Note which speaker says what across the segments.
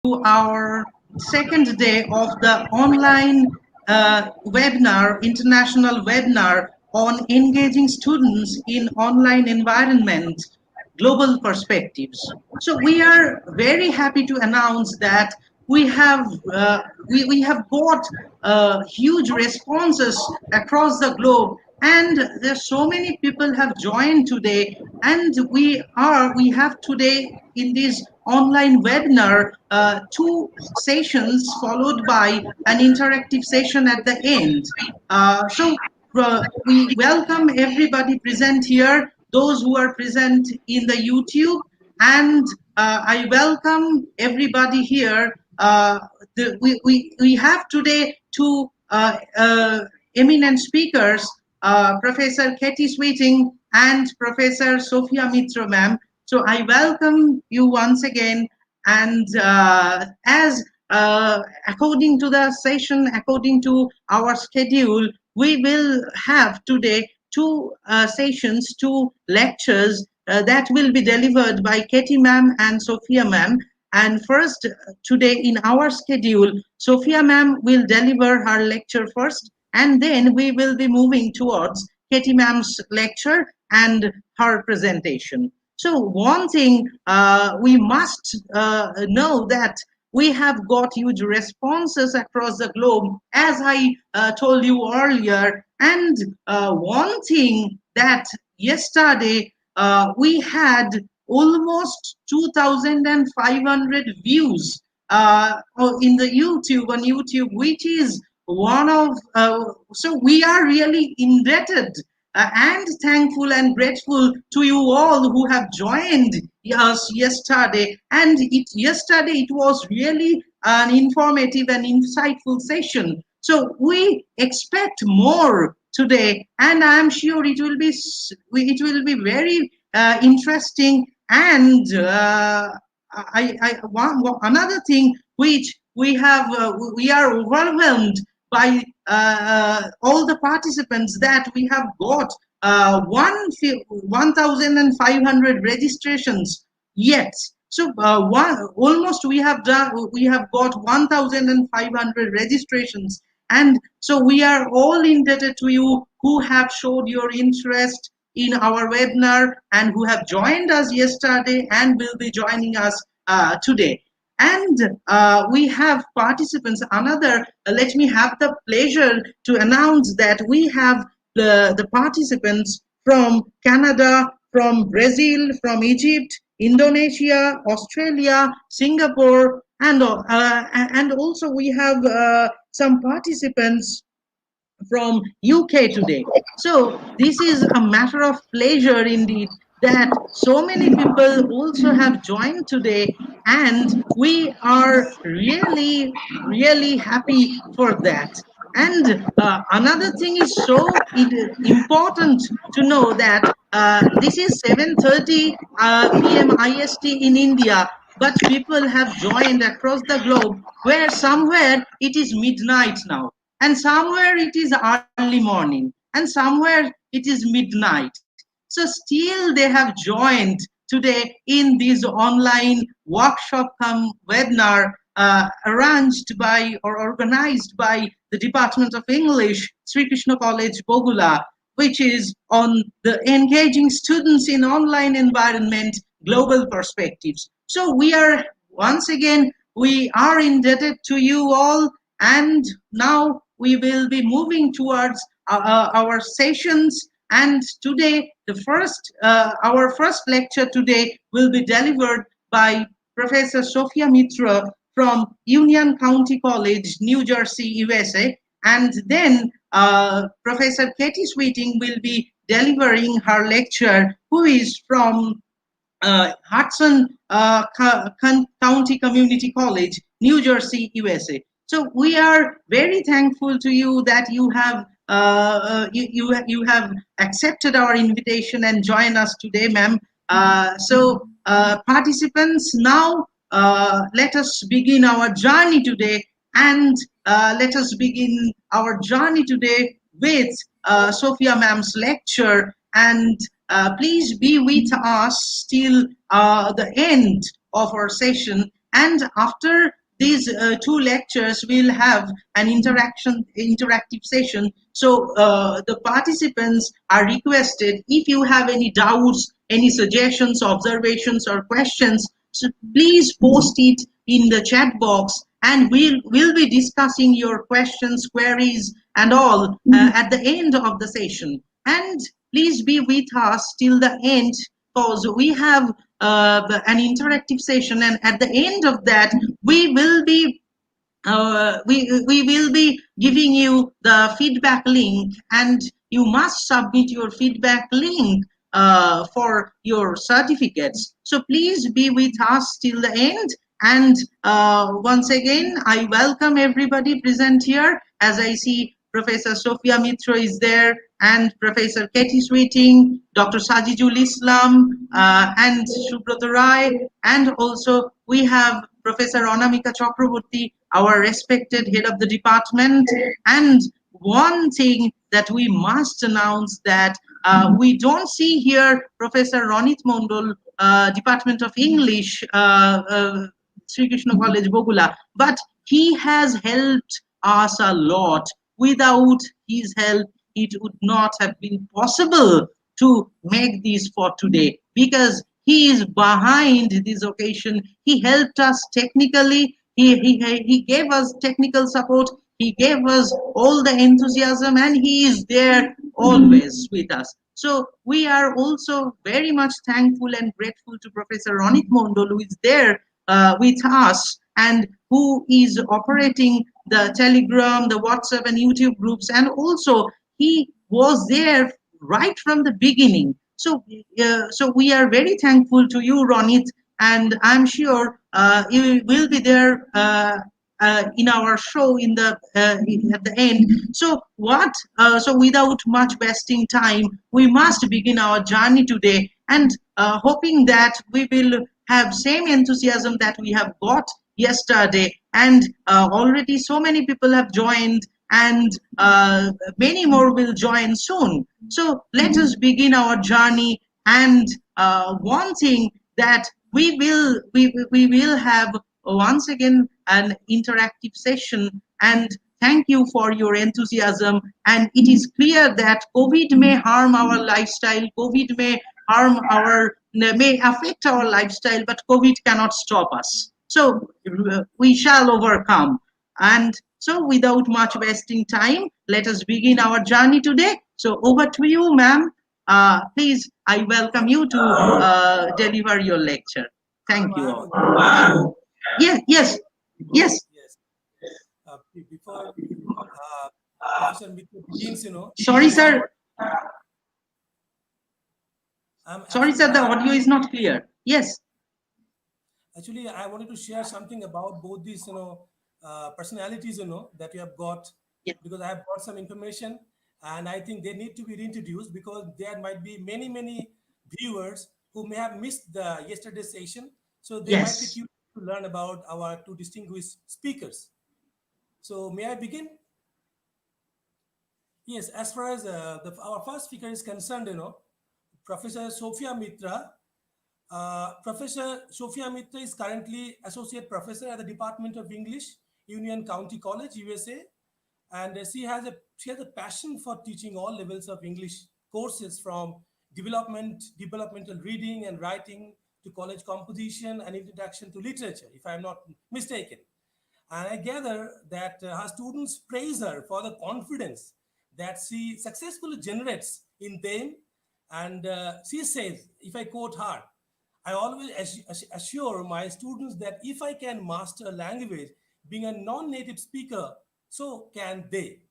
Speaker 1: to our second day of the online webinar, international webinar on engaging students in online environment, global perspectives. So we are very happy to announce that we have we have got huge responses across the globe, and there's so many people have joined today, and we have today in this online webinar two sessions followed by an interactive session at the end. We welcome everybody present here, those who are present in the YouTube, and I welcome everybody here. We have today two eminent speakers, Professor Katie Sweeting and Professor Sophia Mitra ma'am. So I welcome you once again, and as according to the session, according to our schedule, we will have today two sessions, two lectures that will be delivered by Katie ma'am and Sophia ma'am. And first, today in our schedule, Sophia ma'am will deliver her lecture first, and then we will be moving towards Katie ma'am's lecture and her presentation. So one thing we must know that we have got huge responses across the globe, as I told you earlier. And one thing that yesterday we had almost 2,500 views in the on YouTube, which is one of, so we are really indebted and thankful and grateful to you all who have joined us yesterday. And yesterday it was really an informative and insightful session. So we expect more today, and I'm sure it will be very interesting. And another thing which we are overwhelmed by all the participants, that we have got 1,500 registrations yet. So almost we have got 1,500 registrations, and so we are all indebted to you who have showed your interest in our webinar and who have joined us yesterday and will be joining us today. And we have participants. Let me have the pleasure to announce that we have the participants from Canada, from Brazil, from Egypt, Indonesia, Australia, Singapore, and also we have some participants from UK today. So this is a matter of pleasure indeed that so many people also have joined today, and we are really, really happy for that. And another thing is so important to know that this is 7:30 p.m. IST in India, but people have joined across the globe where somewhere it is midnight now, and somewhere it is early morning, and somewhere it is midnight. So still they have joined today in this online workshop come webinar arranged by or organized by the Department of English, Srikrishna College, Bogula, which is on the engaging students in online environment, global perspectives. So we are, once again, we are indebted to you all, and now we will be moving towards our sessions. And today, our first lecture today will be delivered by Professor Sophia Mitra from Union County College, New Jersey, USA. And then Professor Katie Sweeting will be delivering her lecture, who is from Hudson County Community College, New Jersey, USA. So we are very thankful to you that you have you have accepted our invitation and joined us today, ma'am. Participants, now let us begin our journey today, and let us begin our journey today with Sophia ma'am's lecture. And please be with us till the end of our session. And after these two lectures, we'll have an interactive session. So the participants are requested, if you have any doubts, any suggestions, observations, or questions, so please post it in the chat box, and we'll be discussing your questions, queries, and all at the end of the session. And please be with us till the end, because we have an interactive session, and at the end of that we will be we will be giving you the feedback link, and you must submit your feedback link for your certificates. So please be with us till the end. And once again, I welcome everybody present here. As I see, Professor Sophia Mitra is there, and Professor Katie Sweeting, Dr. Sajidul Islam, and Subrata Rai, and also we have Professor Anamika Chakraborty, our respected head of the department. And one thing that we must announce, that we don't see here Professor Ronit Mondol, Department of English, Srikrishna College, Bogula, but he has helped us a lot. Without his help, it would not have been possible to make this for today, because he is behind this occasion. He helped us technically. He gave us technical support. He gave us all the enthusiasm, and he is there always with us. So we are also very much thankful and grateful to Professor Ronit Mondol, who is there with us, and who is operating the Telegram, the WhatsApp, and YouTube groups. And also he was there right from the beginning. So so we are very thankful to you, Ronit, and I'm sure you will be there in our show in the at the end. So what? So without much wasting time, we must begin our journey today, and hoping that we will have same enthusiasm that we have got yesterday. And already so many people have joined, and many more will join soon. So let us begin our journey. And one thing that we will have once again an interactive session. And thank you for your enthusiasm. And it is clear that COVID may harm our lifestyle, COVID may affect our lifestyle, but COVID cannot stop us. So we shall overcome. And so without much wasting time, let us begin our journey today. So over to you, ma'am. Please, I welcome you to deliver your lecture. Thank you all. Yes, yes, yes.
Speaker 2: Yes. Before Professor Mitra begins,
Speaker 1: Sorry, sir. Sorry,
Speaker 2: actually,
Speaker 1: sir, the audio is not clear. Yes.
Speaker 2: actually, I wanted to share something about both these, personalities, that you have got,
Speaker 1: Yes.
Speaker 2: because I have got some information, and I think they need to be reintroduced, because there might be many viewers who may have missed the yesterday's session, so they might be
Speaker 1: Yes.
Speaker 2: curious to learn about our two distinguished speakers. So, may I begin? Yes, as far as our first speaker is concerned, Professor Sophia Mitra. Professor Sophia Mitra is currently Associate Professor at the Department of English, Union County College, USA, and she has a passion for teaching all levels of English courses, from developmental reading and writing to college composition and introduction to literature, if I am not mistaken. And I gather that her students praise her for the confidence that she successfully generates in them. And she says, if I quote her, I always assure my students that if I can master a language, being a non native speaker, so can they.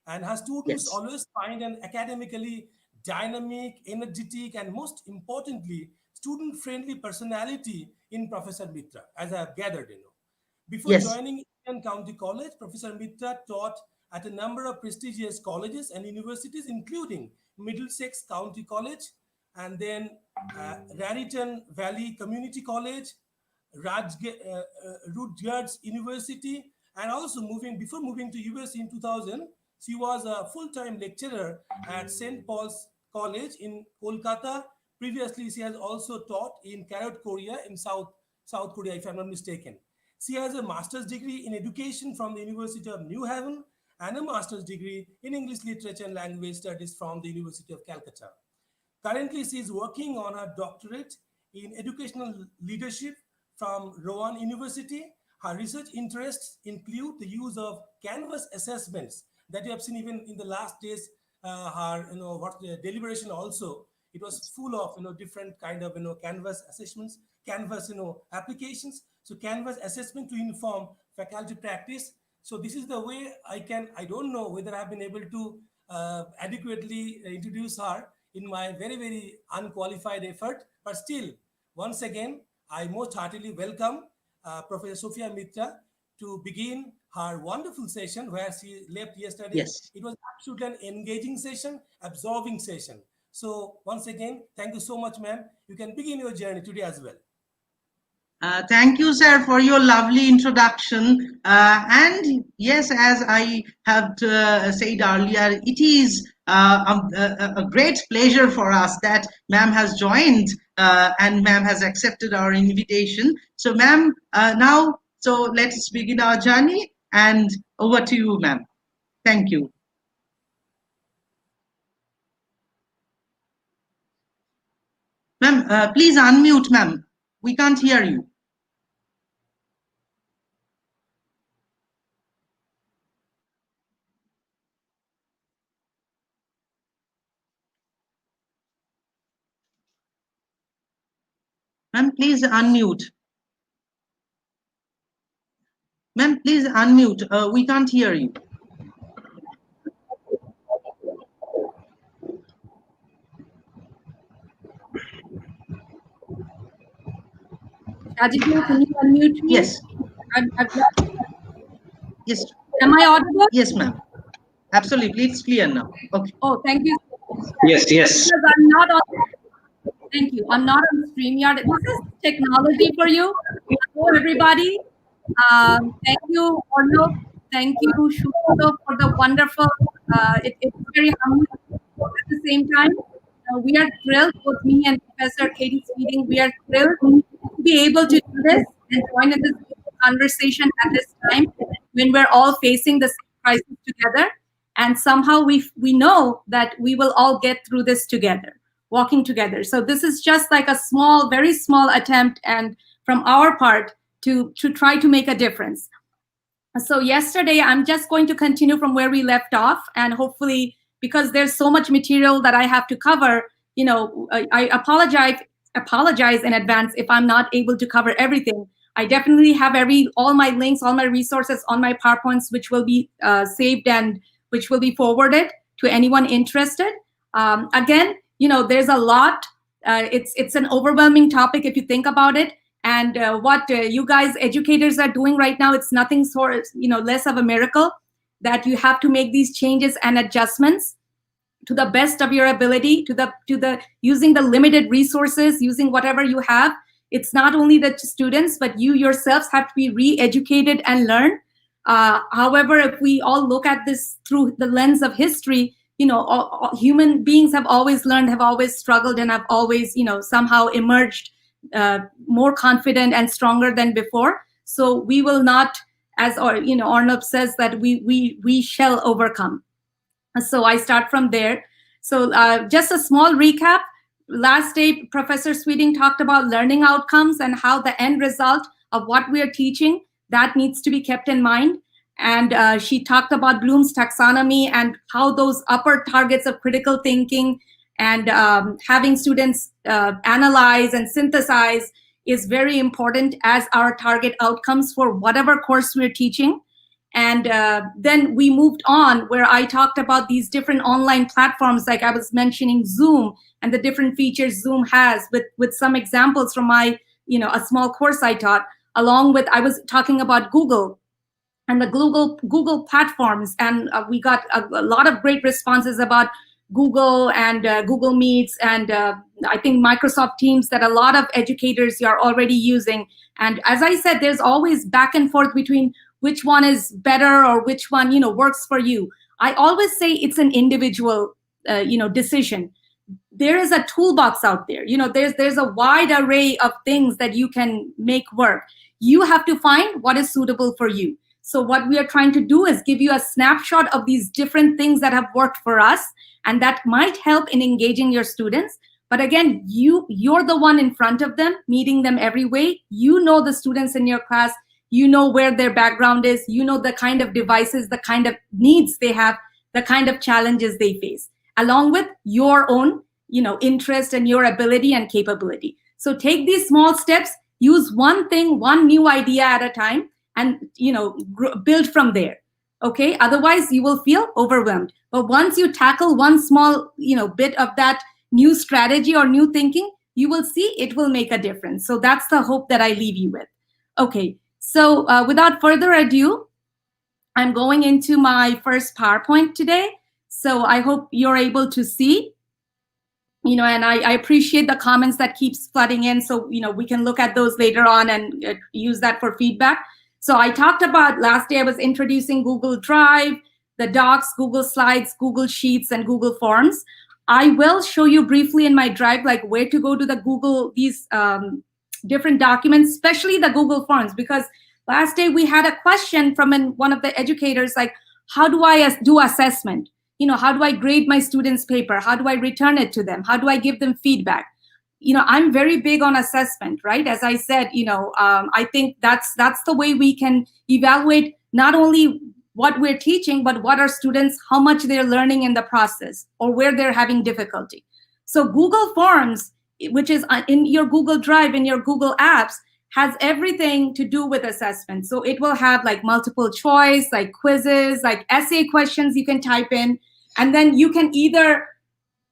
Speaker 2: And her students
Speaker 1: Yes.
Speaker 2: always find an academically dynamic, energetic, and most importantly, student friendly personality in Professor Mitra, as I have gathered. Before
Speaker 1: Yes.
Speaker 2: joining Indian County College, Professor Mitra taught at a number of prestigious colleges and universities, including Middlesex County College, and then Raritan Valley Community College, Rutgers University, and also before moving to US in 2000, she was a full-time lecturer at St. Paul's College in Kolkata. Previously, she has also taught in Carrot, Korea, in South Korea, if I'm not mistaken. She has a master's degree in education from the University of New Haven and a master's degree in English literature and language studies from the University of Calcutta. Currently, she is working on her doctorate in educational leadership from Rowan University. Her research interests include the use of Canvas assessments that you have seen even in the last days. Her, what the deliberation also, it was full of different kind of Canvas assessments, Canvas applications. So Canvas assessment to inform faculty practice. So this is the way I don't know whether I've been able to adequately introduce her in my very, very unqualified effort. But still, once again, I most heartily welcome Professor Sophia Mitra to begin her wonderful session where she left yesterday.
Speaker 1: Yes.
Speaker 2: It was absolutely an engaging session, absorbing session. So once again, thank you so much, ma'am. You can begin your journey today as well.
Speaker 1: Thank you, sir, for your lovely introduction. And yes, as I have said earlier, it is a great pleasure for us that ma'am has joined and ma'am has accepted our invitation. So, ma'am, now, so let's begin our journey, and over to you, ma'am. Thank you. Ma'am, please unmute, ma'am. We can't hear you. Ma'am, please unmute. Ma'am, please unmute. We can't hear you.
Speaker 3: Rajit, can you unmute me?
Speaker 1: Yes. Yes.
Speaker 3: Am I audible?
Speaker 1: Yes, ma'am. Absolutely. It's clear now. Okay.
Speaker 3: Oh, thank you.
Speaker 4: Yes.
Speaker 3: Because I'm not on. Thank you. I'm not on StreamYard. This is technology for you. Hello, everybody. Thank you, Orno. Thank you, Shuko, for the wonderful. It's very humbling at the same time. We are thrilled, both me and Professor Katie Speeding, we are thrilled to be able to do this and join in this conversation at this time when we're all facing the same crisis together. And somehow we know that we will all get through this together, walking together. So this is just like a small, very small attempt and from our part to try to make a difference. So yesterday, I'm just going to continue from where we left off, and hopefully, because there's so much material that I have to cover, I apologize in advance if I'm not able to cover everything. I definitely have all my links, all my resources on my PowerPoints, which will be saved and which will be forwarded to anyone interested. Again, there's a lot. It's an overwhelming topic if you think about it. And what you guys educators are doing right now, it's nothing less of a miracle that you have to make these changes and adjustments to the best of your ability, to the using the limited resources, using whatever you have. It's not only the students, but you yourselves have to be re-educated and learn. However, if we all look at this through the lens of history, all human beings have always learned, have always struggled, and have always, somehow emerged more confident and stronger than before. So we will not, as Arnab says, that we shall overcome. So I start from there. So just a small recap. Last day, Professor Sweeting talked about learning outcomes and how the end result of what we are teaching, that needs to be kept in mind. And she talked about Bloom's taxonomy and how those upper targets of critical thinking and having students analyze and synthesize is very important as our target outcomes for whatever course we're teaching. And then we moved on where I talked about these different online platforms, like I was mentioning Zoom and the different features Zoom has with some examples from my, a small course I taught, along with, I was talking about Google and the Google platforms. And we got a lot of great responses about Google and Google Meets and I think Microsoft Teams that a lot of educators are already using. And as I said, there's always back and forth between which one is better or which one, works for you. I always say it's an individual, decision. There is a toolbox out there. There's a wide array of things that you can make work. You have to find what is suitable for you. So what we are trying to do is give you a snapshot of these different things that have worked for us, and that might help in engaging your students. But again, you're the one in front of them, meeting them every way. You know the students in your class. You know where their background is. You know the kind of devices, the kind of needs they have, the kind of challenges they face, along with your own, interest and your ability and capability. So take these small steps, use one thing, one new idea at a time, and build from there. Okay, otherwise you will feel overwhelmed. But once you tackle one small bit of that new strategy or new thinking, you will see it will make a difference. So that's the hope that I leave you with. Okay, so without further ado, I'm going into my first PowerPoint today. So I hope you're able to see, and I appreciate the comments that keeps flooding in. So, we can look at those later on and use that for feedback. So I talked about last day, I was introducing Google Drive, the Docs, Google Slides, Google Sheets, and Google Forms. I will show you briefly in my Drive, like where to go to the Google, these different documents, especially the Google Forms, because last day we had a question from one of the educators, like, how do I do assessment? How do I grade my students' paper? How do I return it to them? How do I give them feedback? I'm very big on assessment, right? As I said, I think that's the way we can evaluate not only what we're teaching, but what our students, how much they're learning in the process or where they're having difficulty. So Google Forms, which is in your Google Drive, in your Google Apps, has everything to do with assessment. So it will have like multiple choice, like quizzes, like essay questions you can type in, and then you can either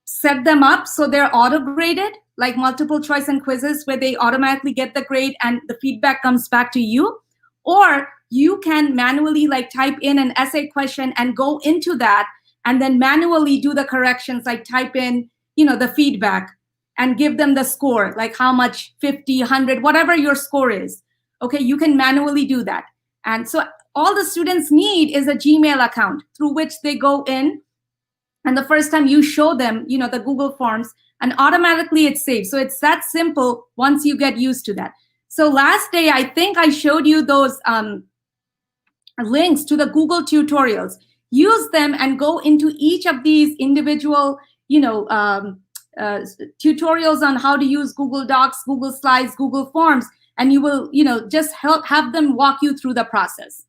Speaker 3: set them up so they're auto-graded, like multiple choice and quizzes where they automatically get the grade and the feedback comes back to you, or you can manually like type in an essay question and go into that and then manually do the corrections, like type in, the feedback and give them the score, like how much, 50, 100, whatever your score is. Okay, you can manually do that. And so all the students need is a Gmail account through which they go in. And the first time you show them, the Google Forms, and automatically it's saved. So it's that simple once you get used to that. So last day, I think I showed you those links to the Google tutorials. Use them and go into each of these individual, tutorials on how to use Google Docs, Google Slides, Google Forms, and you will, just have them walk you through the process.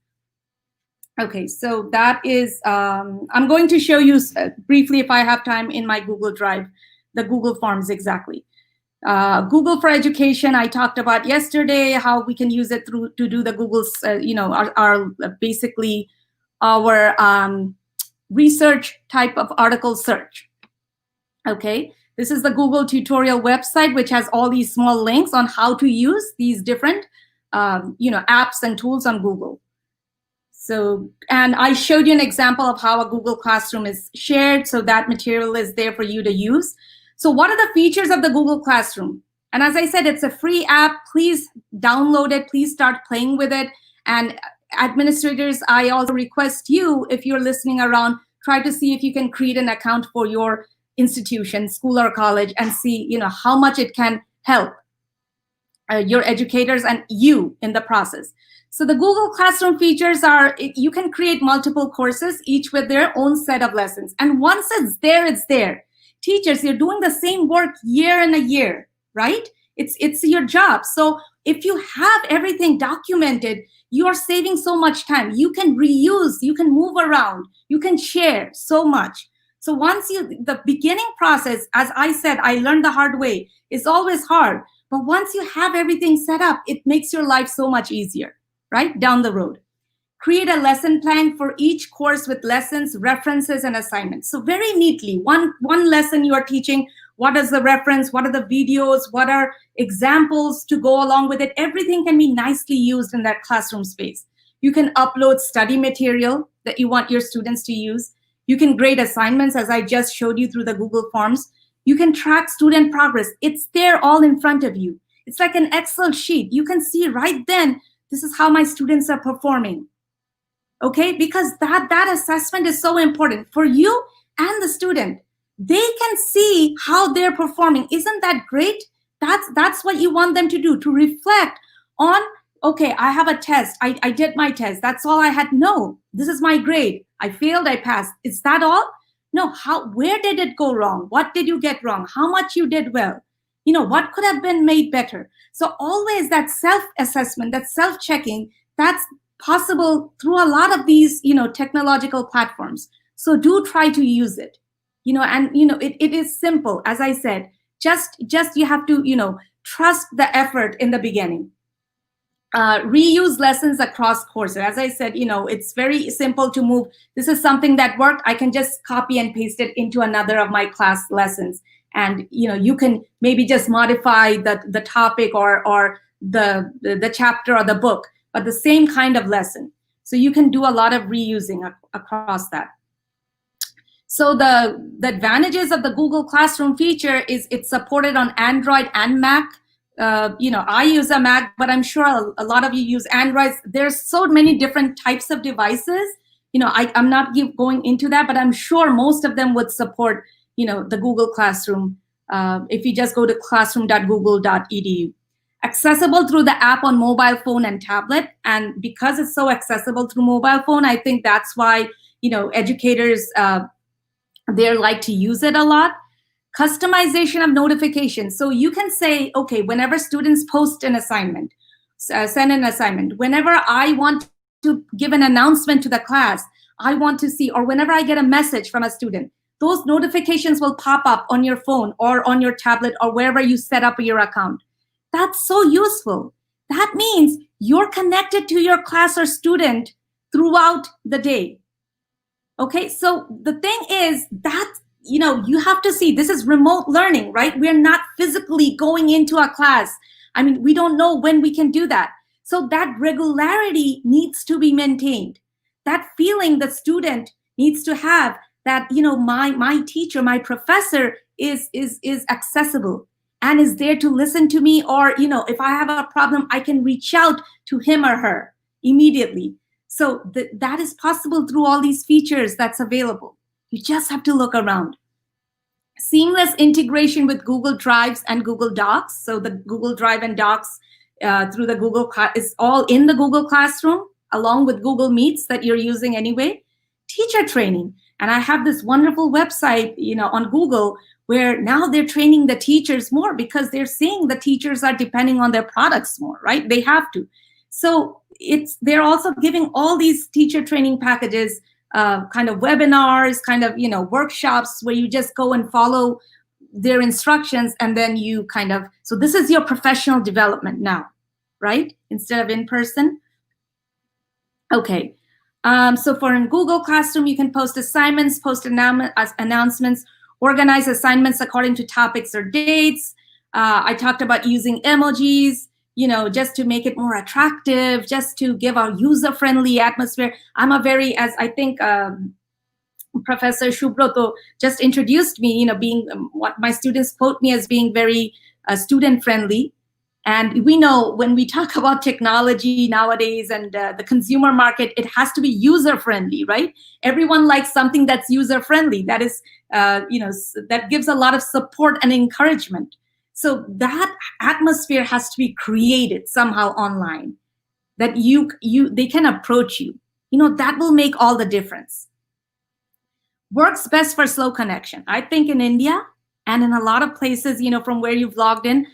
Speaker 3: Okay, so that is, I'm going to show you briefly, if I have time, in my Google Drive, the Google Forms exactly. Google for Education, I talked about yesterday, how we can use it to do the Google's, our basically our research type of article search. Okay, this is the Google tutorial website, which has all these small links on how to use these different, apps and tools on Google. So, and I showed you an example of how a Google Classroom is shared. So that material is there for you to use. So what are the features of the Google Classroom? And as I said, it's a free app. Please download it. Please start playing with it. And administrators, I also request you, if you're listening around, try to see if you can create an account for your institution, school or college, and see, how much it can help your educators and you in the process. So the Google Classroom features are, you can create multiple courses, each with their own set of lessons. And once it's there, it's there. Teachers, you're doing the same work year in a year, right? It's your job. So if you have everything documented, you are saving so much time. You can reuse, you can move around, you can share so much. So once the beginning process, as I said, I learned the hard way, it's always hard. But once you have everything set up, it makes your life so much easier, right? Down the road. Create a lesson plan for each course with lessons, references, and assignments. So very neatly, one lesson you are teaching, what is the reference, what are the videos, what are examples to go along with it? Everything can be nicely used in that classroom space. You can upload study material that you want your students to use. You can grade assignments, as I just showed you through the Google Forms. You can track student progress. It's there all in front of you. It's like an Excel sheet. You can see right then, this is how my students are performing. Okay, because that assessment is so important for you and the student. They can see how they're performing. Isn't that great? That's what you want them to do, to reflect on okay, I have a test. I did my test. That's all I had. No, this is my grade. I failed, I passed. Is that all? No, where did it go wrong? What did you get wrong? How much you did well? What could have been made better? So always that self-assessment, that self-checking, that's possible through a lot of these, technological platforms. So do try to use it, and, it is simple. As I said, just you have to, trust the effort in the beginning. Reuse lessons across courses. As I said, it's very simple to move. This is something that worked. I can just copy and paste it into another of my class lessons. And, you can maybe just modify the topic or the chapter or the book, but the same kind of lesson. So you can do a lot of reusing across that. So the advantages of the Google Classroom feature is it's supported on Android and Mac. I use a Mac, but I'm sure a lot of you use Androids. There's so many different types of devices. I'm not going into that, but I'm sure most of them would support, the Google Classroom. If you just go to classroom.google.edu. Accessible through the app on mobile phone and tablet. And because it's so accessible through mobile phone, I think that's why, educators, they like to use it a lot. Customization of notifications. So you can say, okay, whenever students post an assignment, send an assignment, whenever I want to give an announcement to the class, I want to see, or whenever I get a message from a student, those notifications will pop up on your phone or on your tablet or wherever you set up your account. That's so useful. That means you're connected to your class or student throughout the day. Okay, so the thing is that, you have to see, this is remote learning, right? We're not physically going into a class. I mean, we don't know when we can do that. So that regularity needs to be maintained. That feeling the student needs to have that, my teacher, my professor is accessible and is there to listen to me, or, if I have a problem, I can reach out to him or her immediately. So that is possible through all these features that's available. You just have to look around. Seamless integration with Google Drives and Google Docs. So the Google Drive and Docs through the Google is all in the Google Classroom, along with Google Meets that you're using anyway. Teacher training. And I have this wonderful website, on Google, where now they're training the teachers more because they're seeing the teachers are depending on their products more, right? They have to. So they're also giving all these teacher training packages, kind of webinars, kind of, workshops where you just go and follow their instructions, and then you so this is your professional development now, right? Instead of in person. Okay. So for in Google Classroom, you can post assignments, post announcements, organize assignments according to topics or dates. I talked about using emojis, just to make it more attractive, just to give a user-friendly atmosphere. I'm a very, as I think Professor Shubroto just introduced me, being what my students quote me as being very student-friendly. And we know when we talk about technology nowadays and the consumer market, it has to be user-friendly, right? Everyone likes something that's user-friendly. That is, that gives a lot of support and encouragement. So that atmosphere has to be created somehow online, that they can approach you. That will make all the difference. Works best for slow connection. I think in India and in a lot of places, from where you've logged in,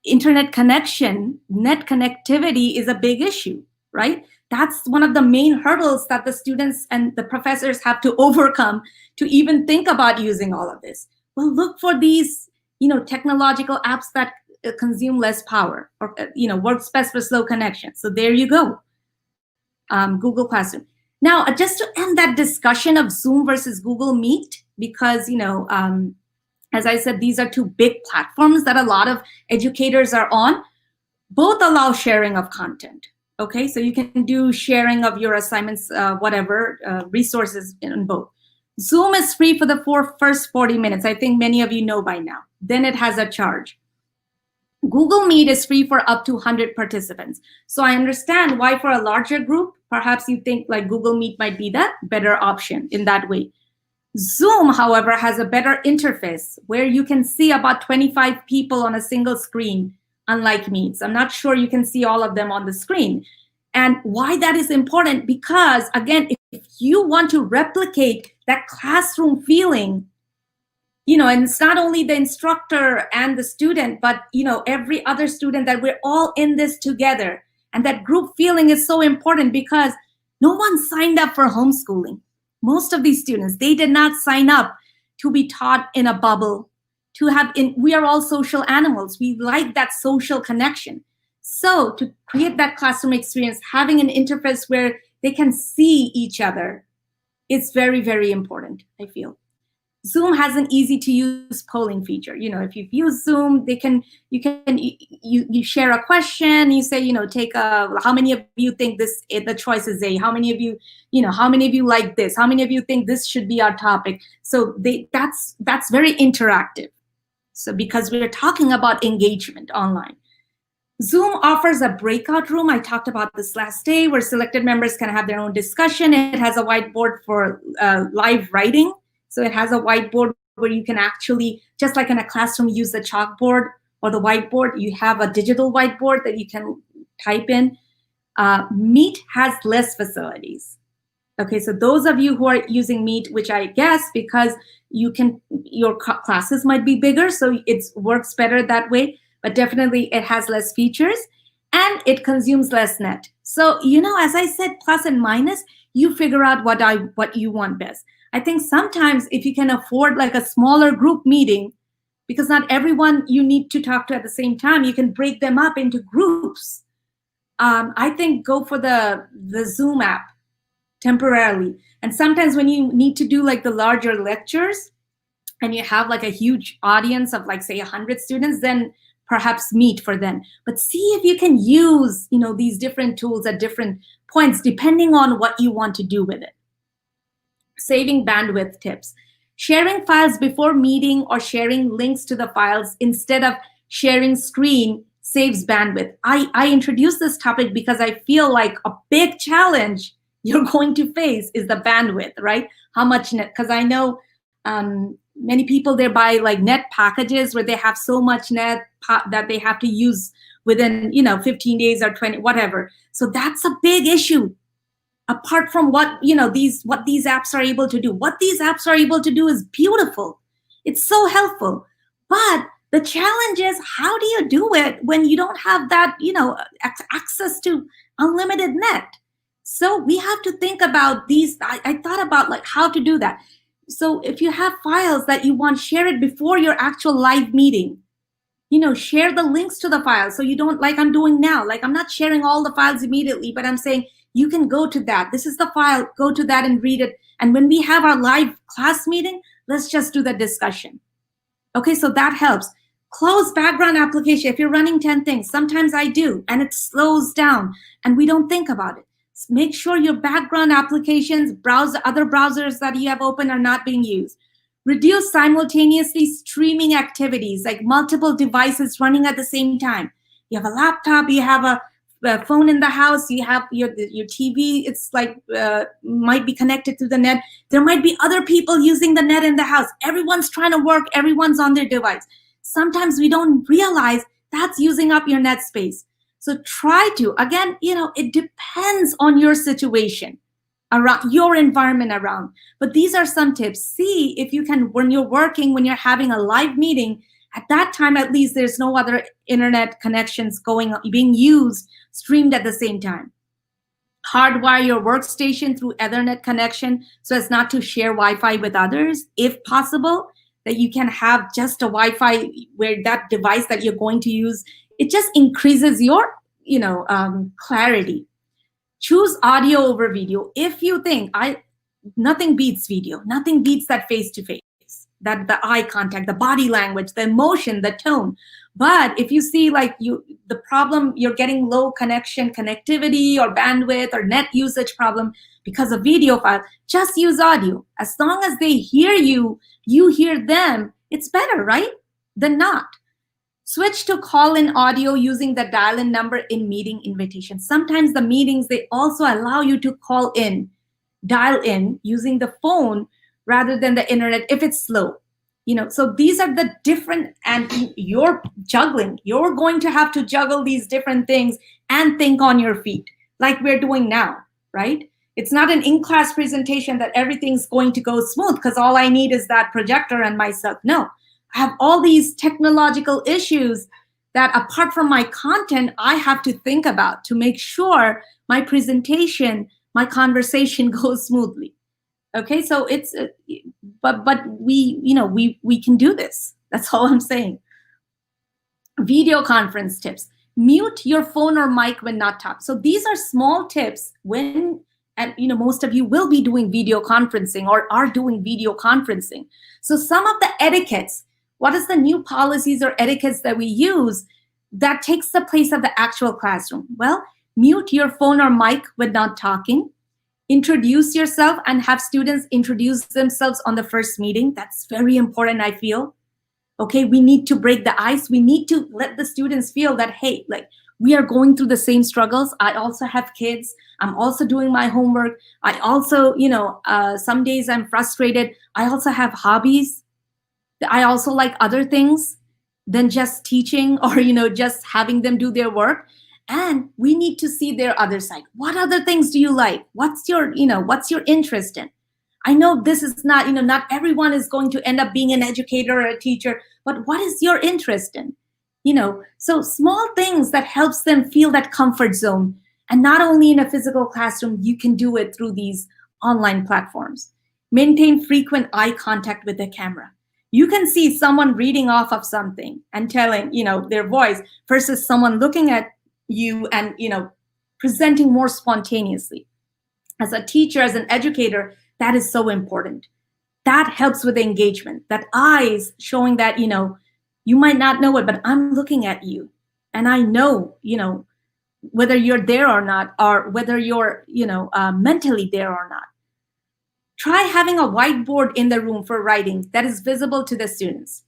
Speaker 3: internet connection, net connectivity is a big issue, right? That's one of the main hurdles that the students and the professors have to overcome to even think about using all of this. Well, look for these, technological apps that consume less power, or, works best for slow connection. So there you go, Google Classroom. Now, just to end that discussion of Zoom versus Google Meet, because, as I said, these are two big platforms that a lot of educators are on. Both allow sharing of content. Okay, so you can do sharing of your assignments, whatever, resources in both. Zoom is free for the first 40 minutes. I think many of you know by now. Then it has a charge. Google Meet is free for up to 100 participants. So I understand why for a larger group, perhaps you think like Google Meet might be the better option in that way. Zoom, however, has a better interface where you can see about 25 people on a single screen unlike Meets. I'm not sure you can see all of them on the screen. And why that is important, because again, if you want to replicate that classroom feeling, and it's not only the instructor and the student, but, every other student, that we're all in this together. And that group feeling is so important, because no one signed up for homeschooling. Most of these students, they did not sign up to be taught in a bubble, we are all social animals. We like that social connection. So to create that classroom experience, having an interface where they can see each other is very, very important, I feel. Zoom has an easy to use polling feature. If you've used Zoom, you share a question, you say, how many of you think the choice is A? How many of you, how many of you like this? How many of you think this should be our topic? So that's very interactive. So because we're talking about engagement online. Zoom offers a breakout room. I talked about this last day, where selected members can have their own discussion. It has a whiteboard for live writing. So it has a whiteboard where you can actually, just like in a classroom, use the chalkboard or the whiteboard. You have a digital whiteboard that you can type in. Meet has less facilities. Okay, so those of you who are using Meet, which I guess because your classes might be bigger, so it works better that way, but definitely it has less features and it consumes less net. So, as I said, plus and minus, you figure out what you want best. I think sometimes if you can afford like a smaller group meeting, because not everyone you need to talk to at the same time, you can break them up into groups. I think go for the Zoom app temporarily. And sometimes when you need to do like the larger lectures and you have like a huge audience of like, say, 100 students, then perhaps Meet for them. But see if you can use, these different tools at different points, depending on what you want to do with it. Saving bandwidth tips. Sharing files before meeting or sharing links to the files instead of sharing screen saves bandwidth. I introduced this topic because I feel like a big challenge you're going to face is the bandwidth, right? How much net, because I know many people, they buy like net packages where they have so much net that they have to use within 15 days or 20, whatever. So that's a big issue. Apart from what these apps are able to do. What these apps are able to do is beautiful. It's so helpful. But the challenge is, how do you do it when you don't have that, access to unlimited net? So we have to think about these. I thought about like how to do that. So if you have files that you want, share it before your actual live meeting. Share the links to the files. So you don't, like I'm doing now, like I'm not sharing all the files immediately, but I'm saying, you can go to that. This is the file. Go to that and read it. And when we have our live class meeting, let's just do the discussion. Okay, so that helps. Close background application. If you're running 10 things, sometimes I do, and it slows down, and we don't think about it. Make sure your background applications, other browsers that you have open are not being used. Reduce simultaneously streaming activities, like multiple devices running at the same time. You have a laptop, you have a phone in the house, you have your TV, it's like might be connected to the net. There might be other people using the net in the house. Everyone's trying to work, everyone's on their device. Sometimes we don't realize that's using up your net space. So try to, again, it depends on your situation, around your environment around. But these are some tips. See if you can, when you're working, when you're having a live meeting, at that time, at least there's no other internet connections being used, streamed at the same time. Hardwire your workstation through Ethernet connection so as not to share Wi-Fi with others. If possible, that you can have just a Wi-Fi where that device that you're going to use, it just increases your, clarity. Choose audio over video. If you think, nothing beats video, nothing beats that face-to-face. That the eye contact, the body language, the emotion, the tone. But if you see the problem, you're getting low connectivity or bandwidth or net usage problem because of video file, just use audio. As long as they hear you, you hear them, it's better, right? Than not. Switch to call-in audio using the dial-in number in meeting invitation. Sometimes the meetings, they also allow you to call in, dial in using the phone rather than the internet if it's slow. So these are the different, and you're juggling. You're going to have to juggle these different things and think on your feet, like we're doing now, right? It's not an in-class presentation that everything's going to go smooth because all I need is that projector and myself. No, I have all these technological issues that, apart from my content, I have to think about to make sure my presentation, my conversation goes smoothly. Okay, so it's but we can do this. That's all I'm saying. Video conference tips: mute your phone or mic when not talking. So these are small tips when, and most of you will be doing video conferencing or are doing video conferencing. So some of the etiquettes, what is the new policies or etiquettes that we use that takes the place of the actual classroom? Well, mute your phone or mic when not talking. Introduce yourself and have students introduce themselves on the first meeting. That's very important, I feel. Okay, we need to break the ice. We need to let the students feel that, hey, like, we are going through the same struggles. I also have kids. I'm also doing my homework. I also, some days I'm frustrated. I also have hobbies. I also like other things than just teaching or, just having them do their work. And we need to see their other side. What other things do you like? What's your interest in? I know this is not, not everyone is going to end up being an educator or a teacher, but what is your interest in? So small things that helps them feel that comfort zone. And not only in a physical classroom, you can do it through these online platforms. Maintain frequent eye contact with the camera. You can see someone reading off of something and telling, their voice versus someone looking at you and, presenting more spontaneously. As a teacher, as an educator, that is so important. That helps with engagement. That eyes showing that, you might not know it, but I'm looking at you. And I know, whether you're there or not, or whether you're, mentally there or not. Try having a whiteboard in the room for writing that is visible to the students.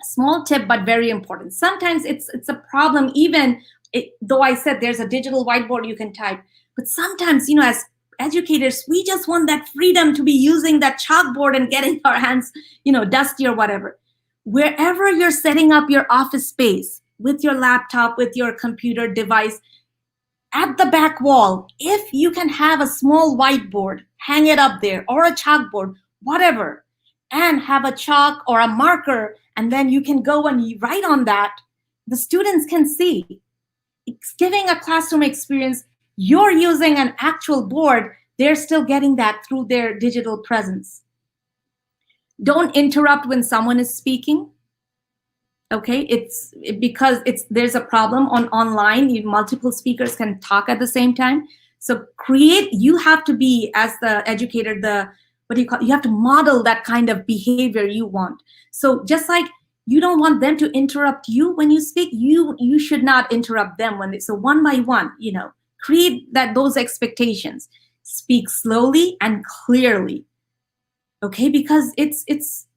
Speaker 3: Small tip, but very important. Sometimes it's a problem, even though I said there's a digital whiteboard you can type, but sometimes, as educators, we just want that freedom to be using that chalkboard and getting our hands, dusty or whatever. Wherever you're setting up your office space with your laptop, with your computer device, at the back wall, if you can have a small whiteboard, hang it up there, or a chalkboard, whatever, and have a chalk or a marker, and then you can go and you write on that, the students can see. It's giving a classroom experience. You're using an actual board. They're still getting that through their digital presence. Don't interrupt when someone is speaking. Okay, because there's a problem online. Multiple speakers can talk at the same time. So you have to be, as the educator, you have to model that kind of behavior you want. So just like you don't want them to interrupt you when you speak, you should not interrupt them so one by one, create those expectations. Speak slowly and clearly. Okay, because it's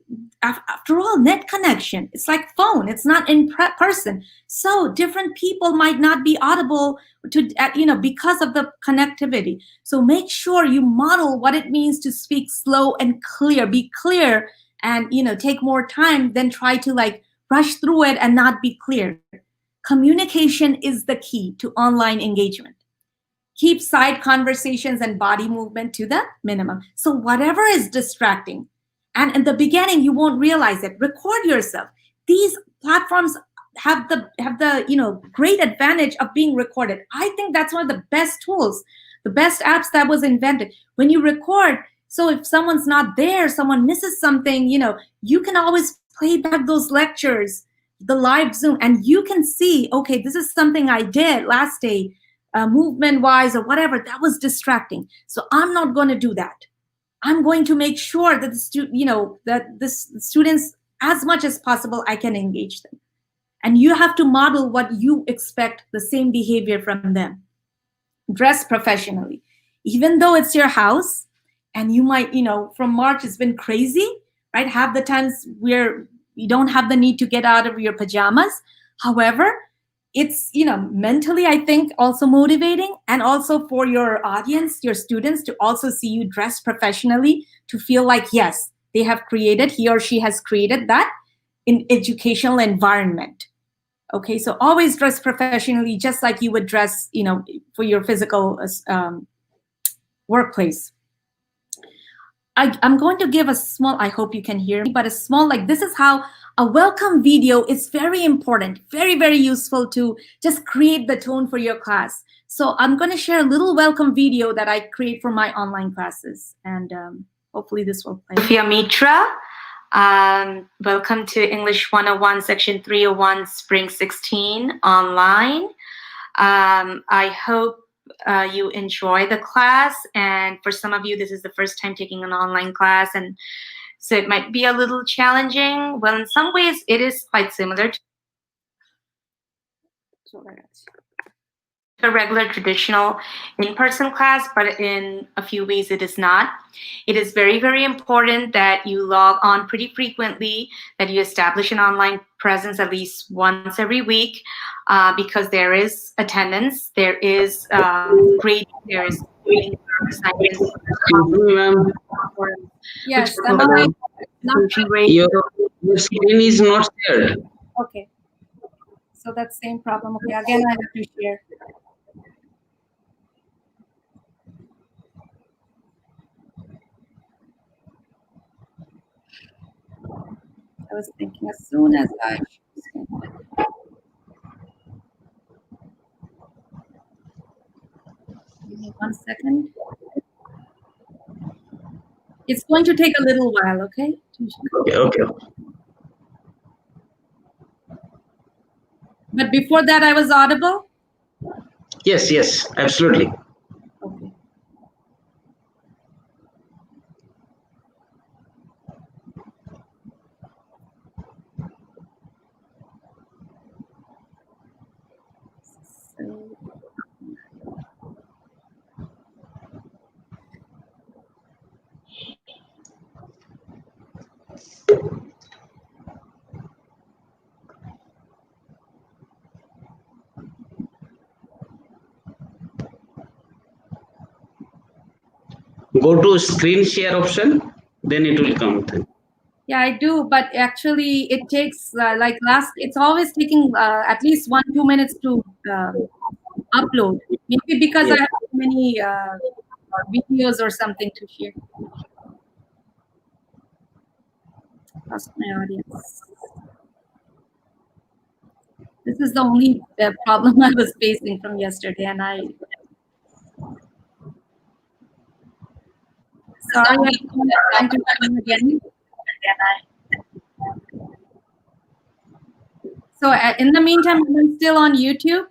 Speaker 3: after all, net connection. It's like phone. It's not in person. So different people might not be audible to, because of the connectivity. So make sure you model what it means to speak slow and clear. Be clear and, take more time than try to rush through it and not be clear. Communication is the key to online engagement. Keep side conversations and body movement to the minimum. So whatever is distracting, and in the beginning, you won't realize it. Record yourself. These platforms have the great advantage of being recorded. I think that's one of the best tools, the best apps that was invented. When you record, so if someone's not there, someone misses something, you can always play back those lectures, the live Zoom, and you can see, okay, this is something I did last day, movement-wise or whatever, that was distracting. So I'm not going to do that. I'm going to make sure that the students, as much as possible, I can engage them. And you have to model what you expect, the same behavior from them. Dress professionally. Even though it's your house, and you might, from March, it's been crazy, right? Have the times where you don't have the need to get out of your pajamas. However, it's, mentally, I think, also motivating, and also for your audience, your students, to also see you dressed professionally, to feel like, yes, they have created, he or she has created that in educational environment. Okay, so always dress professionally, just like you would dress, for your physical workplace. I'm going to give a small, I hope you can hear me, but a small, this is how a welcome video is very important, very, very useful to just create the tone for your class. So I'm going to share a little welcome video that I create for my online classes, and hopefully this will play. Sophia Mitra, welcome to English 101, Section 301, Spring 16 online. I hope you enjoy the class, and for some of you this is the first time taking an online class, and so it might be a little challenging. Well, in some ways it is quite similar to a regular traditional in-person class, but in a few ways it is not. It is very, very important that you log on pretty frequently, that you establish an online presence at least once every week, because there is attendance, there is grading, there is grading assignments. Yes,
Speaker 4: your screen is not shared.
Speaker 3: Okay, so that same problem. Okay, again I have to share. I was thinking as soon as I give me 1 second. It's going to take a little while, okay?
Speaker 4: Okay.
Speaker 3: But before that, I was audible?
Speaker 4: Yes, absolutely.
Speaker 3: Okay.
Speaker 4: Go to screen share option, then it will come.
Speaker 3: Yeah, I do, but actually it takes it's always taking at least 1-2 minutes to upload. Maybe because I have too many videos or something to share. Lost my audience. This is the only problem I was facing from yesterday, and sorry, I don't have time to come again. So in the meantime, I'm still on YouTube.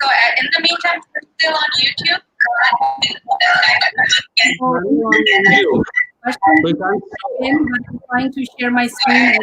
Speaker 3: So in the meantime, I'm still on YouTube. I'm trying to share my screen.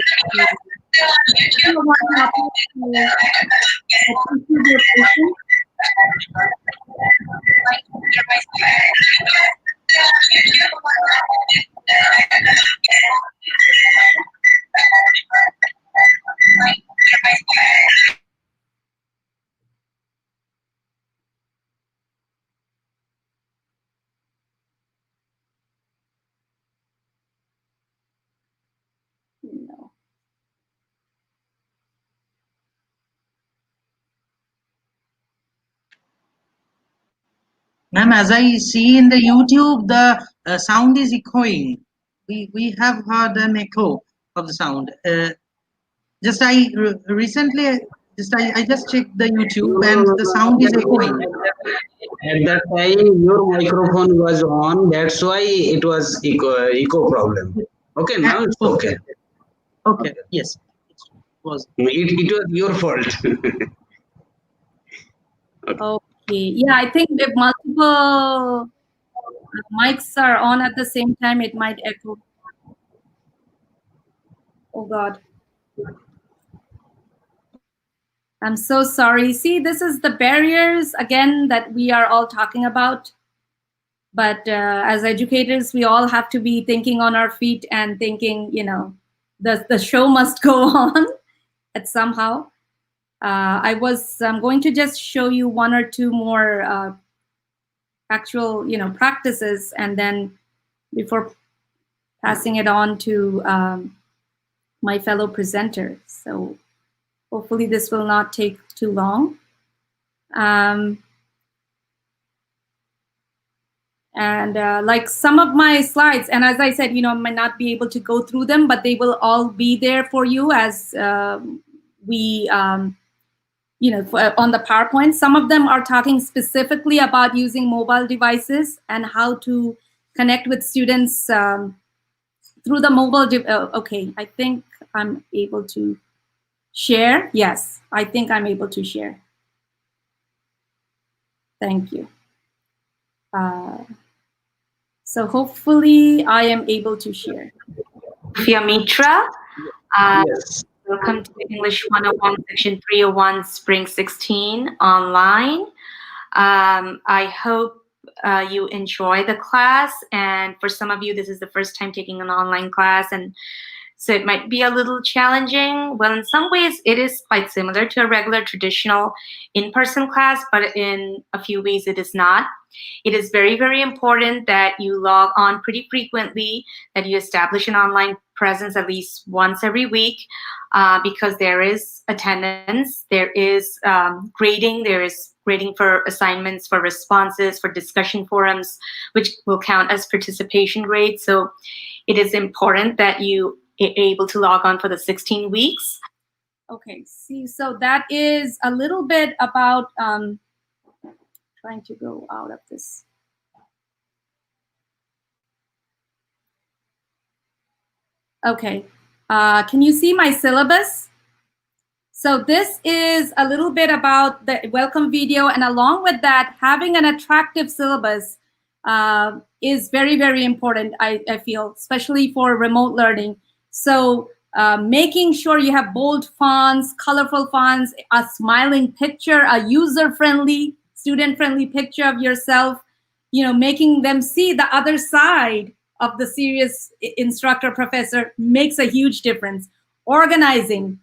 Speaker 3: No.
Speaker 1: Ma'am, as I see in the YouTube, the sound is echoing. We have heard an echo of the sound. Just I just checked the YouTube and the sound is echoing.
Speaker 4: At that time, your microphone was on. That's why it was echo problem. Okay, now it's okay.
Speaker 1: Okay. Yes. It was
Speaker 4: your fault.
Speaker 3: Okay. Yeah, I think if multiple mics are on at the same time, it might echo. Oh God. I'm so sorry. See, this is the barriers again that we are all talking about. But as educators, we all have to be thinking on our feet and thinking, the show must go on at somehow. I'm going to just show you 1 or 2 more actual, practices, and then before passing it on to my fellow presenter. So hopefully this will not take too long. And like some of my slides, and as I said, I might not be able to go through them, but they will all be there for you as we, on the PowerPoint. Some of them are talking specifically about using mobile devices and how to connect with students through the mobile. Okay, I think I'm able to share. Yes, I think I'm able to share. Thank you. So hopefully I am able to share.
Speaker 5: Sophia Mitra,
Speaker 4: Yes.
Speaker 5: welcome to English 101, Section 301, Spring 16 online. I hope you enjoy the class, and for some of you, this is the first time taking an online class, and so it might be a little challenging. Well, in some ways, it is quite similar to a regular traditional in-person class, but in a few ways it is not. It is very, very important that you log on pretty frequently, that you establish an online presence at least once every week, because there is attendance, there is grading, there is grading for assignments, for responses, for discussion forums, which will count as participation grades. So it is important that you are able to log on for the 16 weeks.
Speaker 3: Okay, see, so that is a little bit about trying to go out of this. Okay, can you see my syllabus? So this is a little bit about the welcome video, and along with that, having an attractive syllabus is very, very important, I feel, especially for remote learning. So making sure you have bold fonts, colorful fonts, a smiling picture, a user-friendly, student-friendly picture of yourself, making them see the other side of the serious instructor, professor makes a huge difference. Organizing,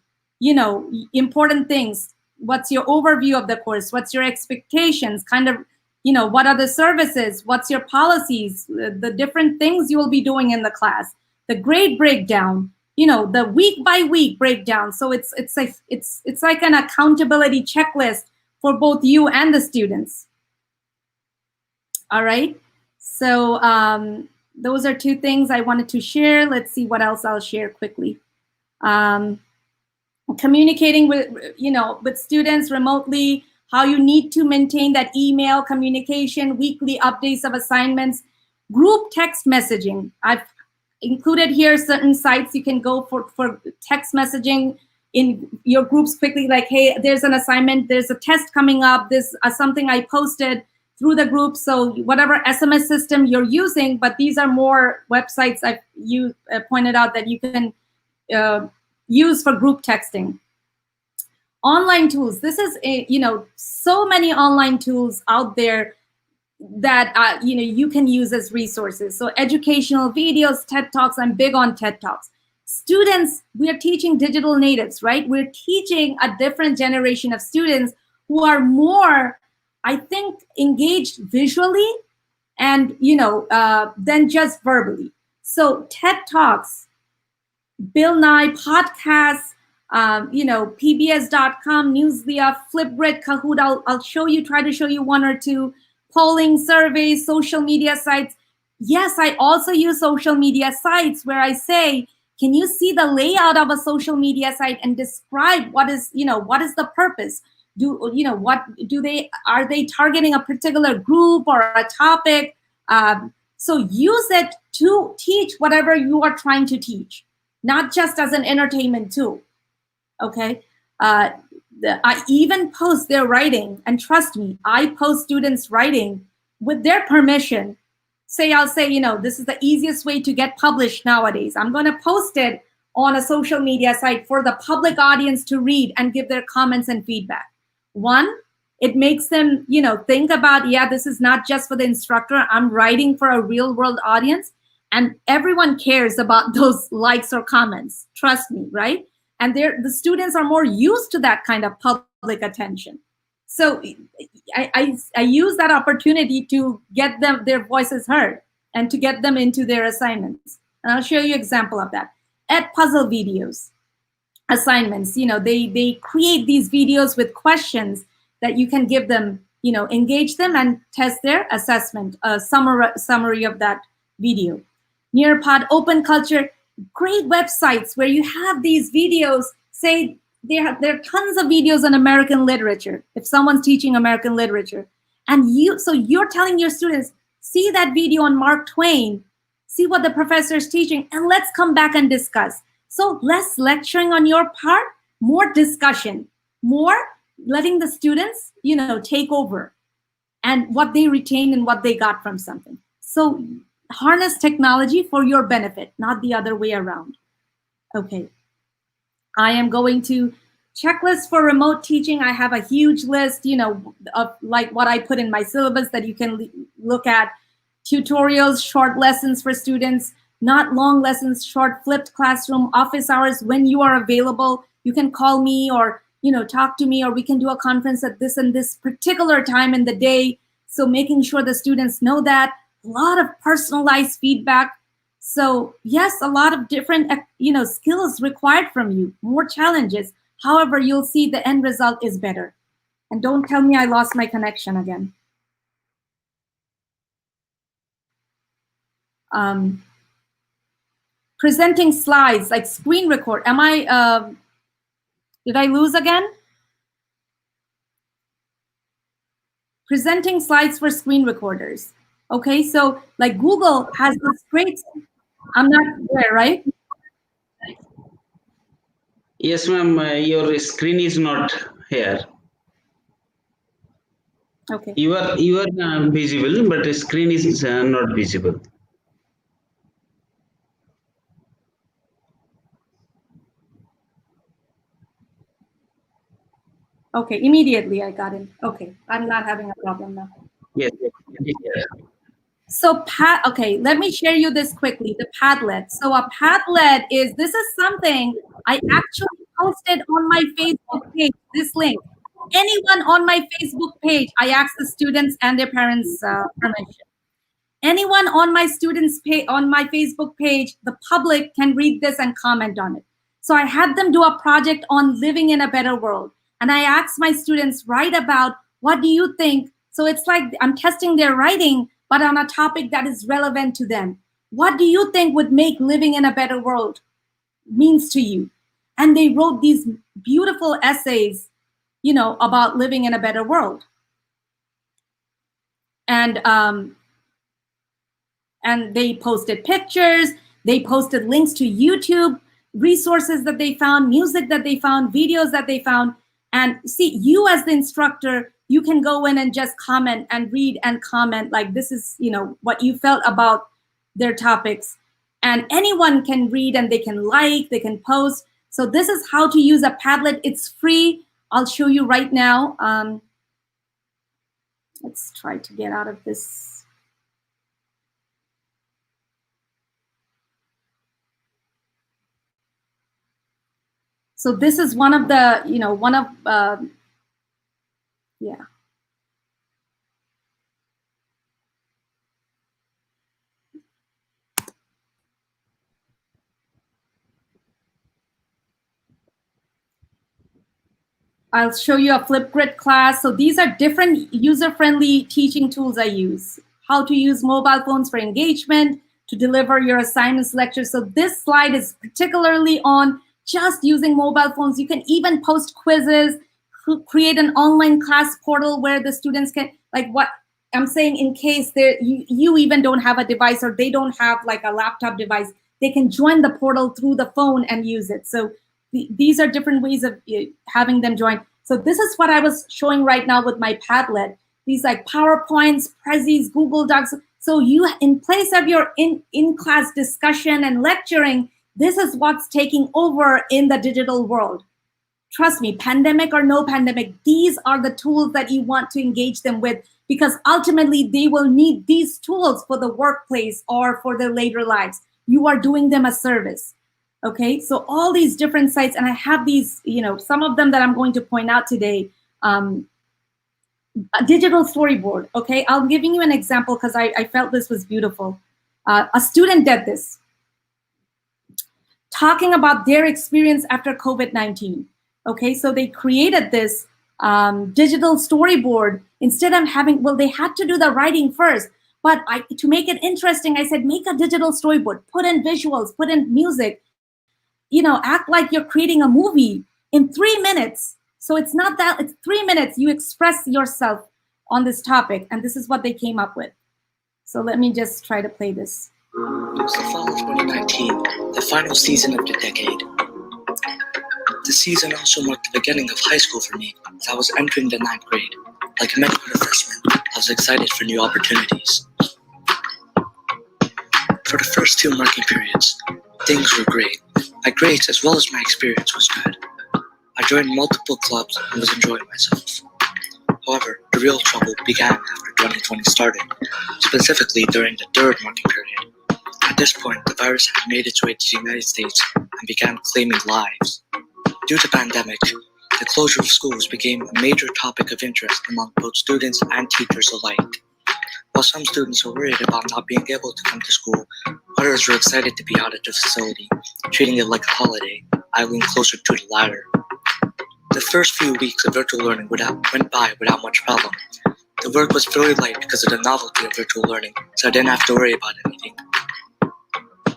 Speaker 3: important things. What's your overview of the course? What's your expectations? Kind of, what are the services? What's your policies? The different things you will be doing in the class. The grade breakdown, the week by week breakdown. So it's like an accountability checklist for both you and the students. All right. So those are two things I wanted to share. Let's see what else I'll share quickly. Communicating with students remotely, how you need to maintain that email communication, weekly updates of assignments, group text messaging. I've included here certain sites you can go for text messaging in your groups quickly, like, hey, there's an assignment, there's a test coming up, this something I posted through the group. So whatever SMS system you're using, but these are more websites you pointed out that you can use for group texting. Online tools. This is so many online tools out there that you can use as resources. So educational videos, TED Talks. I'm big on TED Talks. Students, we are teaching digital natives, right? We're teaching a different generation of students who are more, I think, engaged visually and than just verbally. So TED Talks, Bill Nye podcasts, PBS.com, Newslia, Flipgrid, Kahoot. I'll try to show you one or two. Polling, surveys, social media sites. Yes, I also use social media sites where I say, can you see the layout of a social media site and describe what is the purpose? Are they targeting a particular group or a topic? So use it to teach whatever you are trying to teach, not just as an entertainment tool. Okay. I even post their writing, and trust me, I post students' writing with their permission. I'll say, this is the easiest way to get published nowadays. I'm going to post it on a social media site for the public audience to read and give their comments and feedback. One, it makes them, think about, this is not just for the instructor. I'm writing for a real world audience, and everyone cares about those likes or comments. Trust me, right? And the students are more used to that kind of public attention. So I use that opportunity to get their voices heard and to get them into their assignments. And I'll show you an example of that. At puzzle videos, assignments, they create these videos with questions that you can give them, engage them and test their assessment, a summary of that video. Nearpod, Open Culture, great websites where you have these videos. Say there are tons of videos on American literature. If someone's teaching American literature, and you're telling your students, see that video on Mark Twain, see what the professor is teaching, and let's come back and discuss. So less lecturing on your part, more discussion, more letting the students, take over and what they retain and what they got from something. So harness technology for your benefit, not the other way around. Okay. I am going to checklist for remote teaching. I have a huge list, of like what I put in my syllabus that you can look at. Tutorials, short lessons for students, not long lessons, short flipped classroom, office hours. When you are available, you can call me or, talk to me, or we can do a conference at this and this particular time in the day. So making sure the students know that. A lot of personalized feedback. So yes, a lot of different, skills required from you, more challenges. However, you'll see the end result is better. And don't tell me I lost my connection again. Presenting slides, like screen record. Did I lose again? Presenting slides for screen recorders. Okay, so like Google has this great, I'm not there, right?
Speaker 4: Yes, ma'am, your screen is not here.
Speaker 3: Okay.
Speaker 4: You are visible, but the screen is not visible.
Speaker 3: Okay, immediately I got it. Okay, I'm not having a problem now.
Speaker 4: Yes. Yes.
Speaker 3: So okay, let me share you this quickly, the Padlet. So a Padlet this is something I actually posted on my Facebook page, this link. Anyone on my Facebook page, I asked the students and their parents permission. Anyone on my students' page, on my Facebook page, the public can read this and comment on it. So I had them do a project on living in a better world. And I asked my students, write about, what do you think? So it's like I'm testing their writing, but on a topic that is relevant to them. What do you think would make living in a better world means to you? And they wrote these beautiful essays, about living in a better world. And they posted pictures, they posted links to YouTube, resources that they found, music that they found, videos that they found. And see, you as the instructor, you can go in and just comment and read and comment like this is, what you felt about their topics. And anyone can read and they can like, they can post. So this is how to use a Padlet. It's free. I'll show you right now. Let's try to get out of this. So this is one of the, yeah. I'll show you a Flipgrid class. So these are different user-friendly teaching tools I use. How to use mobile phones for engagement, to deliver your assignments, lectures. So this slide is particularly on just using mobile phones. You can even post quizzes, create an online class portal where the students can, like what I'm saying, in case you even don't have a device or they don't have like a laptop device, they can join the portal through the phone and use it. So these are different ways of having them join. So this is what I was showing right now with my Padlet. These like PowerPoints, Prezis, Google Docs. So you, in place of your in-class discussion and lecturing, this is what's taking over in the digital world. Trust me, pandemic or no pandemic, these are the tools that you want to engage them with, because ultimately they will need these tools for the workplace or for their later lives. You are doing them a service. Okay, so all these different sites, and I have these, some of them that I'm going to point out today. a digital storyboard, okay? I'm giving you an example because I felt this was beautiful. A student did this, talking about their experience after COVID-19, okay? So they created this digital storyboard instead of having, well, they had to do the writing first, but to make it interesting, I said, make a digital storyboard, put in visuals, put in music, act like you're creating a movie in 3 minutes. So it's not that, it's 3 minutes, you express yourself on this topic, and this is what they came up with. So let me just try to play this.
Speaker 6: It was the fall of 2019, the final season of the decade. The season also marked the beginning of high school for me, as I was entering the 9th grade. Like many other freshmen, I was excited for new opportunities. For the first 2 marking periods, things were great. My grades as well as my experience was good. I joined multiple clubs and was enjoying myself. However, the real trouble began after 2020 started, specifically during the 3rd marking period. At this point, the virus had made its way to the United States and began claiming lives. Due to the pandemic, the closure of schools became a major topic of interest among both students and teachers alike. While some students were worried about not being able to come to school, others were excited to be out at the facility, treating it like a holiday, I leaned closer to the latter. The first few weeks of virtual learning went by without much problem. The work was fairly light because of the novelty of virtual learning, so I didn't have to worry about anything.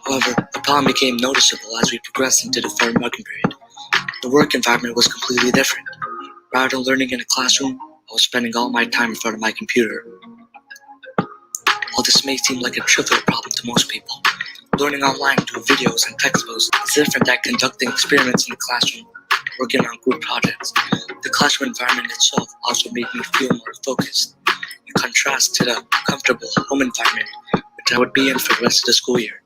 Speaker 6: However, the problem became noticeable as we progressed into the 3rd marking period. The work environment was completely different. Rather than learning in a classroom, I was spending all my time in front of my computer. While this may seem like a trivial problem to most people, learning online through videos and text posts is different than conducting experiments in the classroom, working on group projects. The classroom environment itself also made me feel more focused, in contrast to the comfortable home environment which I would be in for the rest of the school year.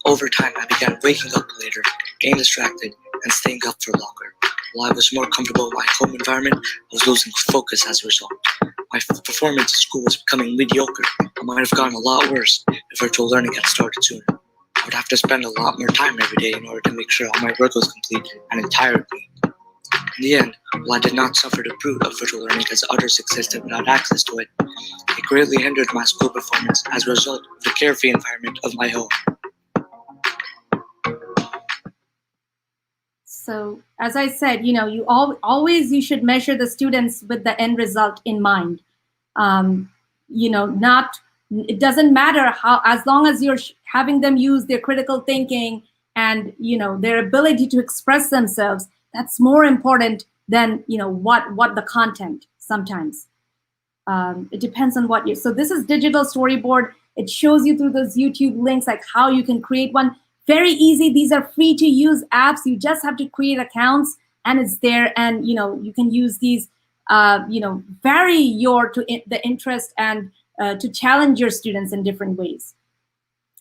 Speaker 6: Over time, I began waking up later, getting distracted, and staying up for longer. While I was more comfortable in my home environment, I was losing focus as a result. My performance in school was becoming mediocre. I might have gotten a lot worse if virtual learning had started sooner. I would have to spend a lot more time every day in order to make sure all my work was complete and entirely. In the end, while I did not suffer the brunt of virtual learning as others existed without access to it, it greatly hindered my school performance as a result of the carefree environment of my home.
Speaker 3: So as I said, you always should measure the students with the end result in mind. It doesn't matter how, as long as you're having them use their critical thinking and their ability to express themselves, that's more important than what the content sometimes. It depends on what you. So this is digital storyboard. It shows you through those YouTube links like how you can create one. Very easy. These are free to use apps. You just have to create accounts and it's there. And you can use these. Vary the interest and to challenge your students in different ways.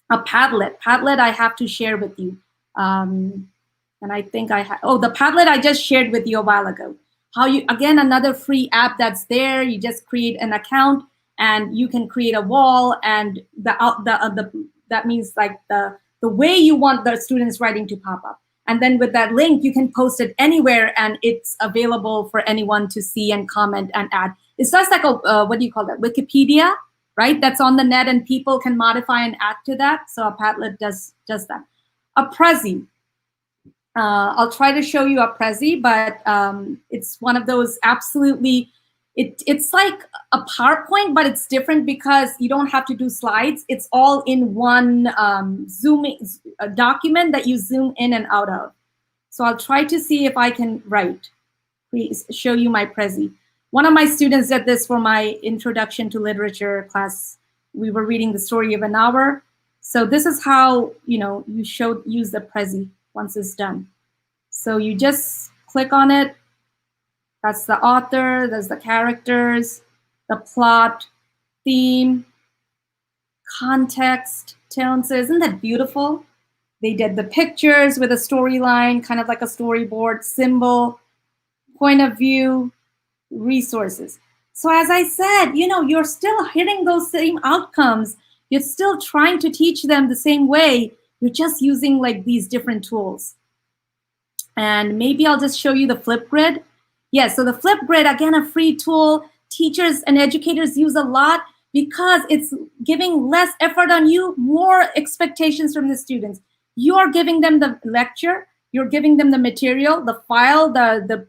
Speaker 3: A Padlet I have to share with you. And I think the Padlet I just shared with you a while ago. Again, another free app that's there. You just create an account and you can create a wall, and that means like the way you want the students' writing to pop up. And then with that link, you can post it anywhere and it's available for anyone to see and comment and add. It's just like what do you call that? Wikipedia, right? That's on the net and people can modify and add to that. So a Padlet does that. A Prezi. I'll try to show you a Prezi, but it's one of those absolutely, it's like a PowerPoint, but it's different because you don't have to do slides. It's all in one document that you zoom in and out of. So I'll try to see if I can please show you my Prezi. One of my students did this for my introduction to literature class. We were reading The Story of an Hour. So this is how you use the Prezi once it's done. So you just click on it. That's the author, there's the characters, the plot, theme, context, tone. So isn't that beautiful? They did the pictures with a storyline, kind of like a storyboard, symbol, point of view, resources. So as I said, you're still hitting those same outcomes. You're still trying to teach them the same way. You're just using like these different tools. And maybe I'll just show you the Flipgrid. Yeah, so the Flipgrid, again, a free tool teachers and educators use a lot because it's giving less effort on you, more expectations from the students. You're giving them the lecture, you're giving them the material, the file, the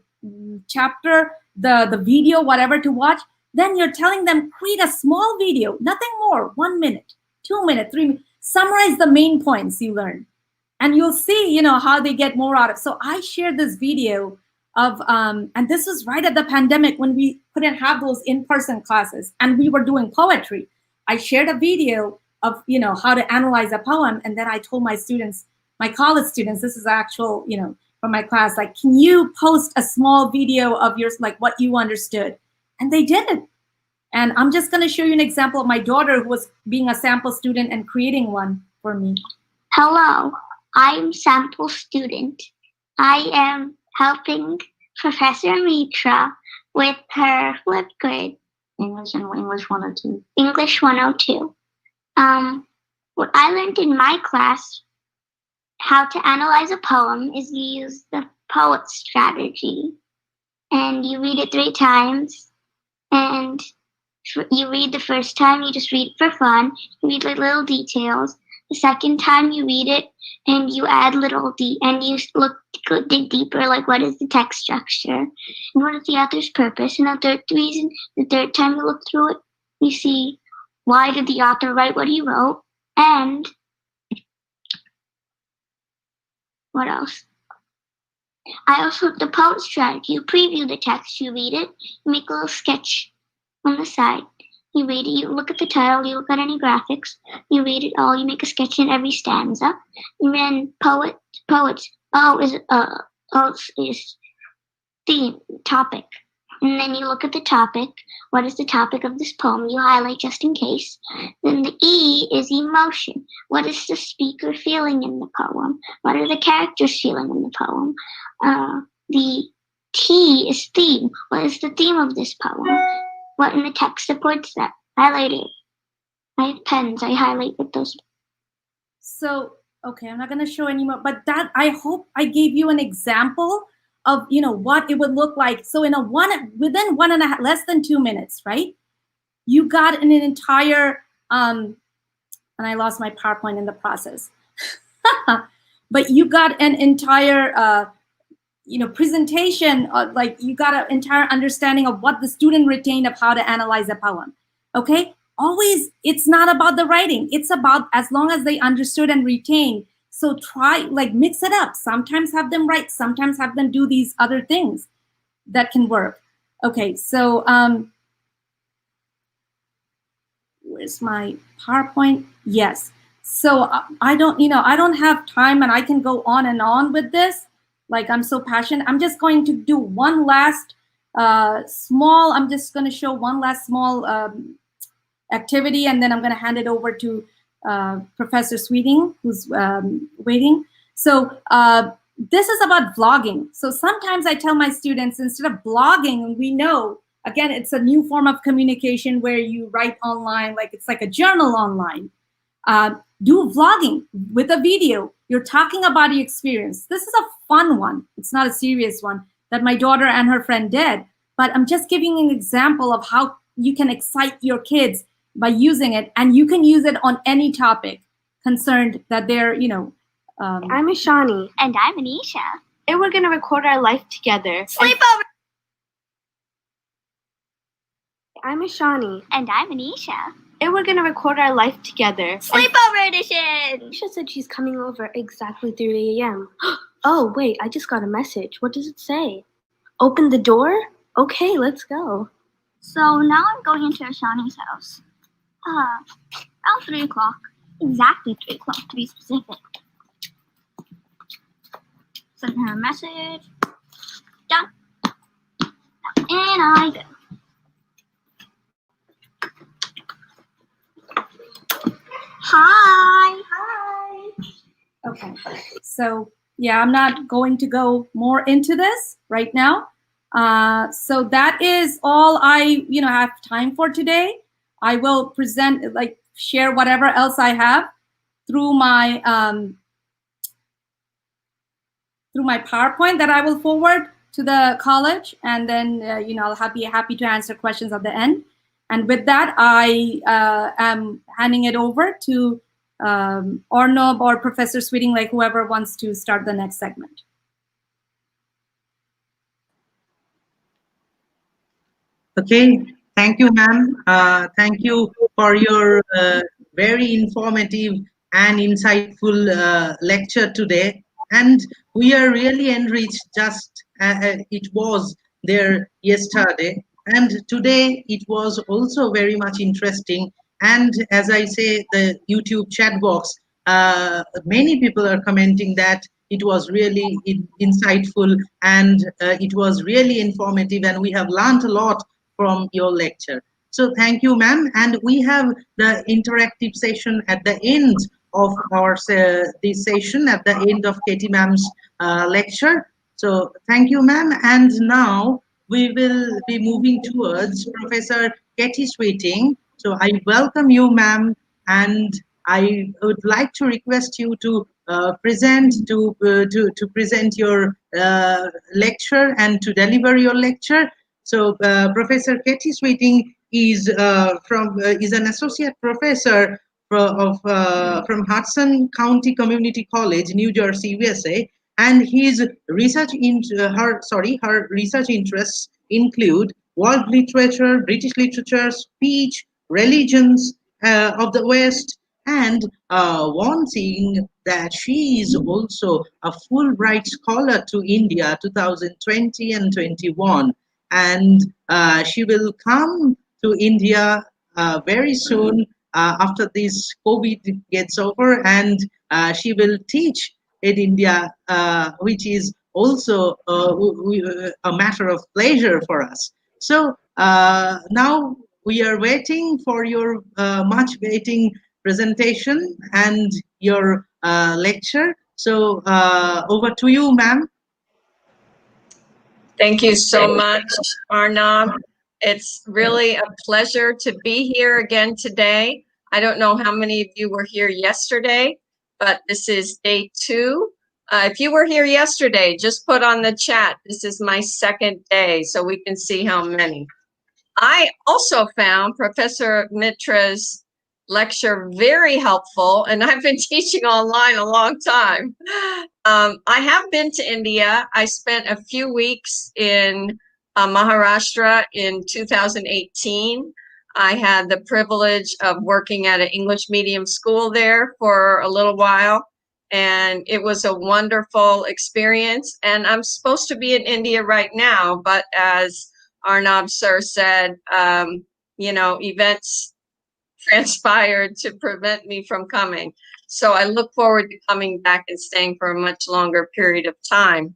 Speaker 3: chapter, the video, whatever to watch. Then you're telling them, create a small video, nothing more, 1 minute, 2 minutes, 3 minutes, summarize the main points you learned. And you'll see, how they get more out of it. So I shared this video of, and this was right at the pandemic when we couldn't have those in-person classes and we were doing poetry. I shared a video of, how to analyze a poem. And then I told my students, my college students, this is actual, from my class, like, can you post a small video of yours, like what you understood? And they did it. And I'm just going to show you an example of my daughter who was being a sample student and creating one for me.
Speaker 7: Hello, I'm sample student. I am helping Professor Mitra with her Flipgrid. English 102. English 102. What I learned in my class, how to analyze a poem, is you use the poet strategy. And you read it 3 times. And you read the first time, you just read it for fun. You read like little details. The second time you read it and you add and you dig deeper, like what is the text structure and what is the author's purpose. And the third time you look through it, you see why did the author write what he wrote, and what else? I also, the poet strategy, you preview the text, you read it, you make a little sketch on the side. You read it, you look at the title, you look at any graphics, you read it all, you make a sketch in every stanza. And then poets, is theme, topic. And then you look at the topic. What is the topic of this poem? You highlight just in case. Then the E is emotion. What is the speaker feeling in the poem? What are the characters feeling in the poem? The T is theme. What is the theme of this poem? What in the text supports that? Highlight it. I have pens. I highlight with those.
Speaker 3: So, okay, I'm not going to show anymore, but that, I hope I gave you an example of, what it would look like. So within 1.5, less than 2 minutes, right? You got an entire, and I lost my PowerPoint in the process, but you got an entire, presentation, like you got an entire understanding of what the student retained of how to analyze a poem, okay? Always, it's not about the writing. It's about as long as they understood and retained. So try, mix it up. Sometimes have them write, sometimes have them do these other things that can work. Okay, so where's my PowerPoint? Yes. So I don't have time, and I can go on and on with this. I'm so passionate. I'm just going to do one last I'm just going to show one last small activity, and then I'm going to hand it over to Professor Sweeting, who's waiting. So this is about vlogging. So sometimes I tell my students, instead of blogging, we know, again, it's a new form of communication where you write online, it's like a journal online. Do vlogging with a video. You're talking about your experience. This is a fun one. It's not a serious one that my daughter and her friend did, but I'm just giving an example of how you can excite your kids by using it, and you can use it on any topic concerned that they're,
Speaker 8: I'm Ashani.
Speaker 7: And I'm Anisha.
Speaker 8: And we're going to record our life together.
Speaker 7: Sleepover!
Speaker 8: I'm Ashani.
Speaker 7: And I'm Anisha.
Speaker 8: And we're going to record our life together.
Speaker 7: Sleepover edition!
Speaker 8: Anisha said she's coming over exactly 3 a.m. Oh, wait, I just got a message. What does it say? Open the door? Okay, let's go.
Speaker 7: So now I'm going into Ashani's house. Around 3 o'clock. Exactly 3 o'clock to be specific. Send her a message. Done. And I go. Hi.
Speaker 3: Okay, so yeah, I'm not going to go more into this right now. So that is all I, have time for today. I will present, share whatever else I have through my PowerPoint that I will forward to the college, and then I'll be happy to answer questions at the end. And with that, I am handing it over to Arnab or Professor Sweeting, like whoever wants to start the next segment.
Speaker 1: Okay, thank you, ma'am. Thank you for your very informative and insightful lecture today. And we are really enriched, just it was there yesterday. And today it was also very much interesting. And as I say, the YouTube chat box, many people are commenting that it was really insightful and it was really informative, and we have learned a lot from your lecture. So thank you, ma'am. And we have the interactive session at the end of our this session, at the end of Katie ma'am's lecture. So thank you, ma'am. And now we will be moving towards Professor Katie Sweeting. So I welcome you, ma'am, and I would like to request you to present your lecture and to deliver your lecture. So Professor Katie Sweeting is an associate professor from Hudson County Community College, New Jersey, USA, and his research her research interests include world literature, British literature, speech, religions of the West, and one thing that she is also a Fulbright scholar to India 2020 and 21. And she will come to India very soon after this COVID gets over, and she will teach in India, which is also a matter of pleasure for us. So now we are waiting for your much waiting presentation and your lecture. So over to you, ma'am.
Speaker 9: Thank you so much, Arnab. It's really a pleasure to be here again today. I don't know how many of you were here yesterday, but this is day 2. If you were here yesterday, just put on the chat, this is my second day, so we can see how many. I also found Professor Mitra's lecture very helpful, and I've been teaching online a long time. I have been to India. I spent a few weeks in Maharashtra in 2018. I had the privilege of working at an English medium school there for a little while, and it was a wonderful experience. And I'm supposed to be in India right now, but as Arnab sir said, events transpired to prevent me from coming. So I look forward to coming back and staying for a much longer period of time.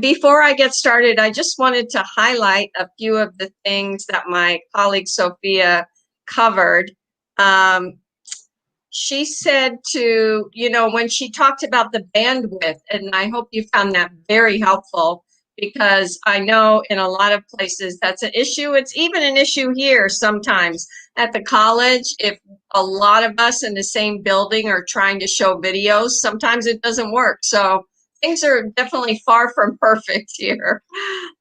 Speaker 9: Before I get started, I just wanted to highlight a few of the things that my colleague Sophia covered. She said when she talked about the bandwidth, and I hope you found that very helpful, because I know in a lot of places that's an issue. It's even an issue here sometimes at the college. If a lot of us in the same building are trying to show videos, sometimes it doesn't work. So things are definitely far from perfect here.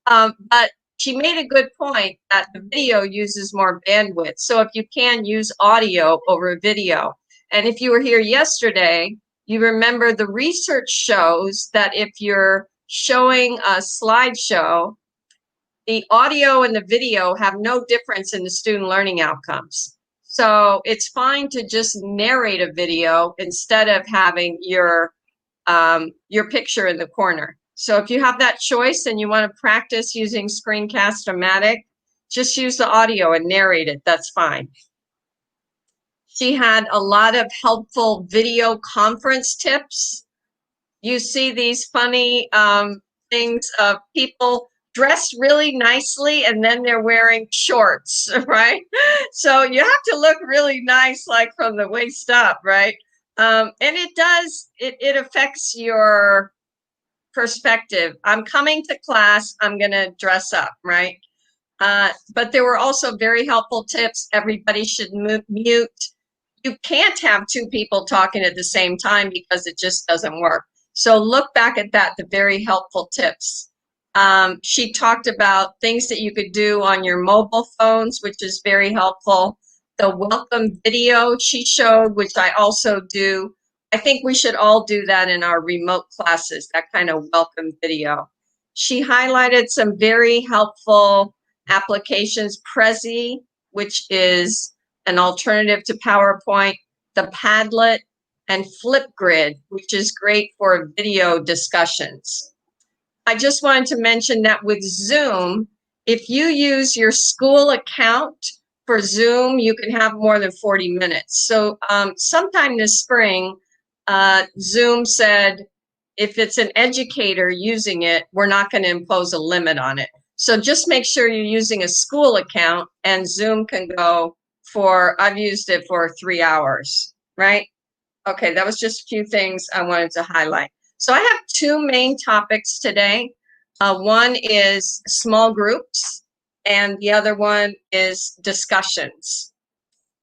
Speaker 9: But she made a good point that the video uses more bandwidth. So if you can, use audio over video. And if you were here yesterday, you remember the research shows that if you're showing a slideshow, the audio and the video have no difference in the student learning outcomes. So it's fine to just narrate a video instead of having your picture in the corner. So if you have that choice and you want to practice using Screencast-O-Matic, just use the audio and narrate it. That's fine. She had a lot of helpful video conference tips. You see these funny things of people dressed really nicely and then they're wearing shorts, right? So you have to look really nice, like from the waist up, right? And it affects your perspective. I'm coming to class, I'm gonna dress up, right? But there were also very helpful tips. Everybody should mute. You can't have 2 people talking at the same time, because it just doesn't work. So look back at that, the very helpful tips. She talked about things that you could do on your mobile phones, which is very helpful. The welcome video she showed, which I also do. I think we should all do that in our remote classes, that kind of welcome video. She highlighted some very helpful applications, Prezi, which is an alternative to PowerPoint, the Padlet, and Flipgrid, which is great for video discussions. I just wanted to mention that with Zoom, if you use your school account for Zoom, you can have more than 40 minutes. So sometime this spring, Zoom said, if it's an educator using it, we're not going to impose a limit on it. So just make sure you're using a school account, and Zoom can go for, I've used it for 3 hours, right? Okay, that was just a few things I wanted to highlight. So I have two main topics today. One is small groups, and the other one is discussions.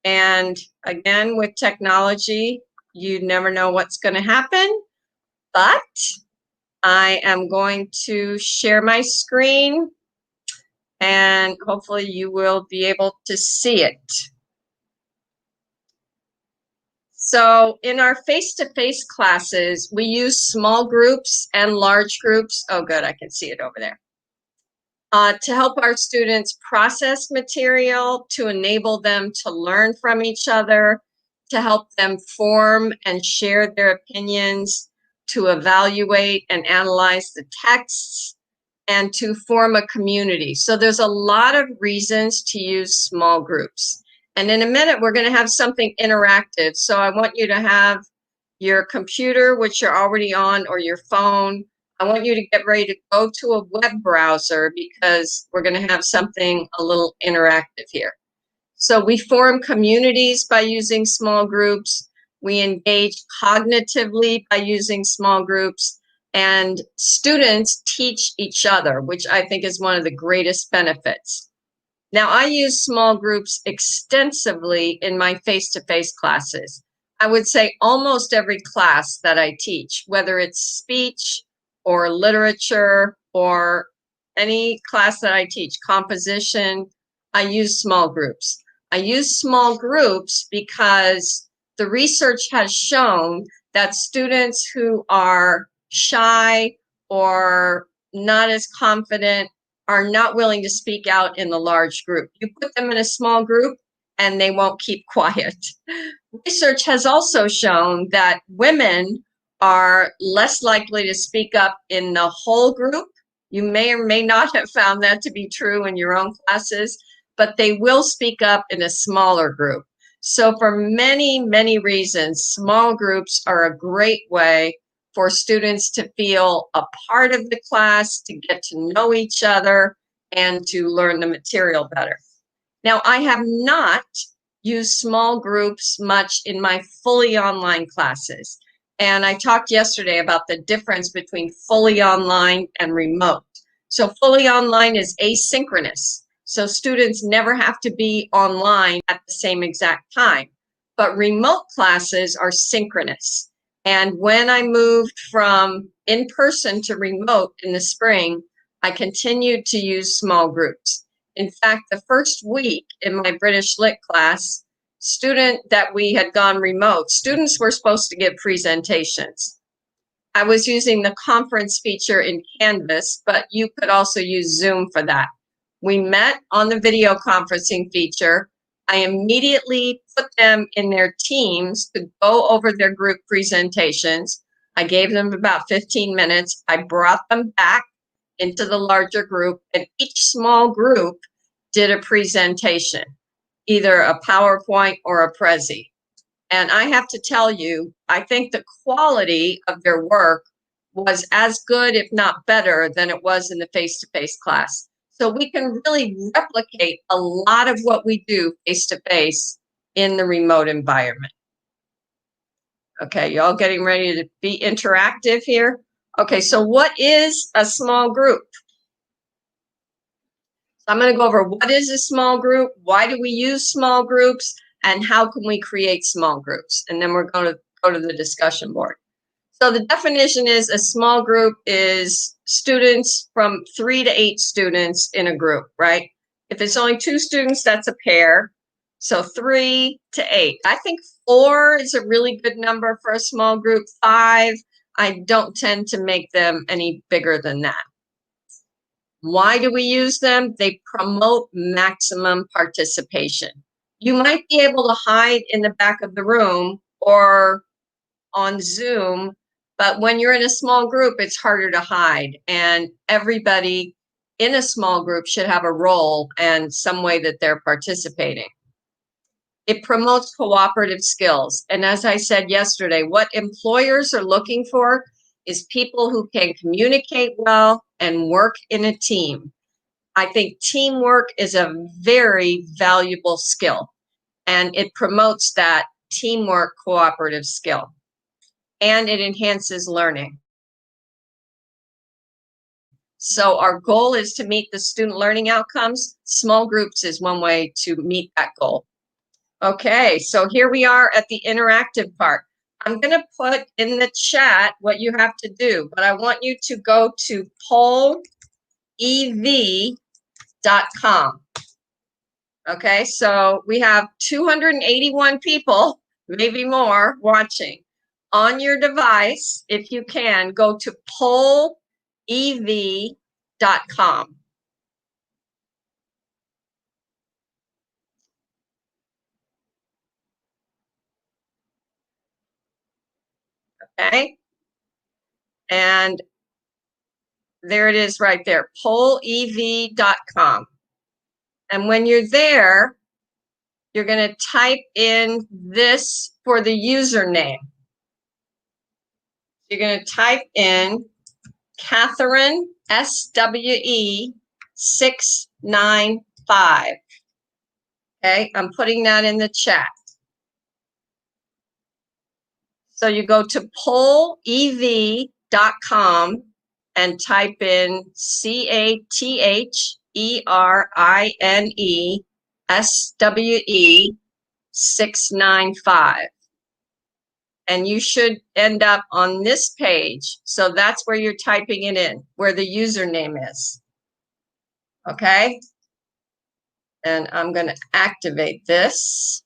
Speaker 9: And again, with technology, you never know what's going to happen, but I am going to share my screen, and hopefully you will be able to see it. So in our face-to-face classes, we use small groups and large groups. Oh, good, I can see it over there. To help our students process material, to enable them to learn from each other, to help them form and share their opinions, to evaluate and analyze the texts, and to form a community. So there's a lot of reasons to use small groups. And in a minute, we're going to have something interactive. So I want you to have your computer, which you're already on, or your phone. I want you to get ready to go to a web browser, because we're going to have something a little interactive here. So we form communities by using small groups. We engage cognitively by using small groups. And students teach each other, which I think is one of the greatest benefits. Now, I use small groups extensively in my face-to-face classes. I would say almost every class that I teach, whether it's speech or literature or any class that I teach, composition, I use small groups. I use small groups because the research has shown that students who are shy or not as confident are not willing to speak out in the large group. You put them in a small group and they won't keep quiet. Research has also shown that women are less likely to speak up in the whole group. You may or may not have found that to be true in your own classes, but they will speak up in a smaller group. So for many, many reasons, small groups are a great way for students to feel a part of the class, to get to know each other, and to learn the material better. Now, I have not used small groups much in my fully online classes. And I talked yesterday about the difference between fully online and remote. So fully online is asynchronous. So students never have to be online at the same exact time. But remote classes are synchronous. And when I moved from in-person to remote in the spring, I continued to use small groups. In fact, the first week in my British Lit class, that we had gone remote, students were supposed to give presentations. I was using the conference feature in Canvas, but you could also use Zoom for that. We met on the video conferencing feature. I immediately put them in their teams to go over their group presentations. I gave them about 15 minutes. I brought them back into the larger group, and each small group did a presentation, either a PowerPoint or a Prezi. And I have to tell you, I think the quality of their work was as good, if not better, than it was in the face-to-face class. So we can really replicate a lot of what we do face-to-face in the remote environment. Okay, y'all getting ready to be interactive here? Okay, so what is a small group? So I'm going to go over what is a small group, why do we use small groups, and how can we create small groups? And then we're going to go to the discussion board. So the definition is a small group is students from 3 to 8 students in a group, right? If it's only 2 students, that's a pair. So 3 to 8. I think 4 is a really good number for a small group. 5, I don't tend to make them any bigger than that. Why do we use them? They promote maximum participation. You might be able to hide in the back of the room or on Zoom, but when you're in a small group, it's harder to hide. And everybody in a small group should have a role and some way that they're participating. It promotes cooperative skills. And as I said yesterday, what employers are looking for is people who can communicate well and work in a team. I think teamwork is a very valuable skill, and it promotes that teamwork cooperative skill, and it enhances learning. So our goal is to meet the student learning outcomes. Small groups is one way to meet that goal. Okay, so here we are at the interactive part. I'm going to put in the chat what you have to do, but I want you to go to pollev.com. Okay, so we have 281 people, maybe more, watching. On your device, if you can, go to pollev.com. Okay, and there it is right there, pollev.com. And when you're there, you're going to type in this for the username. You're going to type in Catherine, SWE 695. Okay, I'm putting that in the chat. So you go to pollev.com and type in CATHERINE SWE 695. And you should end up on this page. So that's where you're typing it in, where the username is. Okay? And I'm going to activate this.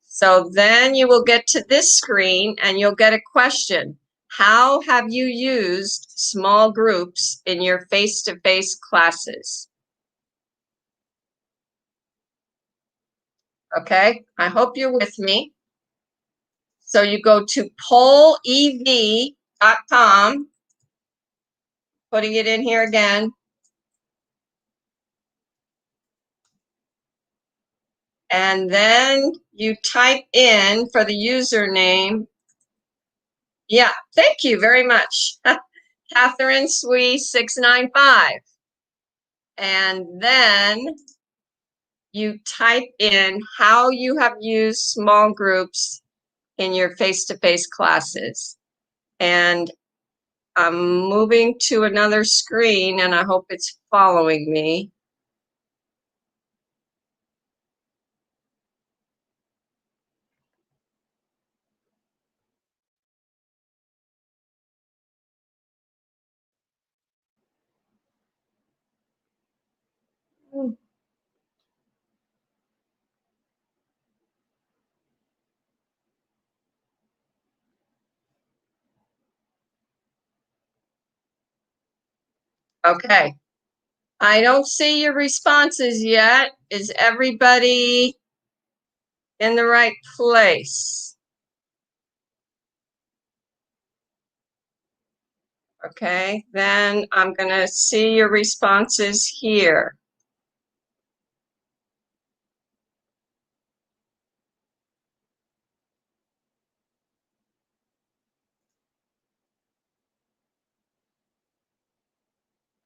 Speaker 9: So then you will get to this screen and you'll get a question. How have you used small groups in your face-to-face classes? Okay, I hope you're with me. So you go to pollev.com, putting it in here again. And then you type in for the username. Yeah, thank you very much. Catherine Swee 695. And then you type in how you have used small groups in your face-to-face classes. And I'm moving to another screen and I hope it's following me. Okay. I don't see your responses yet. Is everybody in the right place? Okay, then I'm going to see your responses here.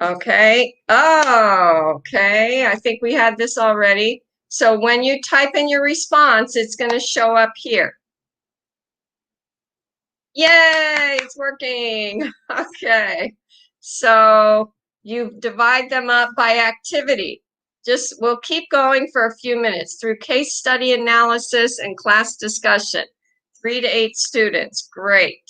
Speaker 9: Okay. Oh, okay. I think we had this already. So when you type in your response, it's going to show up here. Yay, it's working. Okay. So you divide them up by activity. We'll keep going for a few minutes through case study analysis and class discussion. 3 to 8 students. Great.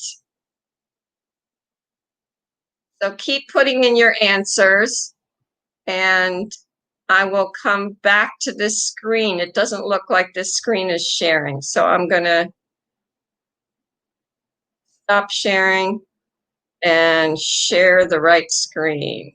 Speaker 9: So keep putting in your answers, and I will come back to this screen. It doesn't look like this screen is sharing, so I'm going to stop sharing and share the right screen.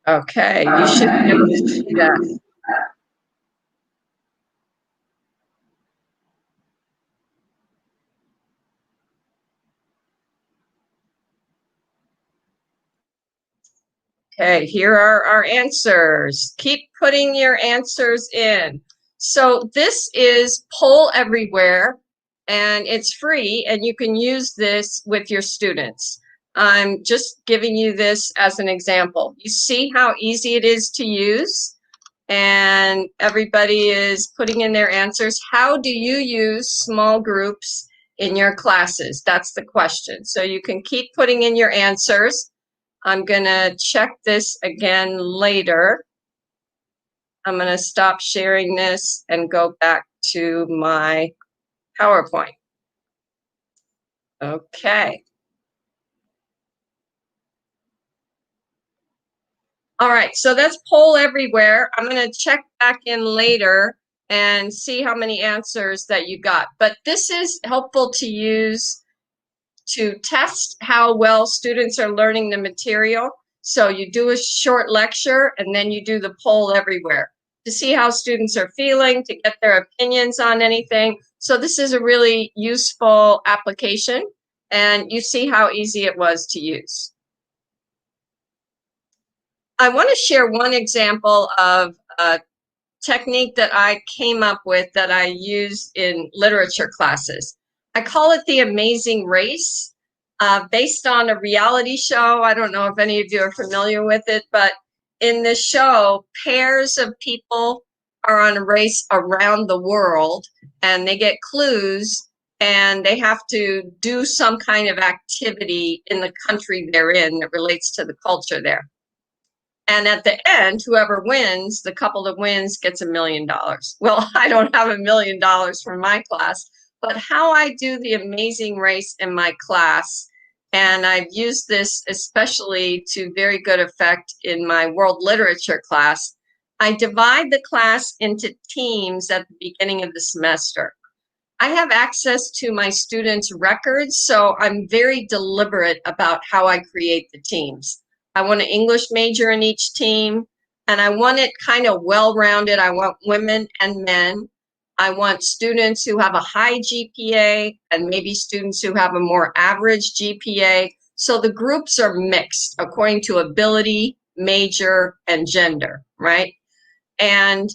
Speaker 9: Okay, you should be able to see that. Okay, here are our answers. Keep putting your answers in. So this is Poll Everywhere, and it's free, and you can use this with your students. I'm just giving you this as an example. You see how easy it is to use, and everybody is putting in their answers. How do you use small groups in your classes? That's the question. So you can keep putting in your answers. I'm going to check this again later. I'm going to stop sharing this and go back to my PowerPoint. Okay. All right, so that's Poll Everywhere. I'm going to check back in later and see how many answers that you got. But this is helpful to use to test how well students are learning the material. So you do a short lecture and then you do the Poll Everywhere to see how students are feeling, to get their opinions on anything. So this is a really useful application, and you see how easy it was to use. I want to share one example of a technique that I came up with that I used in literature classes. I call it the Amazing Race, based on a reality show. I don't know if any of you are familiar with it, but in this show, pairs of people are on a race around the world, and they get clues, and they have to do some kind of activity in the country they're in that relates to the culture there. And at the end, whoever wins, the couple that wins gets $1 million. Well, I don't have $1 million for my class, but how I do the Amazing Race in my class, and I've used this especially to very good effect in my world literature class, I divide the class into teams at the beginning of the semester. I have access to my students' records, so I'm very deliberate about how I create the teams. I want an English major in each team, and I want it kind of well-rounded. I want women and men. I want students who have a high GPA and maybe students who have a more average GPA. So the groups are mixed according to ability, major, and gender, right? And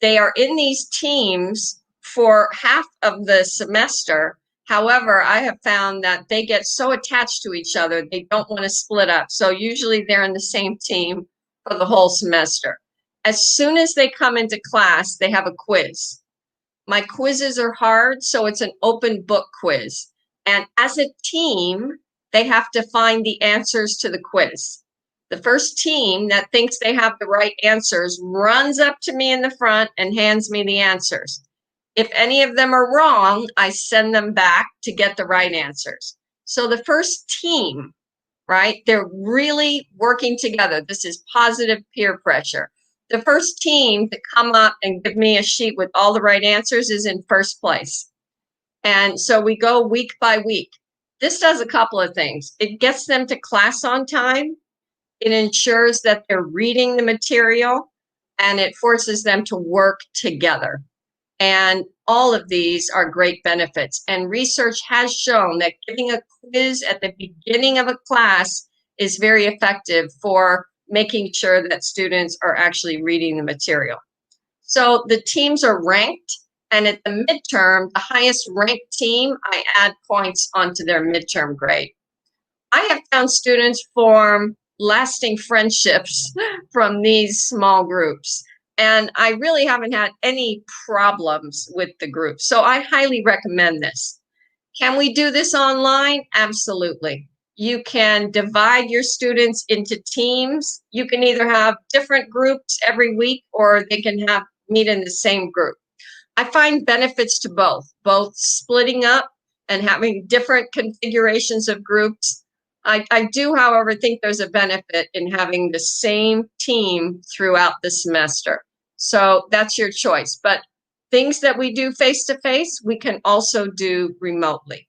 Speaker 9: they are in these teams for half of the semester. However, I have found that they get so attached to each other, they don't want to split up. So usually they're in the same team for the whole semester. As soon as they come into class, they have a quiz. My quizzes are hard, so it's an open book quiz. And as a team, they have to find the answers to the quiz. The first team that thinks they have the right answers runs up to me in the front and hands me the answers. If any of them are wrong, I send them back to get the right answers. So the first team, right, they're really working together. This is positive peer pressure. The first team to come up and give me a sheet with all the right answers is in first place. And so we go week by week. This does a couple of things. It gets them to class on time. It ensures that they're reading the material, and it forces them to work together. And all of these are great benefits. And research has shown that giving a quiz at the beginning of a class is very effective for making sure that students are actually reading the material. So the teams are ranked, and at the midterm, the highest ranked team, I add points onto their midterm grade. I have found students form lasting friendships from these small groups. And I really haven't had any problems with the group. So I highly recommend this. Can we do this online? Absolutely. You can divide your students into teams. You can either have different groups every week, or they can meet in the same group. I find benefits to both splitting up and having different configurations of groups. I do, however, think there's a benefit in having the same team throughout the semester. So that's your choice. But things that we do face-to-face, we can also do remotely.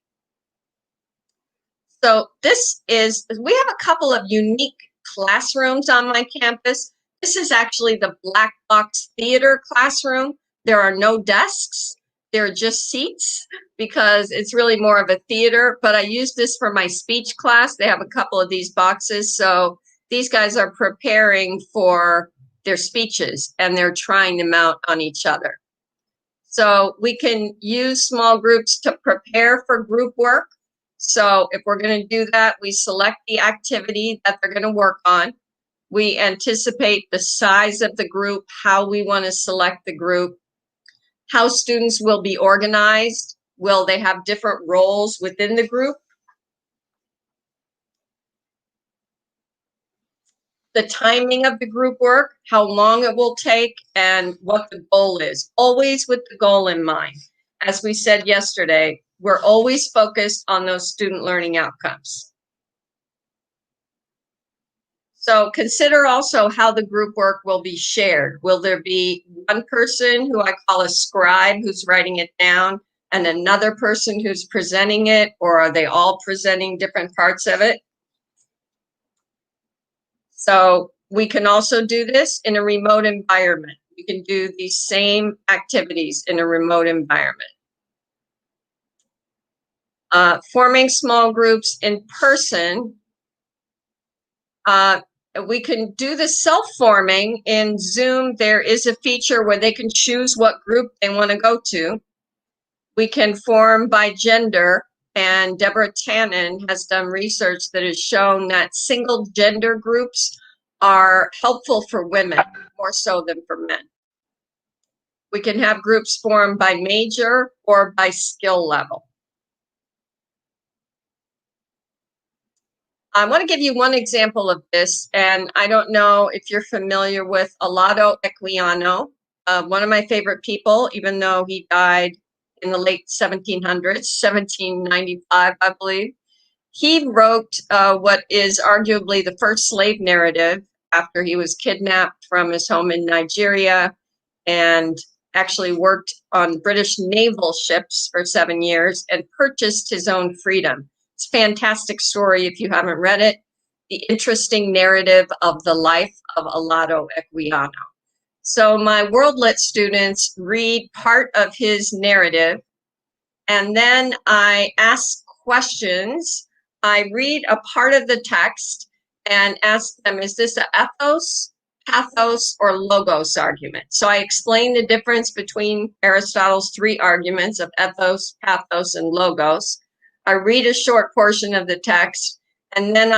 Speaker 9: So we have a couple of unique classrooms on my campus. This is actually the Black Box Theater classroom. There are no desks. There are just seats because it's really more of a theater, but I use this for my speech class. They have a couple of these boxes. So these guys are preparing for their speeches and they're trying them out on each other. So we can use small groups to prepare for group work. So if we're going to do that, we select the activity that they're going to work on. We anticipate the size of the group, how we want to select the group, how students will be organized. Will they have different roles within the group? The timing of the group work, how long it will take, and what the goal is. Always with the goal in mind. As we said yesterday, we're always focused on those student learning outcomes. So consider also how the group work will be shared. Will there be one person who I call a scribe who's writing it down and another person who's presenting it, or are they all presenting different parts of it? So we can also do this in a remote environment. We can do these same activities in a remote environment. Forming small groups in person. We can do the self-forming in Zoom. There is a feature where they can choose what group they want to go to. We can form by gender, and Deborah Tannen has done research that has shown that single gender groups are helpful for women more so than for men. We can have groups formed by major or by skill level. I want to give you one example of this, and I don't know if you're familiar with Olato Equiano, one of my favorite people, even though he died in the late 1700s, 1795, I believe. He wrote what is arguably the first slave narrative after he was kidnapped from his home in Nigeria and actually worked on British naval ships for 7 years and purchased his own freedom. It's a fantastic story if you haven't read it. The interesting narrative of the life of Olato Equiano. So my WorldLit students read part of his narrative, and then I ask questions. I read a part of the text and ask them, is this an ethos, pathos, or logos argument? So I explain the difference between Aristotle's 3 arguments of ethos, pathos, and logos. I read a short portion of the text, and then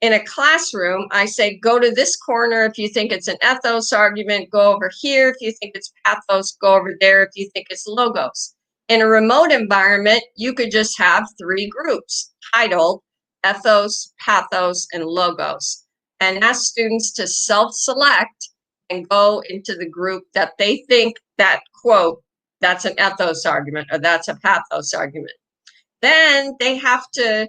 Speaker 9: in a classroom, I say, go to this corner if you think it's an ethos argument, go over here if you think it's pathos, go over there if you think it's logos. In a remote environment, you could just have 3 groups titled ethos, pathos, and logos, and ask students to self-select and go into the group that they think that, quote, that's an ethos argument or that's a pathos argument. Then they have to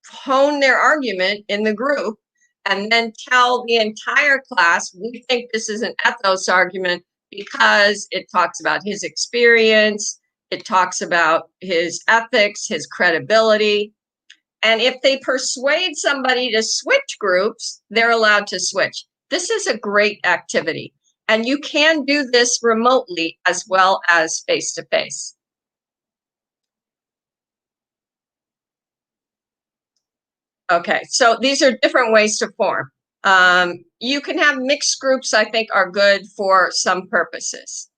Speaker 9: hone their argument in the group and then tell the entire class, we think this is an ethos argument because it talks about his experience, it talks about his ethics, his credibility. And if they persuade somebody to switch groups, they're allowed to switch. This is a great activity. And you can do this remotely as well as face-to-face. Okay, so these are different ways to form. You can have mixed groups, I think, are good for some purposes.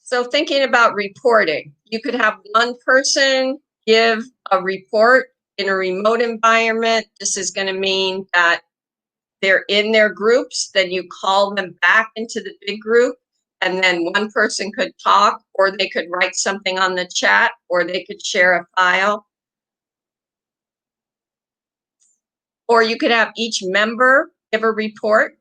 Speaker 9: So thinking about reporting, you could have one person give a report in a remote environment. This is going to mean that they're in their groups, then you call them back into the big group, and then one person could talk, or they could write something on the chat, or they could share a file. Or you could have each member give a report.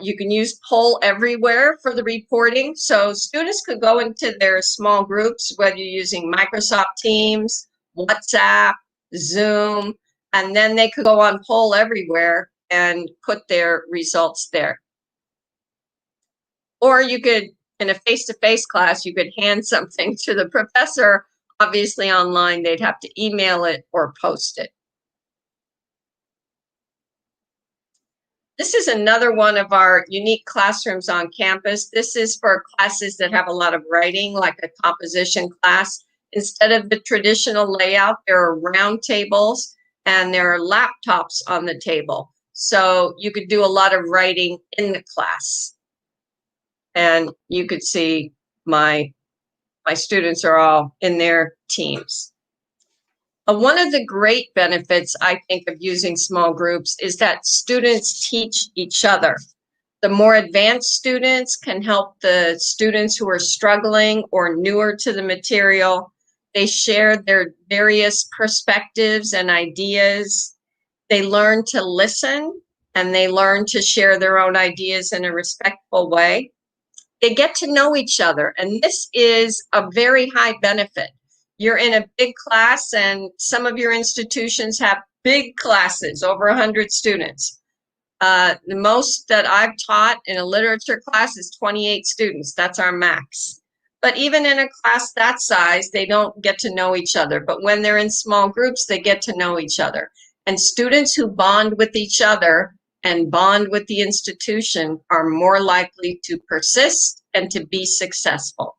Speaker 9: You can use Poll Everywhere for the reporting. So students could go into their small groups, whether you're using Microsoft Teams, WhatsApp, Zoom, and then they could go on Poll Everywhere and put their results there. Or you could, in a face-to-face class, you could hand something to the professor. Obviously online, they'd have to email it or post it. This is another one of our unique classrooms on campus. This is for classes that have a lot of writing, like a composition class. Instead of the traditional layout, there are round tables and there are laptops on the table. So you could do a lot of writing in the class. And you could see my students are all in their teams. One of the great benefits, I think, of using small groups is that students teach each other. The more advanced students can help the students who are struggling or newer to the material. They share their various perspectives and ideas. They learn to listen, and they learn to share their own ideas in a respectful way. They get to know each other, and this is a very high benefit. You're in a big class, and some of your institutions have big classes, over 100 students. The most that I've taught in a literature class is 28 students. That's our max. But even in a class that size, they don't get to know each other. But when they're in small groups, they get to know each other. And students who bond with each other and bond with the institution are more likely to persist and to be successful.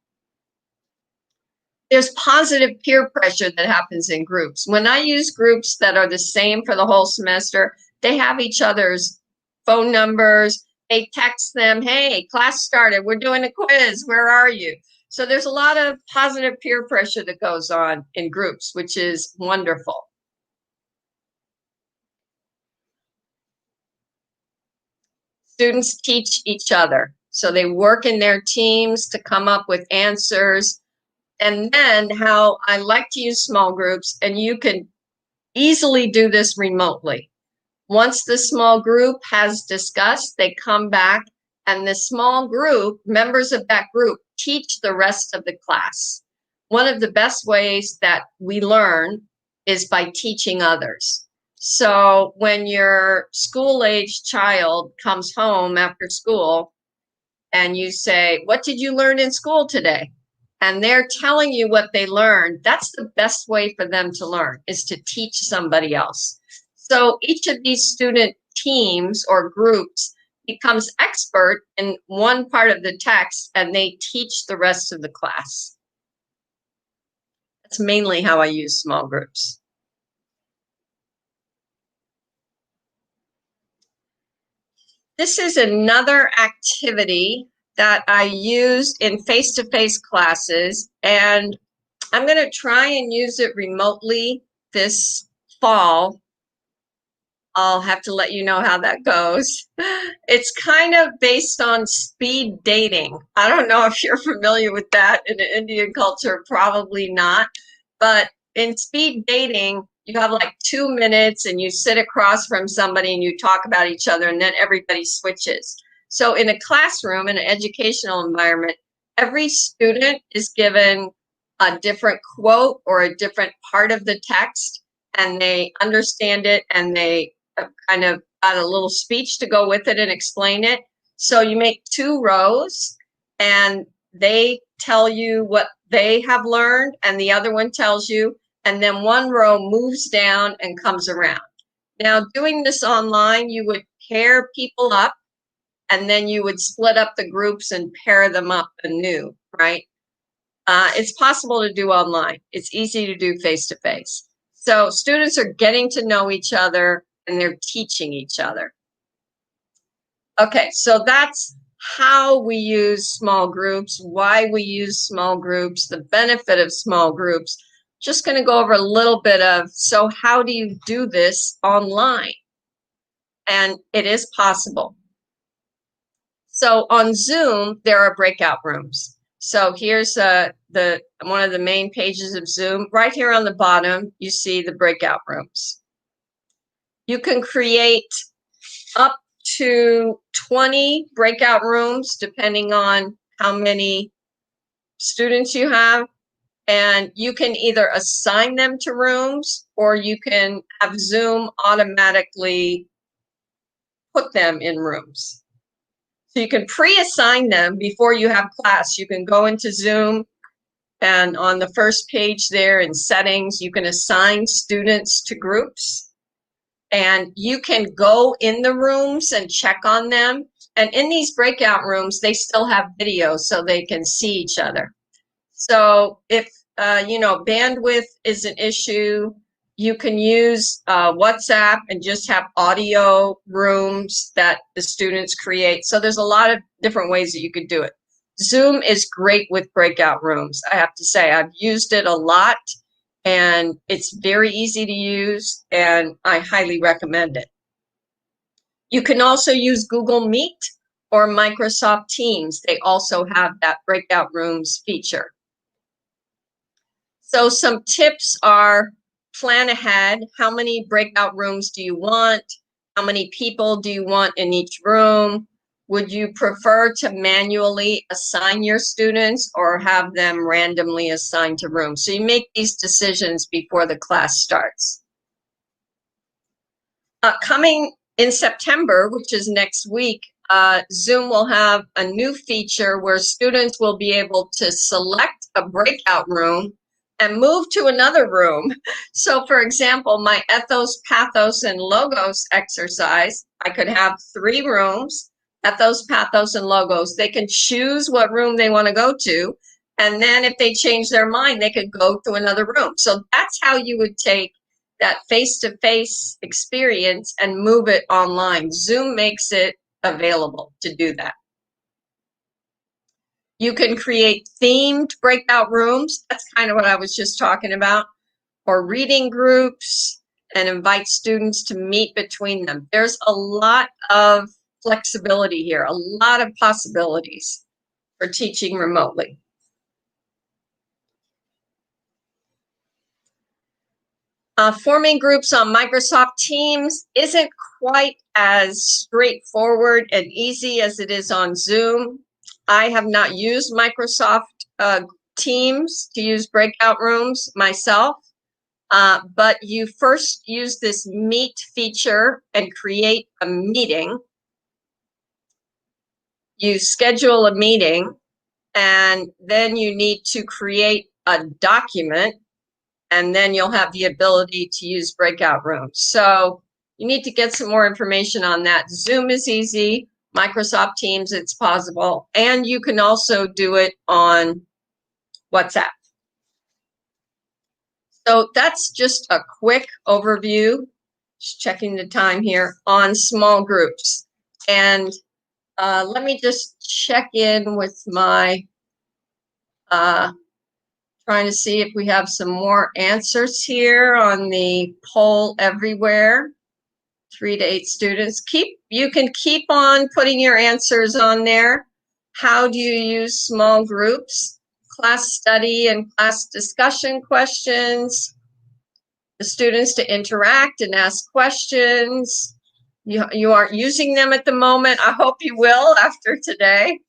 Speaker 9: There's positive peer pressure that happens in groups. When I use groups that are the same for the whole semester, they have each other's phone numbers. They text them, hey, class started, we're doing a quiz, where are you? So there's a lot of positive peer pressure that goes on in groups, which is wonderful. Students teach each other. So they work in their teams to come up with answers. And then how I like to use small groups, and you can easily do this remotely. Once the small group has discussed, they come back, and the small group, members of that group, teach the rest of the class. One of the best ways that we learn is by teaching others. So when your school-age child comes home after school and you say, what did you learn in school today? And they're telling you what they learned, that's the best way for them to learn, is to teach somebody else. So each of these student teams or groups becomes expert in one part of the text, and they teach the rest of the class. That's mainly how I use small groups. This is another activity that I use in face-to-face classes, and I'm going to try and use it remotely this fall. I'll have to let you know how that goes. It's kind of based on speed dating. I don't know if you're familiar with that in the Indian culture, probably not. But in speed dating, you have like 2 minutes and you sit across from somebody and you talk about each other, and then everybody switches. So in a classroom, in an educational environment, every student is given a different quote or a different part of the text, and they understand it, and they kind of got a little speech to go with it and explain it. So you make 2 rows, and they tell you what they have learned, and the other one tells you, and then one row moves down and comes around. Now, doing this online, you would pair people up, and then you would split up the groups and pair them up anew, right? It's possible to do online. It's easy to do face-to-face. So students are getting to know each other, and they're teaching each other. Okay, so that's how we use small groups, why we use small groups, the benefit of small groups. Just going to go over a little bit of, so how do you do this online? And it is possible. So on Zoom, there are breakout rooms. So here's one of the main pages of Zoom. Right here on the bottom, you see the breakout rooms. You can create up to 20 breakout rooms, depending on how many students you have. And you can either assign them to rooms, or you can have Zoom automatically put them in rooms. So you can pre-assign them before you have class. You can go into Zoom, and on the first page there in settings, you can assign students to groups. And you can go in the rooms and check on them. And in these breakout rooms, they still have video so they can see each other. So if, bandwidth is an issue, you can use WhatsApp and just have audio rooms that the students create. So there's a lot of different ways that you could do it. Zoom is great with breakout rooms. I have to say, I've used it a lot, and it's very easy to use, and I highly recommend it. You can also use Google Meet or Microsoft Teams. They also have that breakout rooms feature. So some tips are: plan ahead. How many breakout rooms do you want? How many people do you want in each room? Would you prefer to manually assign your students or have them randomly assigned to rooms? So you make these decisions before the class starts. Coming in September, which is next week, Zoom will have a new feature where students will be able to select a breakout room and move to another room. So for example, my ethos, pathos, and logos exercise, I could have 3 rooms, ethos, pathos, and logos. They can choose what room they want to go to. And then if they change their mind, they could go to another room. So that's how you would take that face-to-face experience and move it online. Zoom makes it available to do that. You can create themed breakout rooms. That's kind of what I was just talking about. Or reading groups, and invite students to meet between them. There's a lot of flexibility here, a lot of possibilities for teaching remotely. Forming groups on Microsoft Teams isn't quite as straightforward and easy as it is on Zoom. I have not used Microsoft Teams to use breakout rooms myself, but you first use this Meet feature and create a meeting. You schedule a meeting, and then you need to create a document, and then you'll have the ability to use breakout rooms. So you need to get some more information on that. Zoom is easy. Microsoft Teams, it's possible. And you can also do it on WhatsApp. So that's just a quick overview, just checking the time here, on small groups. And let me just check in with my, trying to see if we have some more answers here on the poll everywhere. 3 to 8 students. You can keep on putting your answers on there. How do you use small groups? Class study and class discussion questions. The students to interact and ask questions. You aren't using them at the moment. I hope you will after today.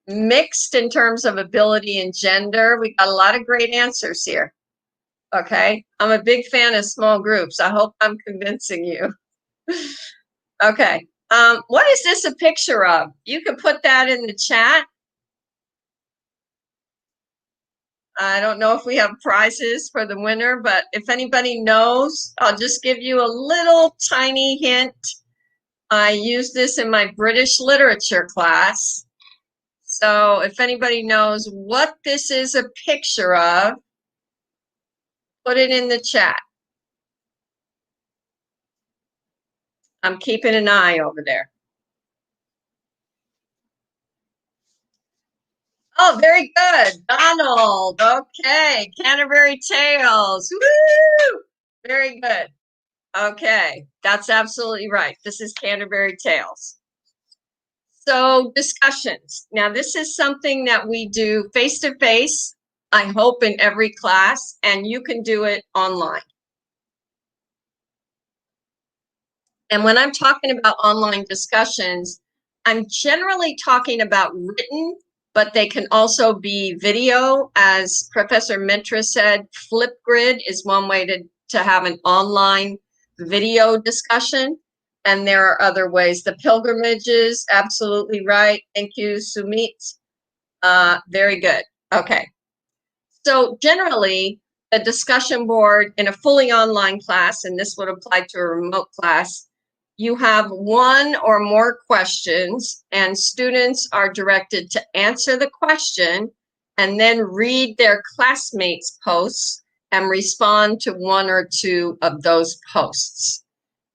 Speaker 9: Mixed in terms of ability and gender. We got a lot of great answers here. Okay, I'm a big fan of small groups. I hope I'm convincing you. Okay, what is this a picture of? You can put that in the chat. I don't know if we have prizes for the winner, but if anybody knows, I'll just give you a little tiny hint. I used this in my British literature class. So if anybody knows what this is a picture of, put it in the chat. I'm keeping an eye over there. Oh, very good. Donald. Okay. Canterbury Tales. Woo! Very good. Okay. That's absolutely right. This is Canterbury Tales. So discussions. Now, this is something that we do face-to-face, I hope, in every class, and you can do it online. And when I'm talking about online discussions, I'm generally talking about written, but they can also be video. As Professor Mitra said, Flipgrid is one way to have an online video discussion. And there are other ways. The pilgrimages, absolutely right. Thank you, Sumit. Very good. Okay. So generally, a discussion board in a fully online class, and this would apply to a remote class, you have one or more questions, and students are directed to answer the question and then read their classmates' posts and respond to one or two of those posts.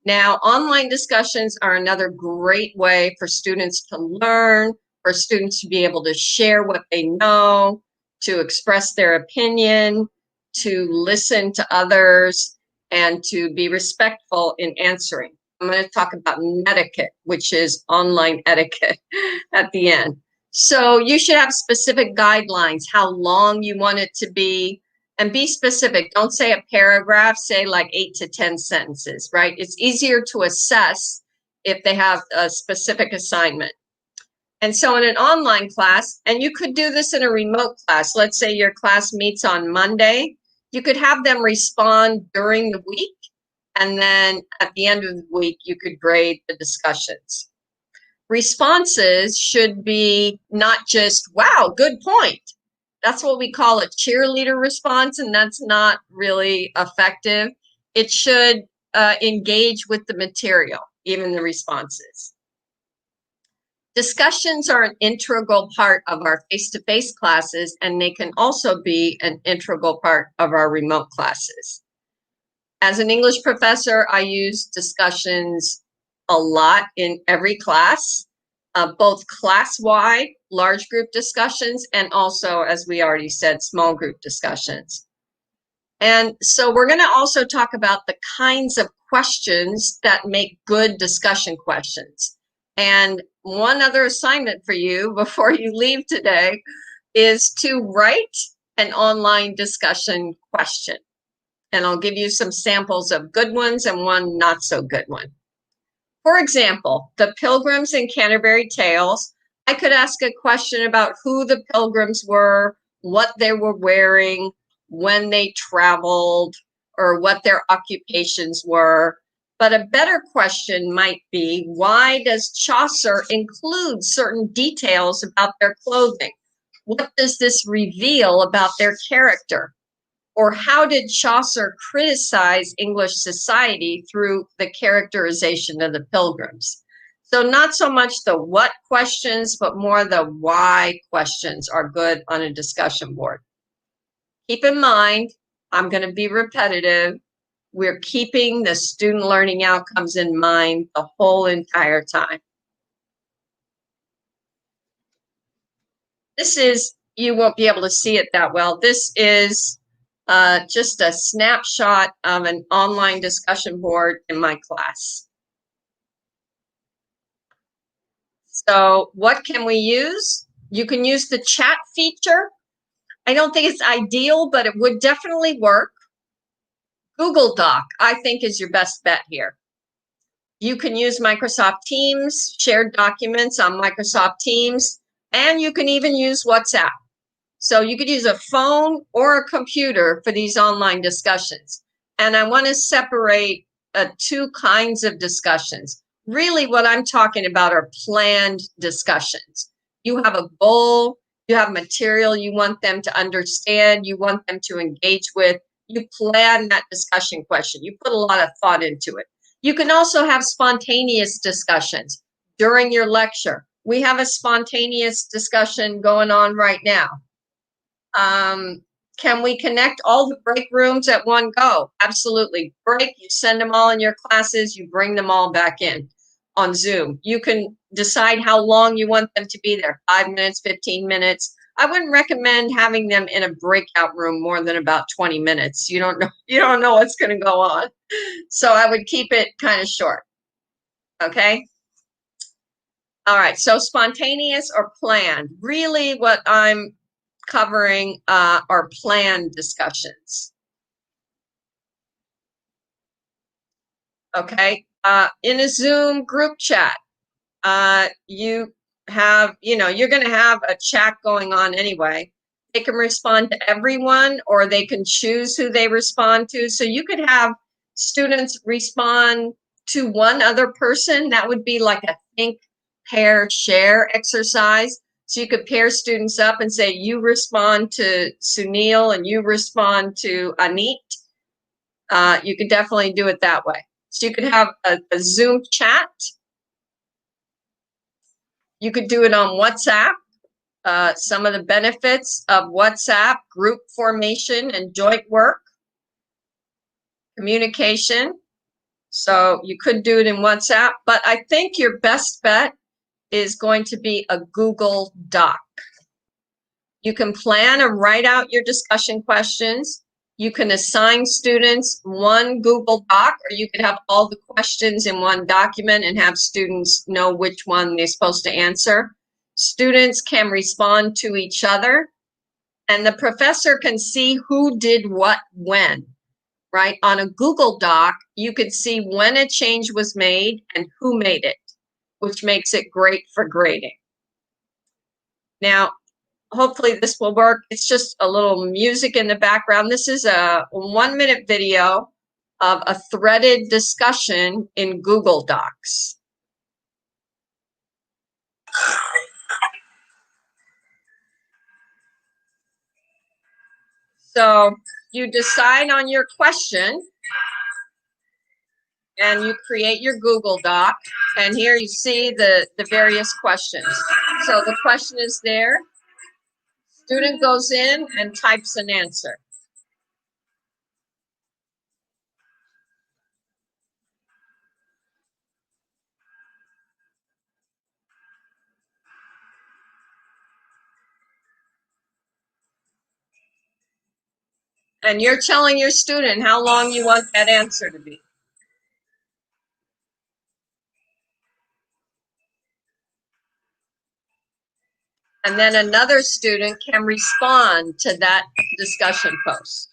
Speaker 9: Now, online discussions are another great way for students to learn, for students to be able to share what they know, to express their opinion, to listen to others, and to be respectful in answering. I'm going to talk about netiquette, which is online etiquette at the end. So you should have specific guidelines, how long you want it to be, and be specific. Don't say a paragraph, say like 8 to 10 sentences, right? It's easier to assess if they have a specific assignment. And so in an online class, and you could do this in a remote class, let's say your class meets on Monday, you could have them respond during the week, and then at the end of the week, you could grade the discussions. Responses should be not just, wow, good point. That's what we call a cheerleader response, and that's not really effective. It should engage with the material, even the responses. Discussions are an integral part of our face-to-face classes, and they can also be an integral part of our remote classes. As an English professor, I use discussions a lot in every class, both class-wide, large group discussions, and also, as we already said, small group discussions. And so we're going to also talk about the kinds of questions that make good discussion questions. And one other assignment for you before you leave today is to write an online discussion question. And I'll give you some samples of good ones and one not so good one. For example, the Pilgrims in Canterbury Tales, I could ask a question about who the pilgrims were, what they were wearing, when they traveled, or what their occupations were. But a better question might be, why does Chaucer include certain details about their clothing? What does this reveal about their character? Or how did Chaucer criticize English society through the characterization of the pilgrims? So not so much the what questions, but more the why questions are good on a discussion board. Keep in mind, I'm going to be repetitive. We're keeping the student learning outcomes in mind the whole entire time. This is, you won't be able to see it that well. This is just a snapshot of an online discussion board in my class. So what can we use? You can use the chat feature. I don't think it's ideal, but it would definitely work. Google Doc, I think, is your best bet here. You can use Microsoft Teams, shared documents on Microsoft Teams, and you can even use WhatsApp. So you could use a phone or a computer for these online discussions. And I want to separate two kinds of discussions. Really what I'm talking about are planned discussions. You have a goal, you have material you want them to understand, you want them to engage with, you plan that discussion question, you put a lot of thought into it. You can also have spontaneous discussions during your lecture. We have a spontaneous discussion going on right now. Can we connect all the break rooms at one go? Absolutely. Break, you send them all in your classes, you bring them all back in on Zoom. You can decide how long you want them to be there, 5 minutes, 15 minutes. I wouldn't recommend having them in a breakout room more than about 20 minutes. You don't know what's going to go on. So I would keep it kind of short. Okay? All right, so spontaneous or planned. Really what I'm covering are planned discussions. Okay, in a Zoom group chat, you have, you're going to have a chat going on anyway. They can respond to everyone, or they can choose who they respond to. So you could have students respond to one other person. That would be like a think, pair, share exercise. So you could pair students up and say, you respond to Sunil and you respond to Anit. You could definitely do it that way. So you could have a Zoom chat. You could do it on WhatsApp. Some of the benefits of WhatsApp: group formation and joint work, communication. So you could do it in WhatsApp, but I think your best bet is going to be a Google Doc. You can plan and write out your discussion questions. You can assign students one Google Doc, or you could have all the questions in one document and have students know which one they're supposed to answer. Students can respond to each other, and the professor can see who did what when, right? On a Google Doc, you could see when a change was made and who made it, which makes it great for grading. Now, hopefully this will work. It's just a little music in the background. This is a 1-minute video of a threaded discussion in Google Docs. So you decide on your question and you create your Google Doc, and here you see the various questions. So the question is there. Student goes in and types an answer. And you're telling your student how long you want that answer to be. And then another student can respond to that discussion post.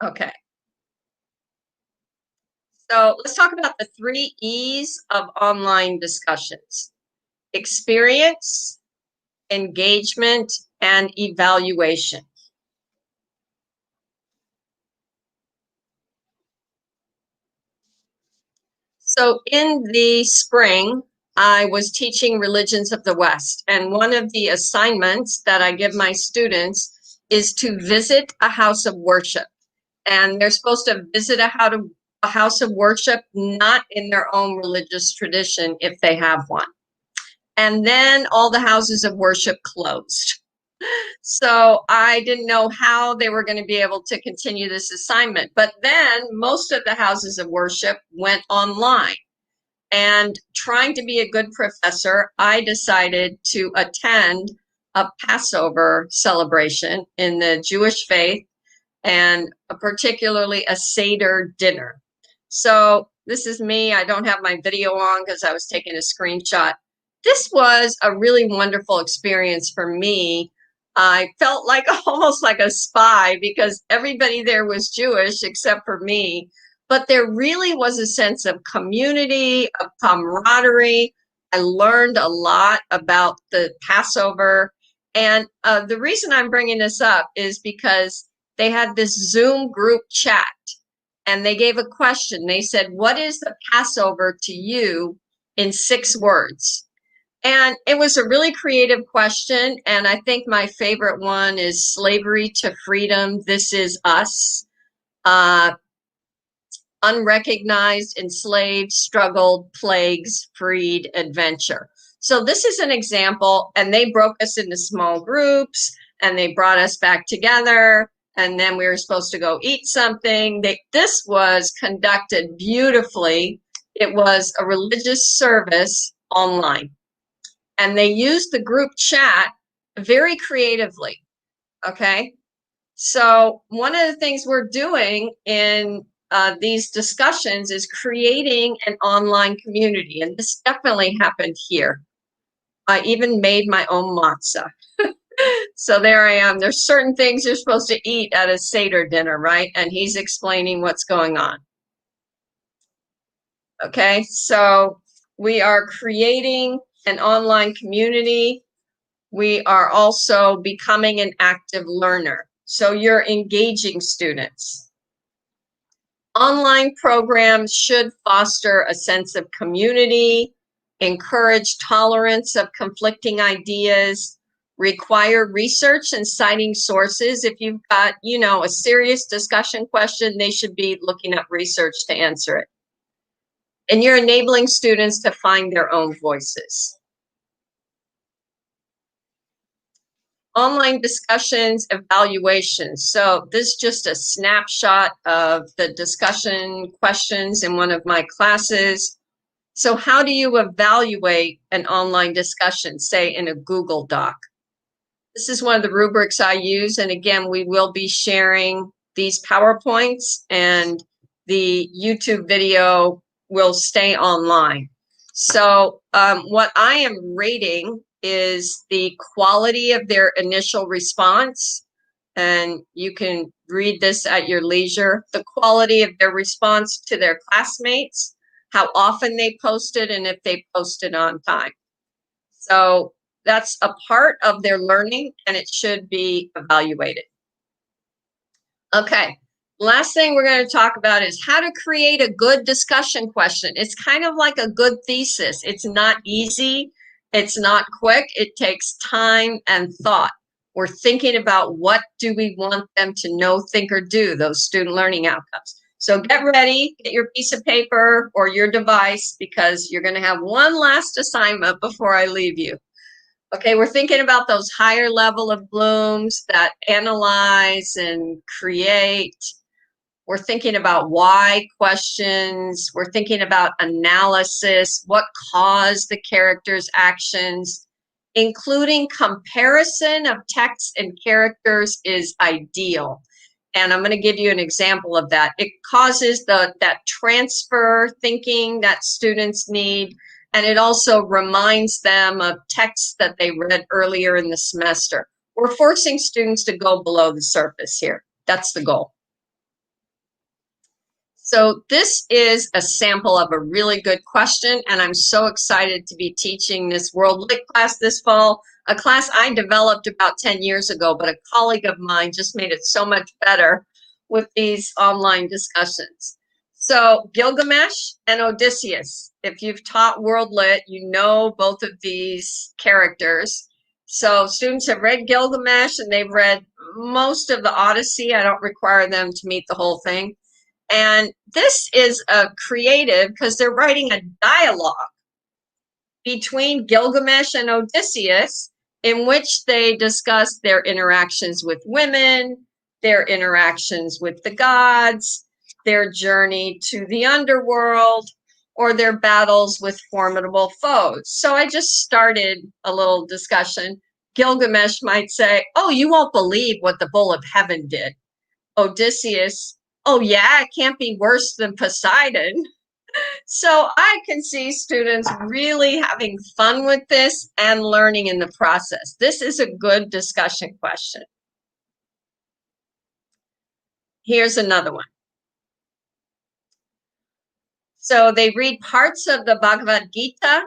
Speaker 9: Okay. So let's talk about the 3 E's of online discussions: experience, engagement, and evaluation. So in the spring, I was teaching religions of the West, and one of the assignments that I give my students is to visit a house of worship. And they're supposed to visit a house of worship, not in their own religious tradition if they have one. And then all the houses of worship closed. So I didn't know how they were going to be able to continue this assignment. But then most of the houses of worship went online. And trying to be a good professor, I decided to attend a Passover celebration in the Jewish faith, and particularly a Seder dinner. So this is me. I don't have my video on because I was taking a screenshot. This was a really wonderful experience for me. I felt like almost like a spy because everybody there was Jewish except for me. But there really was a sense of community, of camaraderie. I learned a lot about the Passover. And the reason I'm bringing this up is because they had this Zoom group chat, and they gave a question. They said, what is the Passover to you in 6 words? And it was a really creative question. And I think my favorite one is slavery to freedom. This is us. Unrecognized, enslaved, struggled, plagues, freed, adventure. So this is an example, and they broke us into small groups, and they brought us back together, and then we were supposed to go eat something. This was conducted beautifully. It was a religious service online, and they used the group chat very creatively, okay? So one of the things we're doing in these discussions is creating an online community, and this definitely happened here. I even made my own matzah. So there I am. There's certain things you're supposed to eat at a Seder dinner, right? And he's explaining what's going on. Okay, so we are creating an online community. We are also becoming an active learner. So you're engaging students. Online programs should foster a sense of community, encourage tolerance of conflicting ideas, require research and citing sources. If you've got, you know, a serious discussion question, they should be looking up research to answer it. And you're enabling students to find their own voices. Online discussions, evaluations. So this is just a snapshot of the discussion questions in one of my classes. So how do you evaluate an online discussion, say in a Google Doc? This is one of the rubrics I use. And again, we will be sharing these PowerPoints, and the YouTube video will stay online. So what I am rating is the quality of their initial response. And you can read this at your leisure. The quality of their response to their classmates, how often they posted, and if they posted on time. So that's a part of their learning, and it should be evaluated. Okay, last thing we're going to talk about is how to create a good discussion question. It's kind of like a good thesis. It's not easy. It's not quick. It takes time and thought. We're thinking about what do we want them to know, think, or do, those student learning outcomes. So get ready, get your piece of paper or your device, because you're going to have one last assignment before I leave you. Okay, we're thinking about those higher level of blooms that analyze and create. We're thinking about why questions. We're thinking about analysis, what caused the characters' actions, including comparison of text and characters is ideal. And I'm going to give you an example of that. It causes that transfer thinking that students need. And it also reminds them of texts that they read earlier in the semester. We're forcing students to go below the surface here. That's the goal. So this is a sample of a really good question, and I'm so excited to be teaching this World Lit class this fall, a class I developed about 10 years ago, but a colleague of mine just made it so much better with these online discussions. So Gilgamesh and Odysseus. If you've taught World Lit, you know both of these characters. So students have read Gilgamesh and they've read most of the Odyssey. I don't require them to meet the whole thing. And this is a creative because they're writing a dialogue between Gilgamesh and Odysseus in which they discuss their interactions with women, their interactions with the gods, their journey to the underworld, or their battles with formidable foes. So I just started a little discussion. Gilgamesh might say, "Oh, you won't believe what the bull of heaven did." Odysseus, "Oh yeah, it can't be worse than Poseidon." So I can see students really having fun with this and learning in the process. This is a good discussion question. Here's another one. So they read parts of the Bhagavad Gita,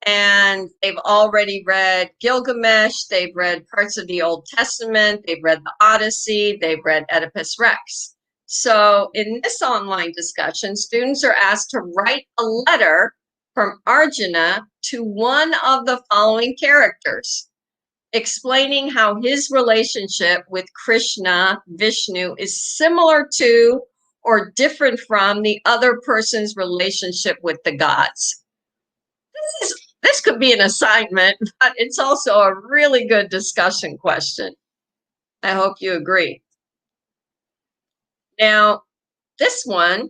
Speaker 9: and they've already read Gilgamesh, they've read parts of the Old Testament, they've read the Odyssey, they've read Oedipus Rex. So in this online discussion, students are asked to write a letter from Arjuna to one of the following characters, explaining how his relationship with Krishna, Vishnu, is similar to or different from the other person's relationship with the gods. This could be an assignment, but it's also a really good discussion question. I hope you agree. Now, this one,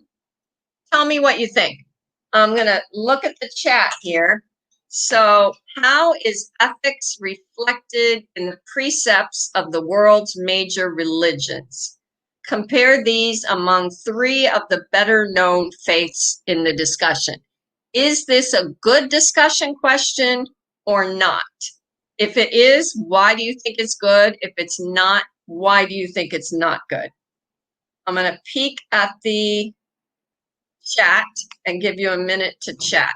Speaker 9: tell me what you think. I'm going to look at the chat here. So, how is ethics reflected in the precepts of the world's major religions? Compare these among 3 of the better known faiths in the discussion. Is this a good discussion question or not? If it is, why do you think it's good? If it's not, why do you think it's not good? I'm going to peek at the chat and give you a minute to chat.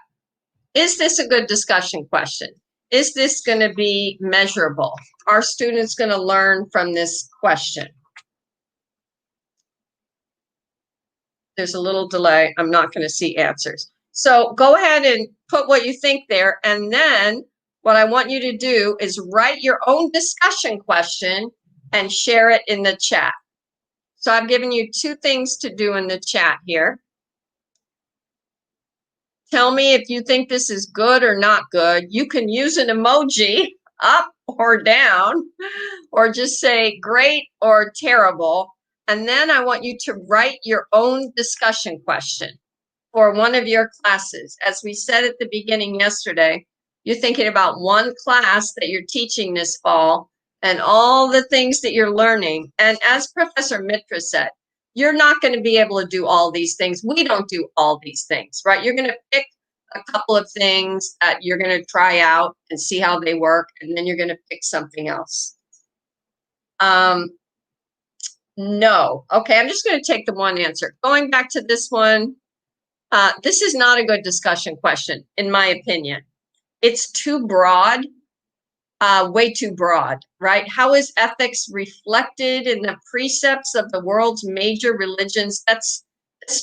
Speaker 9: Is this a good discussion question? Is this going to be measurable? Are students going to learn from this question? There's a little delay. I'm not going to see answers. So go ahead and put what you think there. And then what I want you to do is write your own discussion question and share it in the chat. So I've given you 2 things to do in the chat here. Tell me if you think this is good or not good. You can use an emoji up or down, or just say great or terrible. And then I want you to write your own discussion question for one of your classes. As we said at the beginning yesterday, you're thinking about one class that you're teaching this fall and all the things that you're learning. And as Professor Mitra said, you're not going to be able to do all these things. We don't do all these things, right? You're going to pick a couple of things that you're going to try out and see how they work, and then you're going to pick something else. No. Okay, I'm just going to take the one answer. Going back to this one, this is not a good discussion question, in my opinion. It's too broad, way too broad, right? How is ethics reflected in the precepts of the world's major religions? That's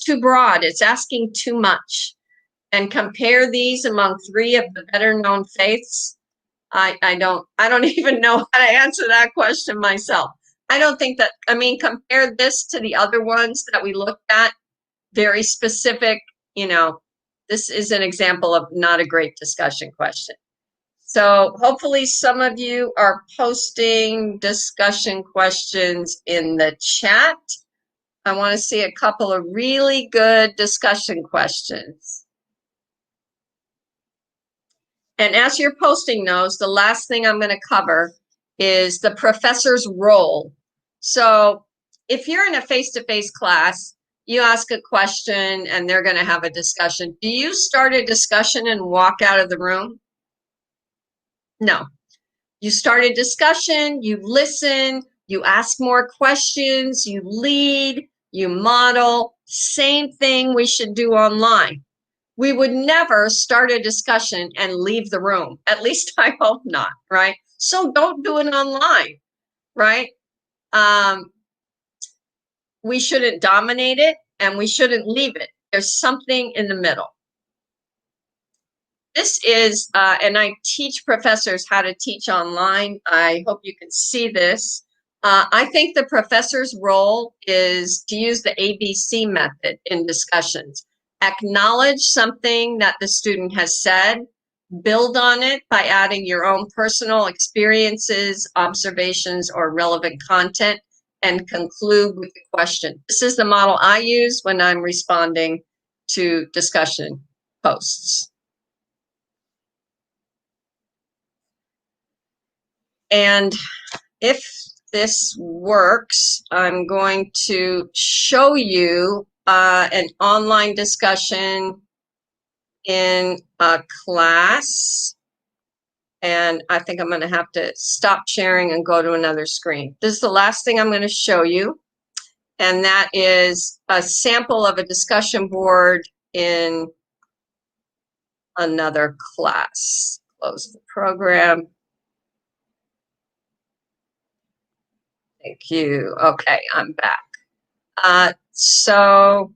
Speaker 9: too broad. It's asking too much. And compare these among 3 of the better known faiths. I don't even know how to answer that question myself. I don't think that, I mean, compare this to the other ones that we looked at, very specific, you know, this is an example of not a great discussion question. So hopefully some of you are posting discussion questions in the chat. I want to see a couple of really good discussion questions. And as you're posting those, the last thing I'm going to cover is the professor's role. So if you're in a face-to-face class, you ask a question and they're going to have a discussion. Do you start a discussion and walk out of the room? No. You start a discussion, you listen, you ask more questions, you lead, you model. Same thing we should do online. We would never start a discussion and leave the room. At least I hope not, right? So don't do it online, right? We shouldn't dominate it and we shouldn't leave it. There's something in the middle. This is, and I teach professors how to teach online. I hope you can see this. I think the professor's role is to use the ABC method in discussions. Acknowledge something that the student has said, build on it by adding your own personal experiences, observations, or relevant content, and conclude with the question. This is the model I use when I'm responding to discussion posts. And if this works, I'm going to show you an online discussion in a class. And I think I'm going to have to stop sharing and go to another screen. This is the last thing I'm going to show you. And that is a sample of a discussion board in another class. Close the program. Thank you. Okay, I'm back. So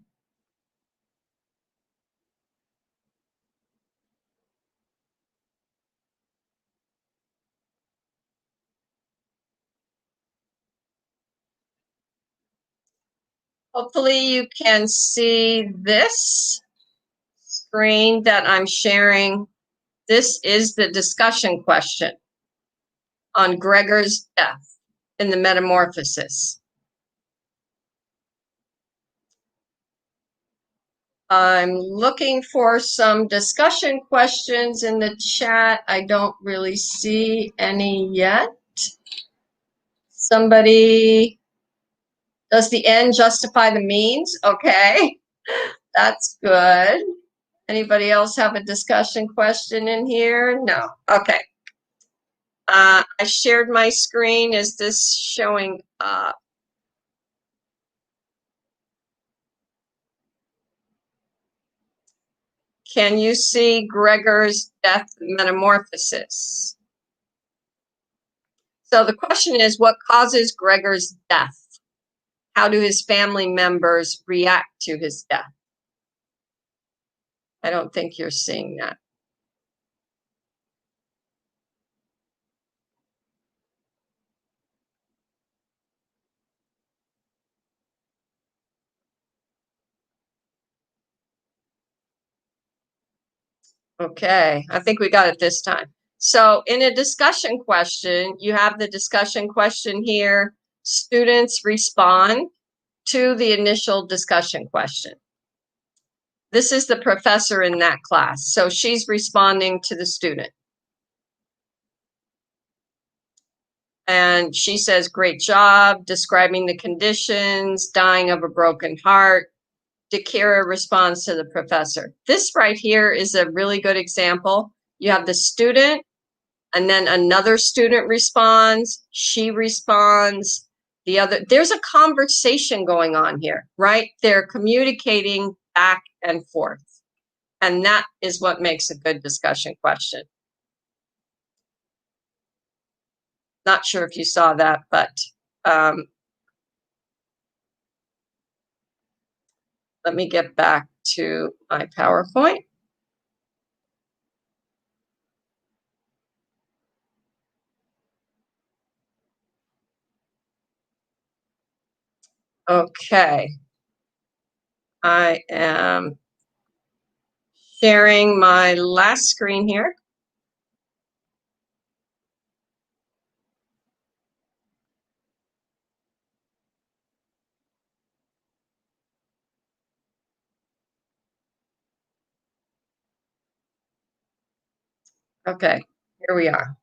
Speaker 9: hopefully you can see this screen that I'm sharing. This is the discussion question on Gregor's death in the Metamorphosis. I'm looking for some discussion questions in the chat. I don't really see any yet. Somebody, does the end justify the means? Okay, that's good. Anybody else have a discussion question in here? No, okay. I shared my screen. Is this showing up? Can you see Gregor's death metamorphosis? So the question is, what causes Gregor's death? How do his family members react to his death? I don't think you're seeing that. Okay, I think we got it this time. So in a discussion question, you have the discussion question here. Students respond to the initial discussion question. This is the professor in that class. So she's responding to the student. And she says, great job, describing the conditions, dying of a broken heart. Dakira responds to the professor. This right here is a really good example. You have the student, and then another student responds, she responds, the other, there's a conversation going on here, right? They're communicating back and forth. And that is what makes a good discussion question. Not sure if you saw that, but let me get back to my PowerPoint. Okay. I am sharing my last screen here. Okay, here we are.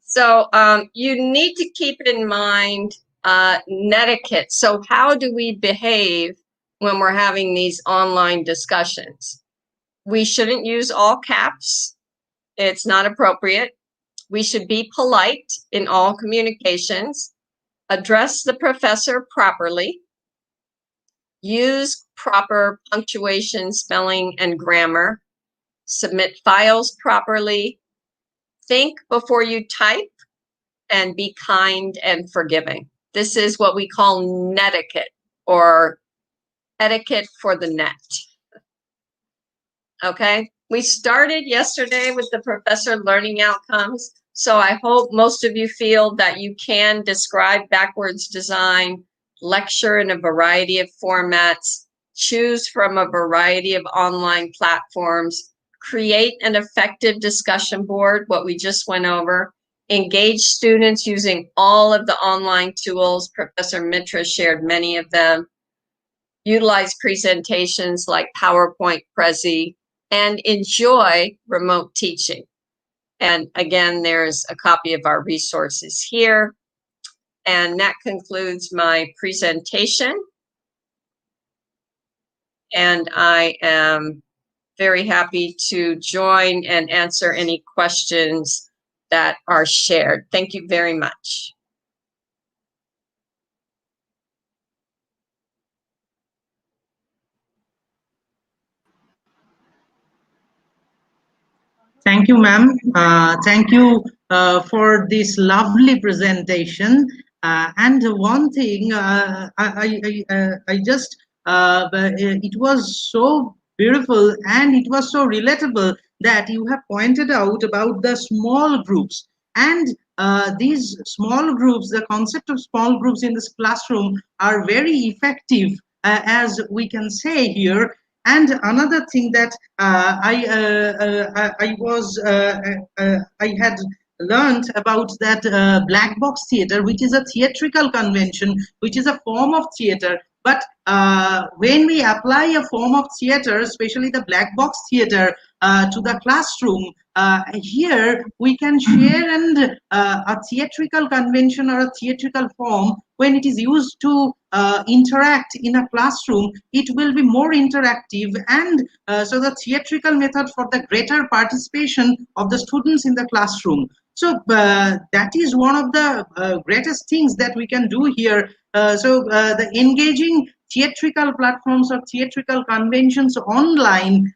Speaker 9: So you need to keep in mind netiquette. So how do we behave when we're having these online discussions? We shouldn't use all caps. It's not appropriate. We should be polite in all communications. Address the professor properly. Use proper punctuation, spelling, and grammar. Submit files properly. Think before you type, and be kind and forgiving. This is what we call netiquette, or etiquette for the net. Okay, we started yesterday with the professor learning outcomes. So I hope most of you feel that you can describe backwards design, lecture in a variety of formats, choose from a variety of online platforms, create an effective discussion board, what we just went over, engage students using all of the online tools. Professor Mitra shared many of them. Utilize presentations like PowerPoint, Prezi, and enjoy remote teaching. And again, there's a copy of our resources here. And that concludes my presentation. And I am very happy to join and answer any questions that are shared. Thank you very much.
Speaker 1: Thank you, ma'am. Thank you for this lovely presentation. And one thing, it was so beautiful and it was so relatable that you have pointed out about the small groups. And these small groups, the concept of small groups in this classroom are very effective, as we can say here. And another thing that I had learned about that black box theater, which is a theatrical convention, which is a form of theater. But when we apply a form of theater, especially the black box theater, to the classroom, here we can share a theatrical convention or a theatrical form when it is used to interact in a classroom, it will be more interactive, and so the theatrical method for the greater participation of the students in the classroom. So that is one of the greatest things that we can do here. The engaging theatrical platforms or theatrical conventions online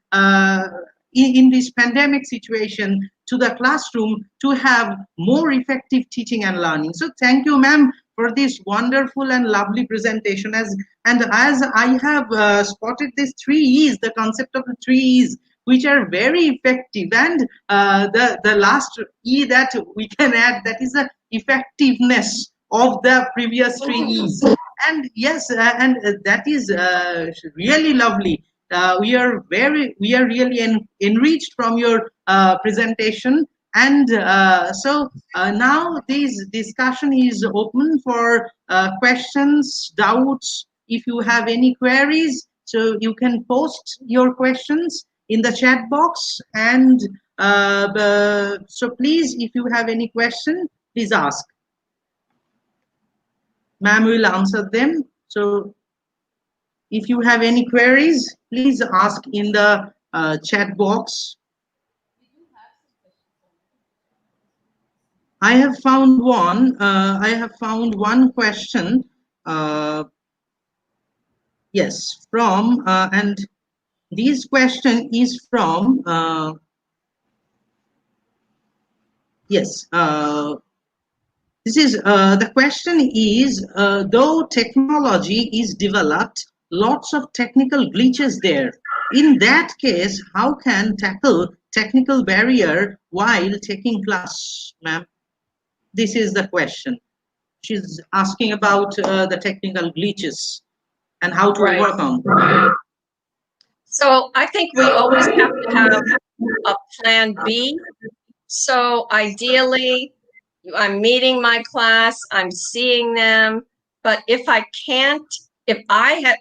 Speaker 1: in this pandemic situation to the classroom to have more effective teaching and learning. So thank you, ma'am, for this wonderful and lovely presentation. As I have spotted this 3 E's, the concept of the 3 E's, which are very effective, and the last E that we can add, that is the effectiveness of the previous 3 E's. And yes, and that is really lovely. We are really enriched from your presentation, and now this discussion is open for questions, doubts. If you have any queries, so you can post your questions in the chat box, and so please, if you have any question, please ask. Ma'am will answer them. So if you have any queries, please ask in the chat box. I have found one question. Yes, from and this question is from yes. This is the question is, though technology is developed, lots of technical glitches there. In that case, how can tackle technical barrier while taking class, ma'am? This is the question. She's asking about the technical glitches and how to overcome.
Speaker 9: So I think we always have to have a plan B. So ideally, I'm meeting my class, I'm seeing them, but if I can't, if I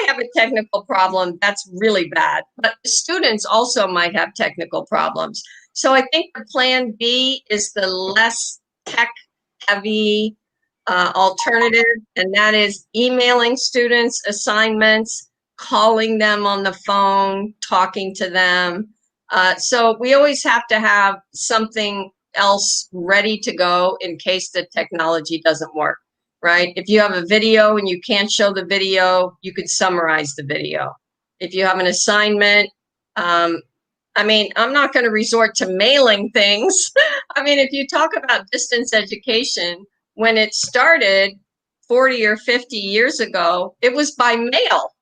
Speaker 9: have a technical problem, that's really bad. But students also might have technical problems. So I think the plan B is the less tech-heavy alternative, and that is emailing students assignments, calling them on the phone, talking to them. So we always have to have something else ready to go in case the technology doesn't work, right? If you have a video and you can't show the video, you could summarize the video. If you have an assignment, I mean, I'm not going to resort to mailing things. I mean, if you talk about distance education, when it started 40 or 50 years ago, it was by mail.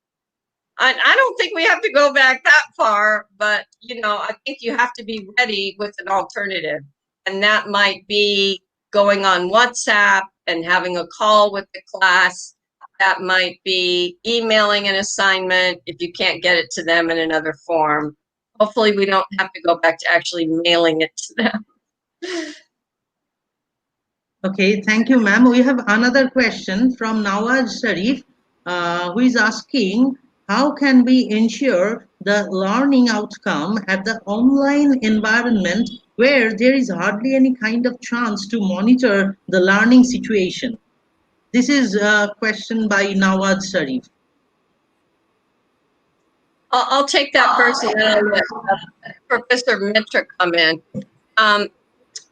Speaker 9: I don't think we have to go back that far, but, you know, I think you have to be ready with an alternative. And that might be going on WhatsApp and having a call with the class. That might be emailing an assignment if you can't get it to them in another form. Hopefully we don't have to go back to actually mailing it to them.
Speaker 1: Okay, thank you, ma'am. We have another question from Nawaz Sharif, who is asking, how can we ensure the learning outcome at the online environment where there is hardly any kind of chance to monitor the learning situation? This is a question by Nawaz Sharif.
Speaker 9: I'll take that first, and then I'll let Professor Mitra come in.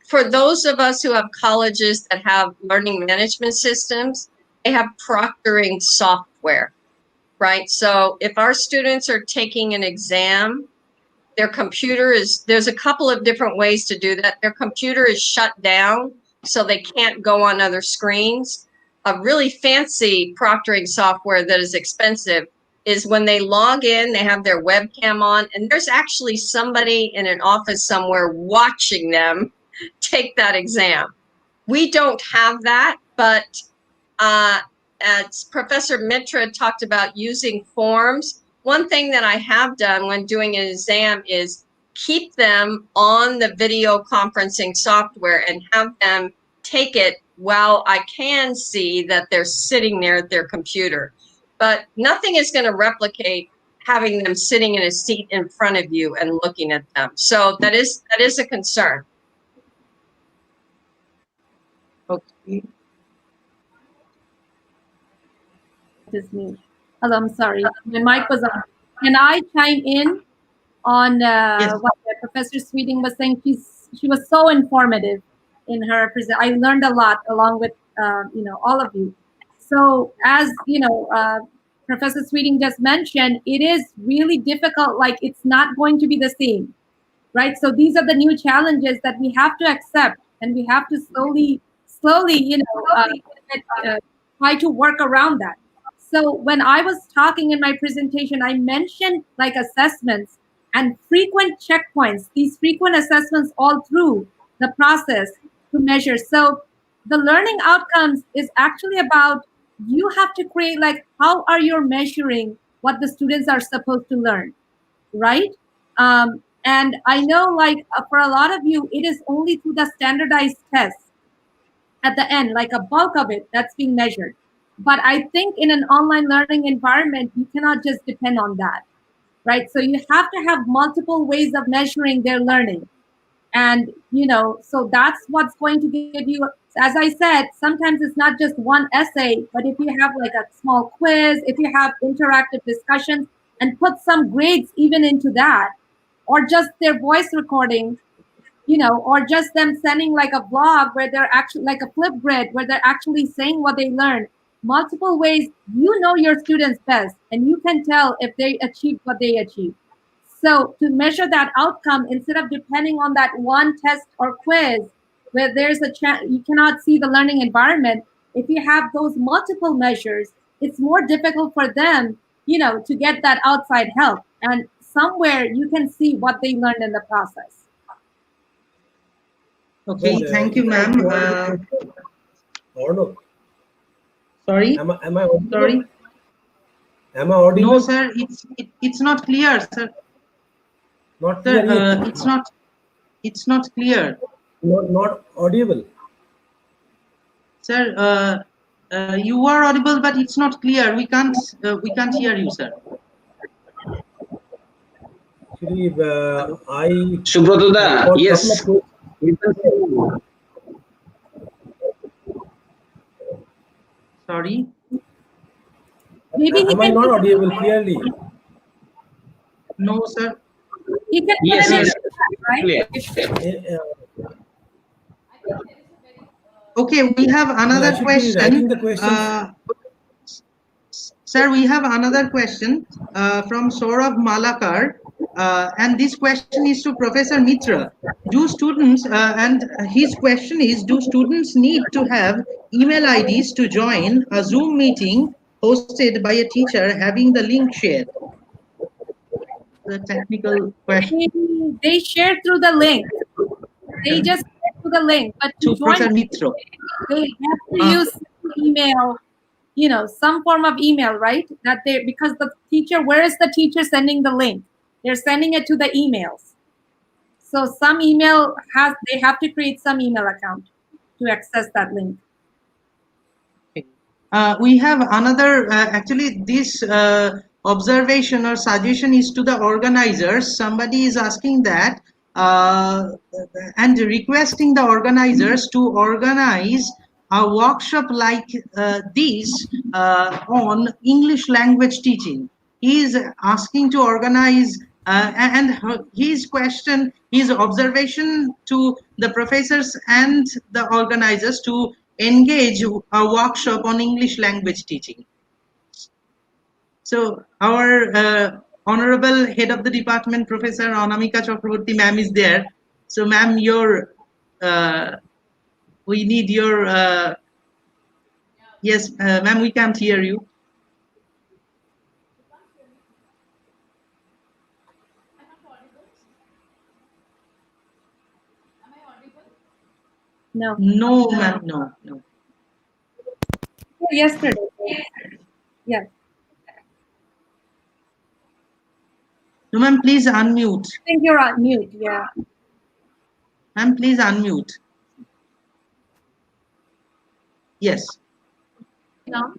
Speaker 9: For those of us who have colleges that have learning management systems, they have proctoring software, right? So if our students are taking an exam, their computer is, there's a couple of different ways to do that. Their computer is shut down, so they can't go on other screens. A really fancy proctoring software that is expensive is when they log in, they have their webcam on, and there's actually somebody in an office somewhere watching them take that exam. We don't have that, but as Professor Mitra talked about using forms, one thing that I have done when doing an exam is keep them on the video conferencing software and have them take it while I can see that they're sitting there at their computer. But nothing is going to replicate having them sitting in a seat in front of you and looking at them. So that is a concern.
Speaker 1: Okay.
Speaker 3: is me. Hello, I'm sorry. My mic was on. Can I chime in on what Professor Sweeting was saying? She was so informative in her present. I learned a lot along with all of you. So as Professor Sweeting just mentioned, it is really difficult. Like, it's not going to be the same, right? So these are the new challenges that we have to accept, and we have to slowly, try to work around that. So when I was talking in my presentation, I mentioned like assessments and frequent checkpoints, these frequent assessments all through the process to measure. So the learning outcomes is actually about, you have to create like, how are you measuring what the students are supposed to learn, right? And I know like for a lot of you, it is only through the standardized tests at the end, like a bulk of it that's being measured. But I think in an online learning environment, you cannot just depend on that, right? So you have to have multiple ways of measuring their learning. And, so that's what's going to give you, as I said, sometimes it's not just one essay, but if you have like a small quiz, if you have interactive discussions and put some grades even into that, or just their voice recording, or just them sending like a blog where they're actually like a Flipgrid where they're actually saying what they learned. Multiple ways, your students best, and you can tell if they achieved what they achieved. So to measure that outcome, instead of depending on that one test or quiz where there's a chance you cannot see the learning environment, if you have those multiple measures, it's more difficult for them, to get that outside help. And somewhere you can see what they learned in the process.
Speaker 1: Okay, thank you, ma'am.
Speaker 2: Or no?
Speaker 1: Sorry?
Speaker 2: Am I audible?
Speaker 1: Sorry?
Speaker 2: Am I audible?
Speaker 1: No, sir, it's not clear, sir.
Speaker 2: Not
Speaker 1: Sir,
Speaker 2: clear.
Speaker 1: it's not clear.
Speaker 2: Not audible.
Speaker 1: Sir, you are audible, but it's not clear. We can't hear you, sir.
Speaker 2: Actually, I
Speaker 4: Subrata, yes.
Speaker 1: Sorry.
Speaker 3: Maybe
Speaker 2: am I not audible clearly?
Speaker 1: No, sir.
Speaker 3: You can
Speaker 4: Yes, yes.
Speaker 3: right?
Speaker 1: Okay, we have another question. Sir, we have another question from Saurav Malakar, and this question is to Professor Mitra. Do students, and his question is, do students need to have email IDs to join a Zoom meeting hosted by a teacher having the link shared? The technical question.
Speaker 3: They share through the link. They just share through the link, but to join,
Speaker 1: Professor Mitra,
Speaker 3: they have to use email, some form of email, right? Because the teacher, where is the teacher sending the link? They're sending it to the emails. So some email they have to create some email account to access that link.
Speaker 1: We have another, actually this observation or suggestion is to the organizers. Somebody is asking that and requesting the organizers to organize a workshop like this on English language teaching. He is asking to organize and his question, his observation to the professors and the organizers to engage a workshop on English language teaching. So our honorable head of the department, Professor Anamika Chakraborty ma'am is there. So ma'am, we need your, yes, ma'am, we can't hear you.
Speaker 3: No.
Speaker 1: No, ma'am, no.
Speaker 3: Yesterday. Yes.
Speaker 1: No, ma'am, please unmute.
Speaker 3: I think you're on mute, yeah.
Speaker 1: Ma'am, please unmute. Yes.
Speaker 10: No.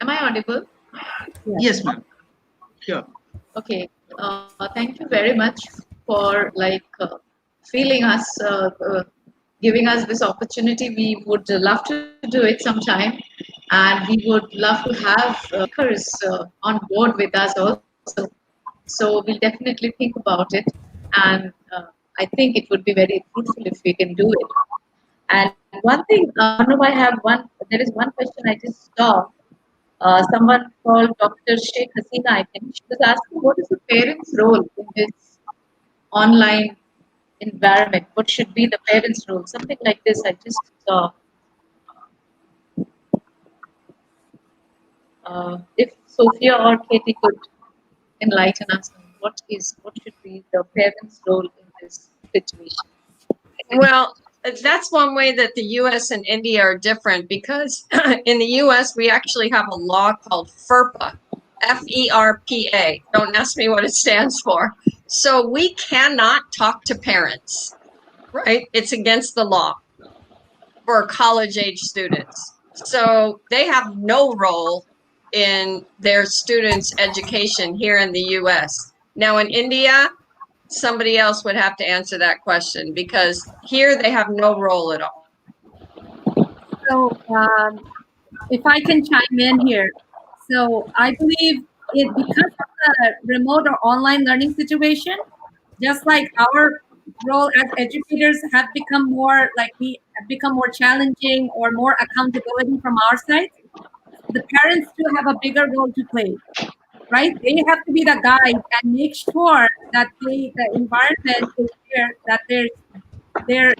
Speaker 10: Am I audible?
Speaker 1: Yes, ma'am. Sure.
Speaker 10: Okay. Thank you very much for feeling us giving us this opportunity. We would love to do it sometime, and we would love to have speakers on board with us also. So we'll definitely think about it, and I think it would be very fruitful if we can do it. And one thing, I have one. There is one question I just saw. Someone called Dr. Sheikh Hasina, I think. She was asking, what is the parents' role in this online environment? What should be the parents' role? Something like this I just saw. If Sophia or Katie could enlighten us on what should be the parents' role in this situation.
Speaker 9: Well, that's one way that the US and India are different, because in the US, we actually have a law called FERPA, FERPA. Don't ask me what it stands for. So we cannot talk to parents, right? It's against the law for college age students. So they have no role in their students' education here in the US. Now in India, somebody else would have to answer that question, because here they have no role at all.
Speaker 3: So if I can chime in here. So I believe because of the remote or online learning situation, just like our role as educators have become more, like we have become more challenging or more accountability from our side, the parents do have a bigger role to play, right? They have to be the guide and make sure that the environment is there, that their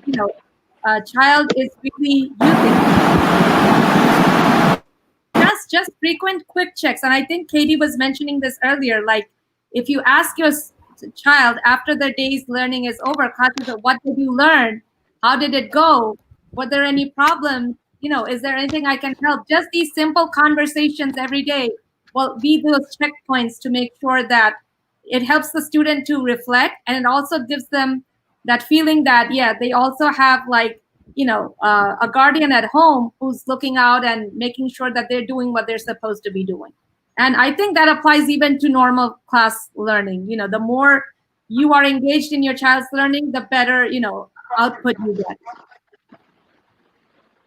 Speaker 3: child is really using just frequent quick checks. And I think Katie was mentioning this earlier, like if you ask your child after their day's learning is over, what did you learn? How did it go? Were there any problems? Is there anything I can help? Just these simple conversations every day will be those checkpoints to make sure that it helps the student to reflect, and it also gives them that feeling that, yeah, they also have like, a guardian at home who's looking out and making sure that they're doing what they're supposed to be doing. And I think that applies even to normal class learning. The more you are engaged in your child's learning, the better, output you get.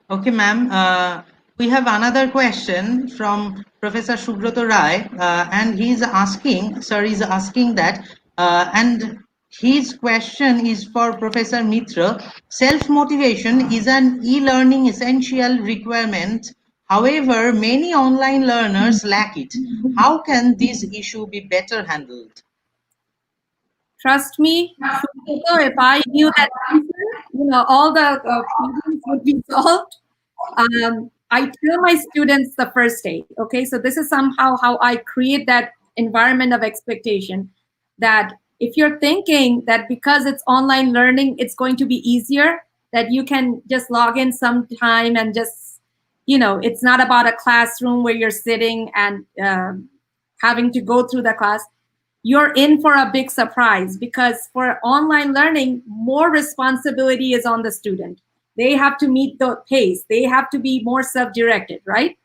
Speaker 1: Okay, ma'am. We have another question from Professor Subroto Rai, and he's asking that, and his question is for Professor Mitra. Self-motivation is an e-learning essential requirement. However, many online learners lack it. How can this issue be better handled?
Speaker 3: Trust me, if I knew that answer, all the problems would be solved. I tell my students the first day, okay? So this is somehow how I create that environment of expectation, that if you're thinking that because it's online learning, it's going to be easier, that you can just log in sometime and just, it's not about a classroom where you're sitting and having to go through the class. You're in for a big surprise, because for online learning, more responsibility is on the student. They have to meet the pace. They have to be more self-directed, right?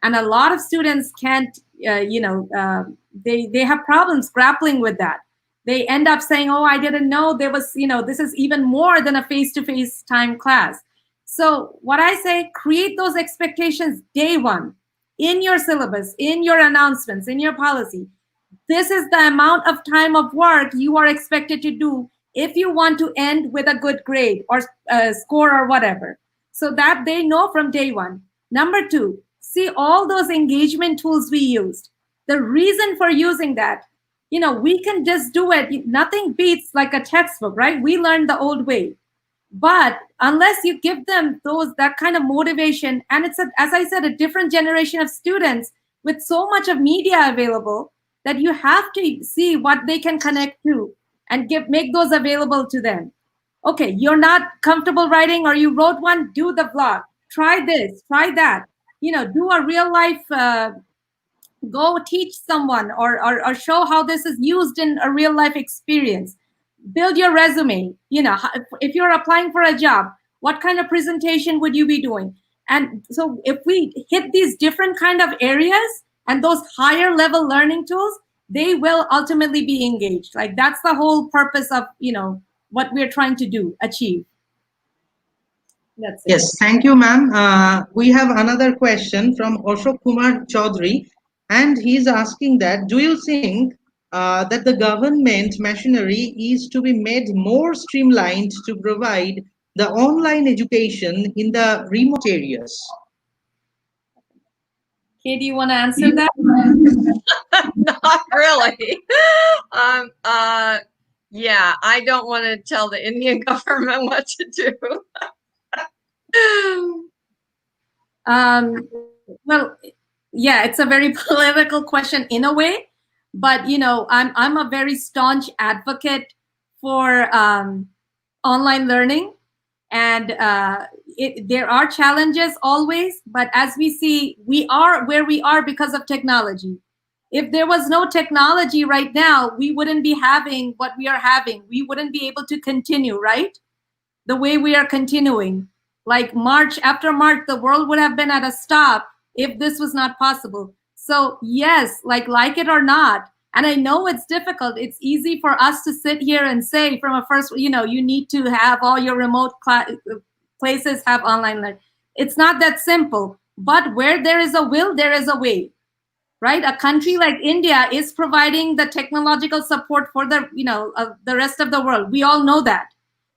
Speaker 3: And a lot of students can't, they have problems grappling with that. They end up saying, oh, I didn't know there was, this is even more than a face-to-face time class. So what I say, create those expectations day one in your syllabus, in your announcements, in your policy. This is the amount of time of work you are expected to do if you want to end with a good grade or score or whatever, so that they know from day one. Number two, see all those engagement tools we used. The reason for using that, we can just do it. Nothing beats like a textbook, right? We learned the old way. But unless you give them that kind of motivation, and it's, as I said, a different generation of students with so much of media available, that you have to see what they can connect to and make those available to them. Okay, you're not comfortable writing, or you wrote one, do the vlog. Try this, try that. Do a real life, go teach someone or show how this is used in a real life experience. Build your resume. If you're applying for a job, what kind of presentation would you be doing? And so if we hit these different kind of areas and those higher level learning tools, they will ultimately be engaged. Like that's the whole purpose of, what we're trying to do, achieve. That's it.
Speaker 1: Yes, thank you, ma'am. We have another question from Ashok Kumar Chaudhary, and he's asking that, do you think that the government machinery is to be made more streamlined to provide the online education in the remote areas?
Speaker 3: Kay, do you want to answer that?
Speaker 9: Not really. Yeah, I don't want to tell the Indian government what to do.
Speaker 3: Well, yeah, it's a very political question in a way, but you know, I'm a very staunch advocate for online learning, and there are challenges always, but as we see, we are where we are because of technology. If there was no technology right now, we wouldn't be having what we are having. We wouldn't be able to continue, right? The way we are continuing. Like after March, the world would have been at a stop if this was not possible. So yes, like it or not, and I know it's difficult. It's easy for us to sit here and say from a first, you know, you need to have all your remote places have online learning. It's not that simple, but where there is a will, there is a way, right? A country like India is providing the technological support for the, you know, the rest of the world. We all know that.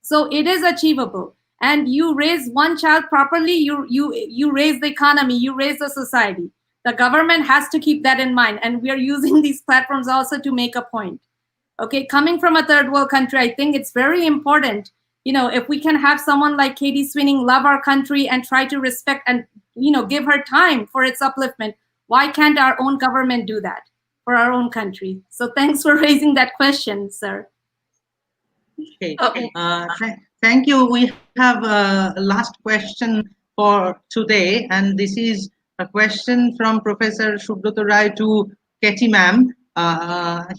Speaker 3: So it is achievable. And you raise one child properly, you raise the economy, you raise the society. The government has to keep that in mind. And we are using these platforms also to make a point. Okay, coming from a third world country, I think it's very important, you know, if we can have someone like Katie Swinning love our country and try to respect and, you know, give her time for its upliftment, why can't our own government do that for our own country? So thanks for raising that question, sir.
Speaker 1: Okay. Thank you. We have a last question for today, and this is a question from Professor Subrata Rai to Katie ma'am.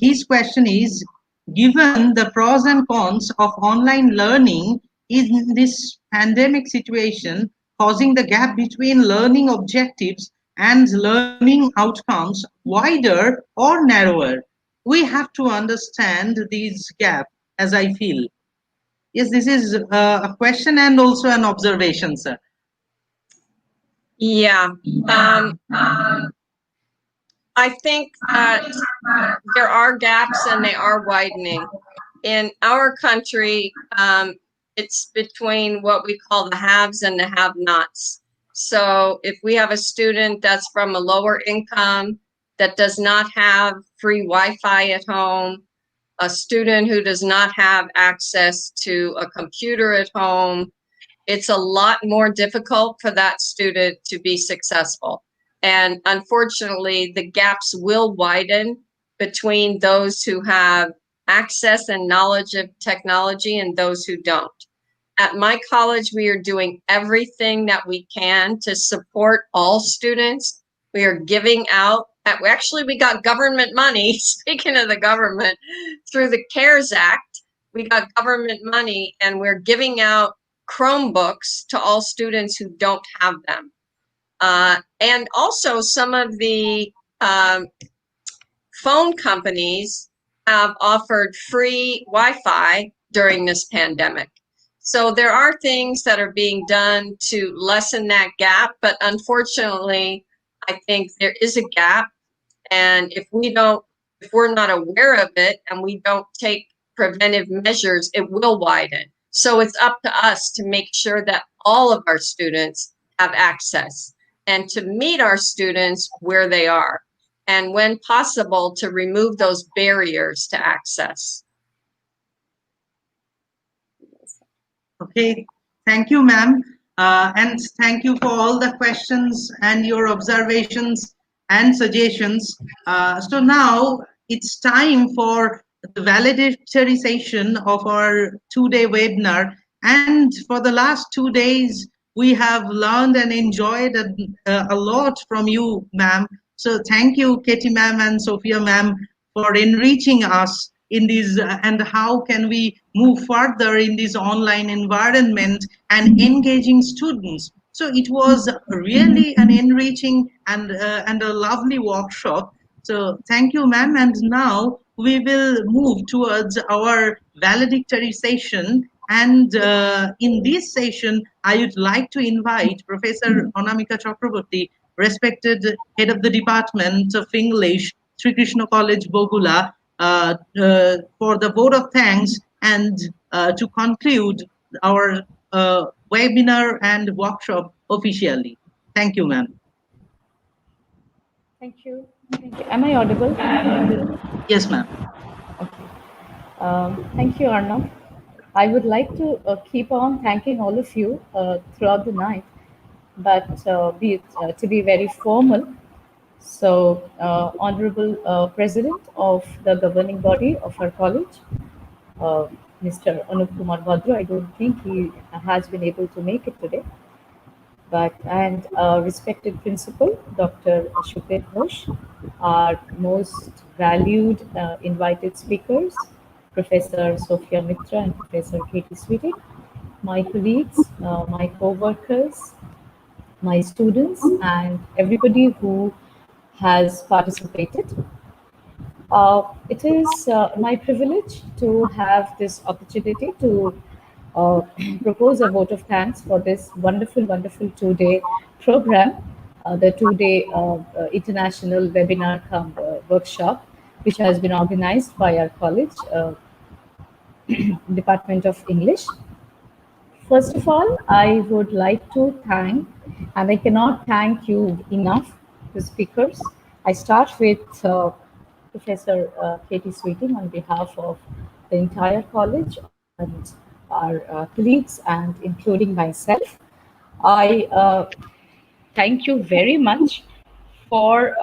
Speaker 1: His question is, given the pros and cons of online learning in this pandemic situation, causing the gap between learning objectives and learning outcomes wider or narrower, we have to understand this gap, as I feel. Yes, this is a question and also an observation, sir.
Speaker 9: Yeah. I think there are gaps and they are widening. In our country, it's between what we call the haves and the have-nots. So if we have a student that's from a lower income, that does not have free Wi-Fi at home, a student who does not have access to a computer at home, it's a lot more difficult for that student to be successful. And unfortunately, the gaps will widen between those who have access and knowledge of technology and those who don't. At my college, we are doing everything that we can to support all students. We are giving out, we got government money, speaking of the government, through the CARES Act, we got government money and we're giving out Chromebooks to all students who don't have them. And also some of the phone companies have offered free Wi-Fi during this pandemic. So there are things that are being done to lessen that gap, but unfortunately, I think there is a gap. And if we're not aware of it and we don't take preventive measures, it will widen. So it's up to us to make sure that all of our students have access and to meet our students where they are. And when possible, to remove those barriers to access.
Speaker 1: Okay, thank you, ma'am. And thank you for all the questions and your observations and suggestions. So now it's time for the valedictory session of our two-day webinar. And for the last 2 days, we have learned and enjoyed a lot from you, ma'am. So thank you, Katie ma'am and Sophia ma'am, for enriching us in this and how can we move further in this online environment and engaging students. So it was really an enriching and a lovely workshop. So thank you, ma'am. And now we will move towards our valedictory session. And in this session, I would like to invite Professor Anamika Chakraborty, respected head of the Department of English, Srikrishna College, Bogula, for the vote of thanks and to conclude our webinar and workshop officially. Thank you, ma'am.
Speaker 11: Thank you. Thank you. Am I audible?
Speaker 1: Yes, ma'am.
Speaker 11: Okay. Thank you, Arnav. I would like to keep on thanking all of you throughout the night, but to be very formal. So, Honorable President of the governing body of our college, uh, Mr. Anup Kumar Bhadra, I don't think he has been able to make it today. And respected principal, Dr. Shukdev Ghosh, our most valued invited speakers, Professor Sophia Mitra and Professor Katie Sweeting, my colleagues, my co-workers, my students, and everybody who has participated. It is my privilege to have this opportunity to uh, propose a vote of thanks for this wonderful, wonderful two-day program, the two-day international webinar workshop, which has been organized by our college, Department of English. First of all, I would like to thank, and I cannot thank you enough, the speakers. I start with Professor Katie Sweeting on behalf of the entire college and our colleagues and including myself. I thank you very much for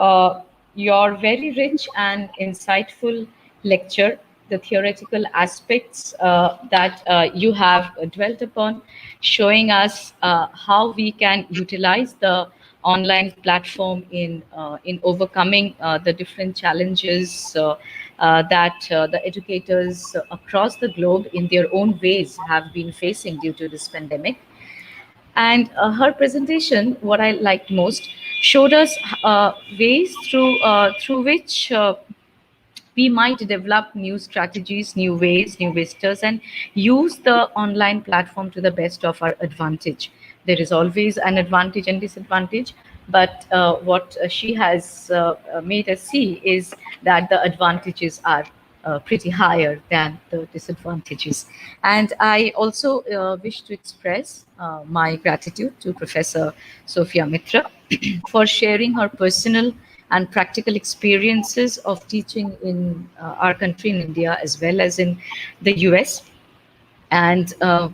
Speaker 11: your very rich and insightful lecture, the theoretical aspects that you have dwelt upon, showing us how we can utilize the online platform in overcoming the different challenges that the educators across the globe in their own ways have been facing due to this pandemic. And her presentation, what I liked most, showed us ways through which we might develop new strategies, new ways, new visitors, and use the online platform to the best of our advantage. There is always an advantage and disadvantage, but what she has made us see is that the advantages are pretty higher than the disadvantages. And I also wish to express my gratitude to Professor Sophia Mitra for sharing her personal and practical experiences of teaching in our country, in India, as well as in the US. And uh,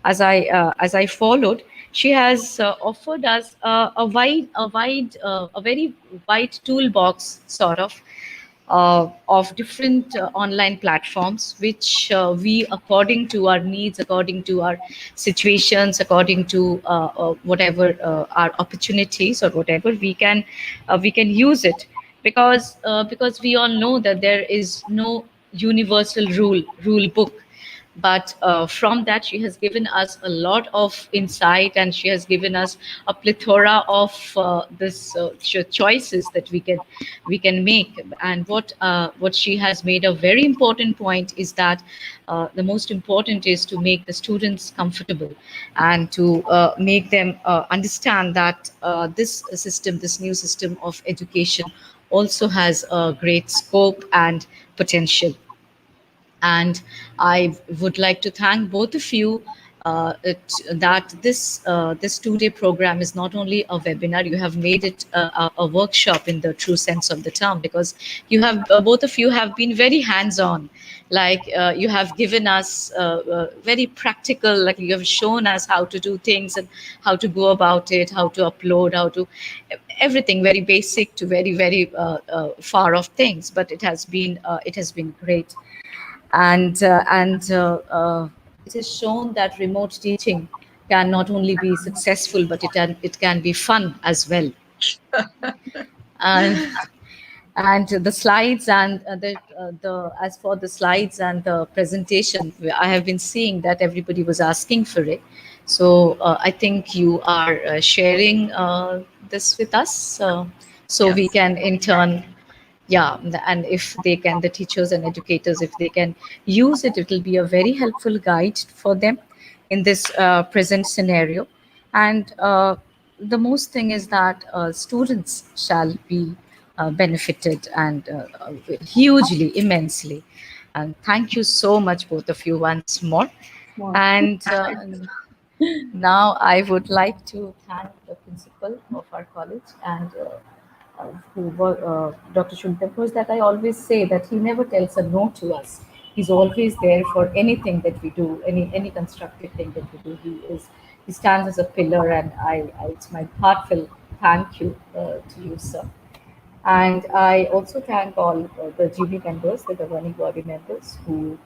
Speaker 11: as I followed, she has offered us a very wide toolbox, sort of different online platforms, which we, according to our needs, according to our situations, according to whatever our opportunities or whatever, we can use it, because we all know that there is no universal rule book. But from that, she has given us a lot of insight, and she has given us a plethora of this choices that we can make. And what she has made a very important point is that the most important is to make the students comfortable, and to make them understand that this new system of education also has a great scope and potential. And I would like to thank both of you that this two-day program is not only a webinar. You have made it a workshop in the true sense of the term, because you have both of you have been very hands-on. Like you have given us very practical, like you have shown us how to do things and how to go about it, how to upload, how to everything, very basic to very far off things. But it has been great. And it is shown that remote teaching can not only be successful, but it can be fun as well. and and the slides and the as for the slides and the presentation, I have been seeing that everybody was asking for it. So I think you are sharing this with us, so
Speaker 1: Yes.
Speaker 11: we can in turn yeah, and if they can, the teachers and educators, if they can use it, it will be a very helpful guide for them in this present scenario. And the most thing is that students shall be benefited and hugely, immensely. And thank you so much, both of you, once more. And now I would like to thank the principal of our college and Dr. Shuntakos, that I always say that he never tells a no to us. He's always there for anything that we do, any constructive thing that we do. He stands as a pillar, and it's my heartfelt thank you to you, sir. And I also thank all the GB members, the governing body members, who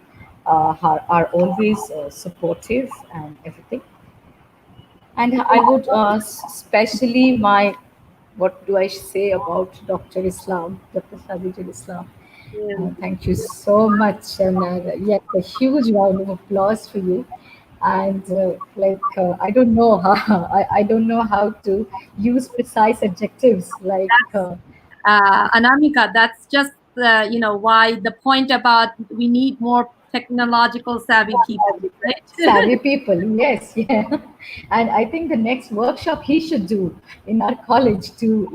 Speaker 11: are always supportive and everything. And I would especially what do I say about Dr. Islam, Dr. Shadijul Islam? Thank you so much, and yet a huge round of applause for you. And I don't know how I don't know how to use precise adjectives like.
Speaker 3: Anamika, that's just why the point about we need more technological savvy people, right?
Speaker 11: Savvy people, yes, yeah. And I think the next workshop he should do in our college to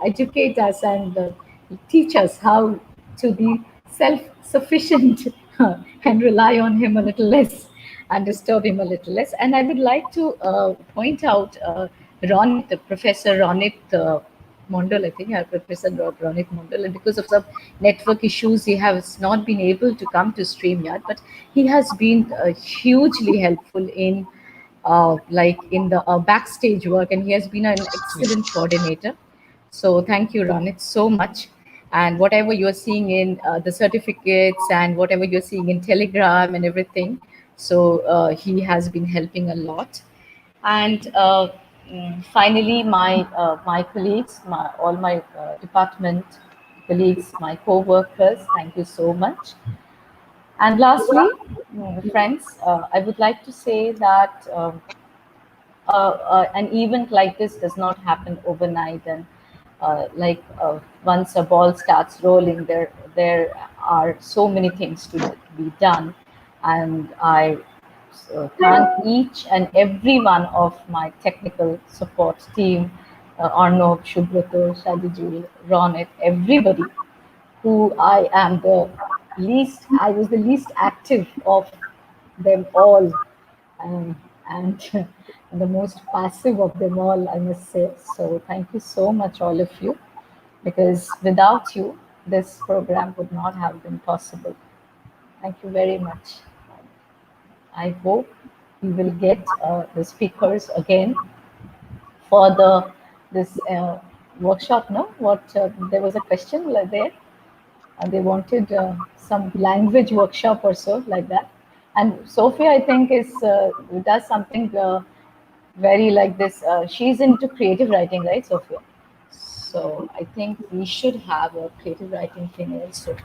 Speaker 11: educate us and teach us how to be self-sufficient and rely on him a little less and disturb him a little less. And I would like to point out Professor Ronit Mondal, I think, Professor Ronit Mondal, and because of some network issues, he has not been able to come to StreamYard, but he has been hugely helpful in the backstage work, and he has been an excellent coordinator. So thank you, Ronit, so much. And whatever you're seeing in the certificates and whatever you're seeing in Telegram and everything, so he has been helping a lot. And finally, my colleagues, all my department colleagues, my co-workers, thank you so much. And lastly, friends, I would like to say that an event like this does not happen overnight, and once a ball starts rolling, there are so many things to be done, and I thank each and every one of my technical support team, Arnav, Shubhrato, Shadijul, Ronit, everybody, who I was the least active of them all, and the most passive of them all, I must say. So thank you so much, all of you, because without you, this program would not have been possible. Thank you very much. I hope we will get the speakers again for this workshop. No, there was a question there. They wanted some language workshop or so like that. And Sophia, I think, does something very like this. She's into creative writing, right, Sophia? So I think we should have a creative writing thing also.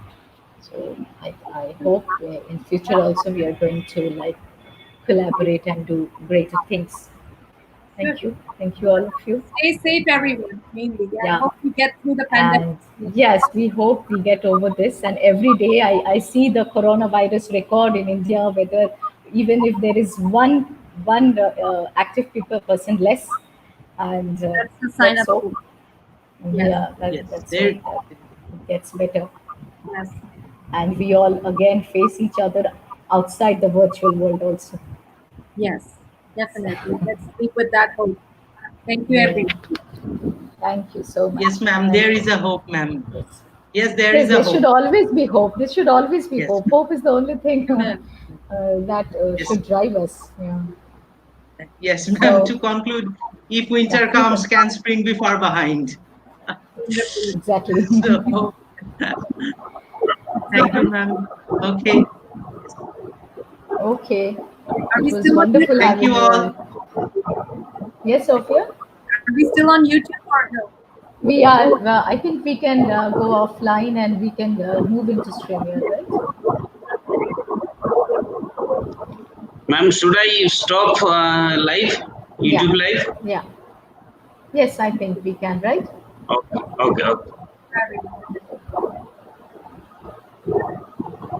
Speaker 11: So I hope in future also we are going to collaborate and do greater things. Thank you. Thank you, all of you.
Speaker 3: Stay safe, everyone, mainly. Yeah. I hope we get through the pandemic.
Speaker 11: And yes, we hope we get over this. And every day I see the coronavirus record in India, whether even if there is one active person less. And
Speaker 3: that's the sign of hope.
Speaker 11: Yeah, that's it gets better.
Speaker 3: Yes.
Speaker 11: And we all again face each other outside the virtual world also.
Speaker 3: Yes, definitely. Let's speak with that hope. Thank you, everyone.
Speaker 11: Thank you so much.
Speaker 1: Yes, ma'am. There is a hope, ma'am. Yes, there is a hope.
Speaker 11: There should always be hope. There should always be hope. Hope is the only thing that should drive us. Yeah.
Speaker 1: Yes, ma'am. To conclude, if winter comes, can spring be far behind?
Speaker 11: Exactly.
Speaker 1: So, thank you, ma'am. Okay.
Speaker 11: Okay. It was wonderful.
Speaker 1: Thank you all.
Speaker 11: Yes, Sophia?
Speaker 3: Are we still on YouTube or no?
Speaker 11: We are. I think we can go offline and we can move into StreamYard, right?
Speaker 4: Ma'am, should I stop live? YouTube live?
Speaker 11: Yeah. Yes, I think we can, right?
Speaker 4: Okay.
Speaker 3: everyone.